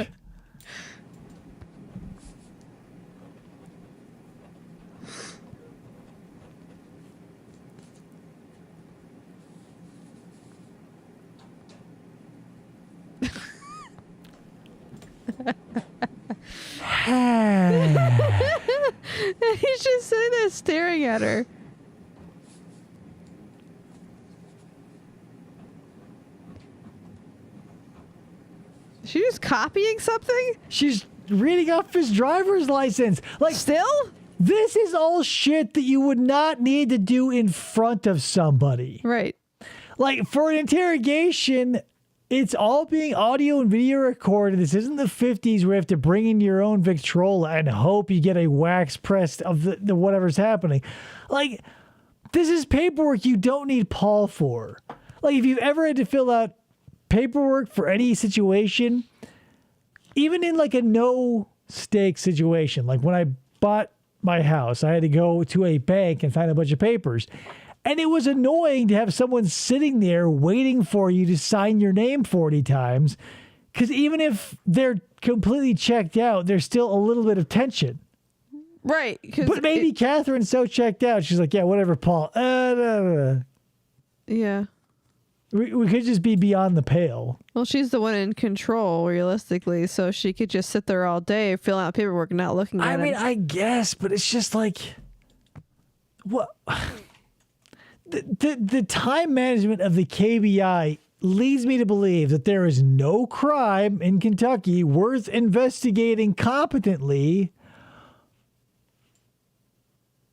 He's just sitting there staring at her. Is she just copying something? She's reading off his driver's license. Like, Still? this is all shit that you would not need to do in front of somebody. Right. Like, for an interrogation, it's all being audio and video recorded. This isn't the 50s where you have to bring in your own Victrola and hope you get a wax press of the whatever's happening. Like, this is paperwork you don't need Paul for. Like, if you've ever had to fill out paperwork for any situation, even in like a no stake situation, like when I bought my house, I had to go to a bank and sign a bunch of papers. And it was annoying to have someone sitting there waiting for you to sign your name 40 times. Because even if they're completely checked out, there's still a little bit of tension. Right. But maybe Kathrine's so checked out. She's like, yeah, whatever, Paul. Yeah. We could just be beyond the pale. Well, she's the one in control, realistically, so she could just sit there all day filling out paperwork and not looking at it. I mean, I guess, but it's just like, what? The time management of the KBI leads me to believe that there is no crime in Kentucky worth investigating competently,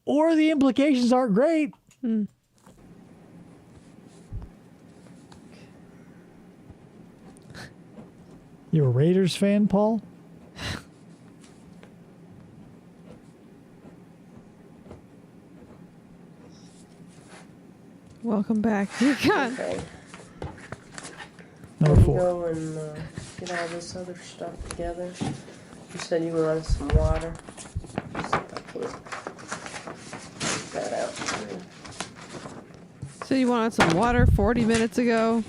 or the implications aren't great. You a Raiders fan, Paul? Welcome back. God. Okay. Number Let me 4. go and get all this other stuff together. You said you wanted some water. Let's see if I can get that out too. So you wanted some water 40 minutes ago?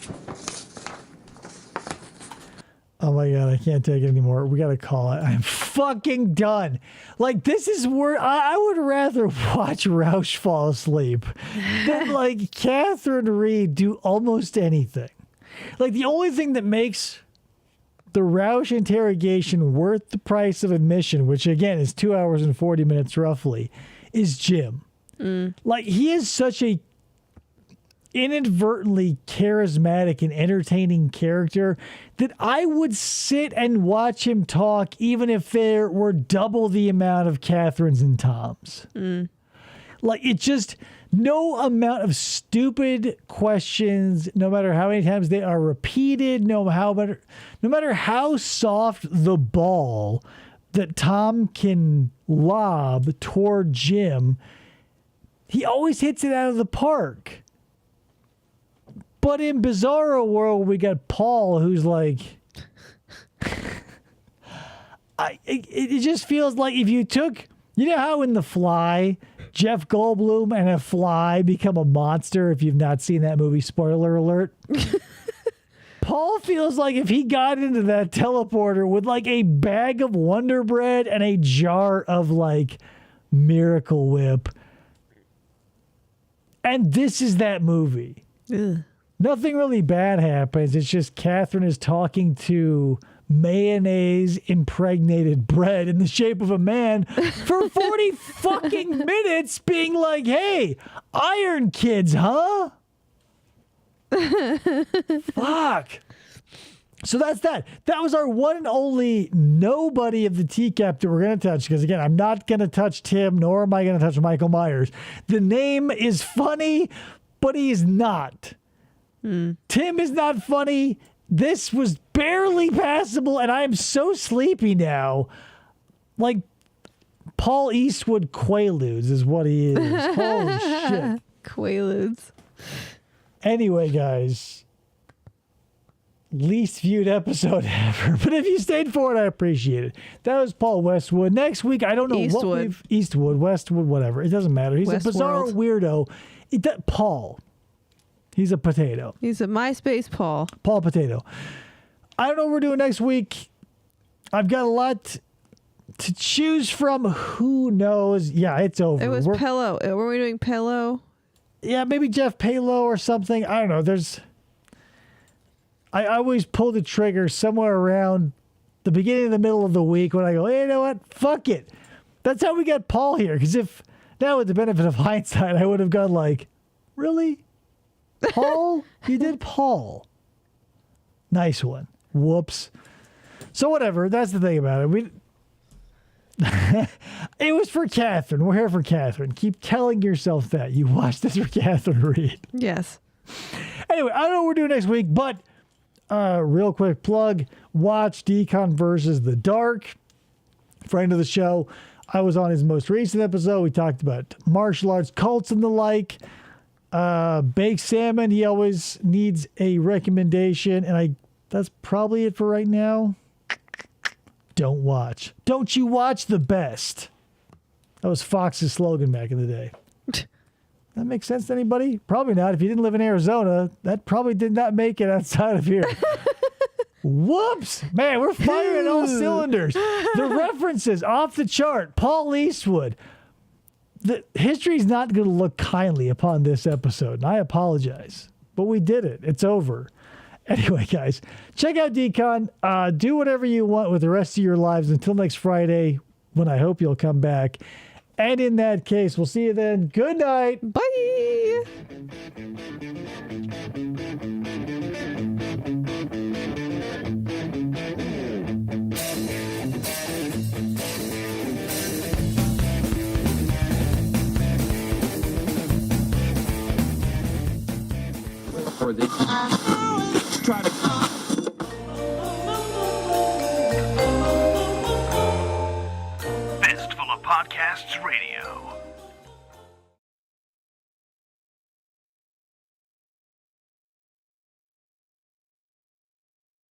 Oh my God, I can't take it anymore. We got to call it. I'm fucking done. Like, this is where I would rather watch Rauch fall asleep than like Kathrine Reid do almost anything. Like, the only thing that makes the Rauch interrogation worth the price of admission, which again is 2 hours and 40 minutes roughly, is Jim. Like, he is such a inadvertently charismatic and entertaining character that I would sit and watch him talk even if there were double the amount of Kathrine's and Tom's. Like, it just, no amount of stupid questions, no matter how many times they are repeated, no matter how soft the ball that Tom can lob toward Jim, he always hits it out of the park. But in Bizarro World, we got Paul, who's like, it just feels like if you took, you know how in The Fly, Jeff Goldblum and a fly become a monster. If you've not seen that movie, spoiler alert. Paul feels like if he got into that teleporter with like a bag of Wonder Bread and a jar of like Miracle Whip, and this is that movie. Ugh. Nothing really bad happens. It's just Kathrine is talking to mayonnaise impregnated bread in the shape of a man for 40 fucking minutes being like, hey, Iron Kids, huh? Fuck. So that's that. That was our one and only nobody of the TCAP that we're going to touch. Because again, I'm not going to touch Tim, nor am I going to touch Michael Myers. The name is funny, but he's not. Tim is not funny. This was barely passable, and I am so sleepy now. Like, Paul Eastwood Quaaludes is what he is. Holy shit. Quaaludes. Anyway, guys, least viewed episode ever. But if you stayed for it, I appreciate it. That was Paul Westwood. Next week, I don't know Eastwood. Eastwood, Westwood, whatever. It doesn't matter. He's a bizarre weirdo. Paul. He's a potato. He's a MySpace Paul. Paul Potato. I don't know what we're doing next week. I've got a lot to choose from. Who knows? Yeah, it's over. It was Pillow. Were we doing Pillow? Yeah, maybe Jeff Palo or something. I don't know. I always pull the trigger somewhere around the beginning of the middle of the week when I go, hey, you know what? Fuck it. That's how we got Paul here. Because if now with the benefit of hindsight, I would have gone like, really? Paul? You did Paul. Nice one. Whoops. So whatever. That's the thing about it. It was for Kathrine. We're here for Kathrine. Keep telling yourself that. You watched this for Kathrine Reid. Yes. Anyway, I don't know what we're doing next week, but real quick plug. Watch Decon versus the Dark. Friend of the show. I was on his most recent episode. We talked about martial arts, cults, and the like. Baked salmon, he always needs a recommendation, and that's probably it for right now. Don't watch. Don't you watch the best. That was Fox's slogan back in the day. That makes sense to anybody? Probably not. If you didn't live in Arizona, that probably did not make it outside of here. Whoops! Man, we're firing all cylinders. The references off the chart. Paul Eastwood. The history's not going to look kindly upon this episode, and I apologize. But we did it. It's over. Anyway, guys, check out Decon. Do whatever you want with the rest of your lives until next Friday, when I hope you'll come back. And in that case, we'll see you then. Good night. Bye. For the try to Fistful of Podcasts Radio.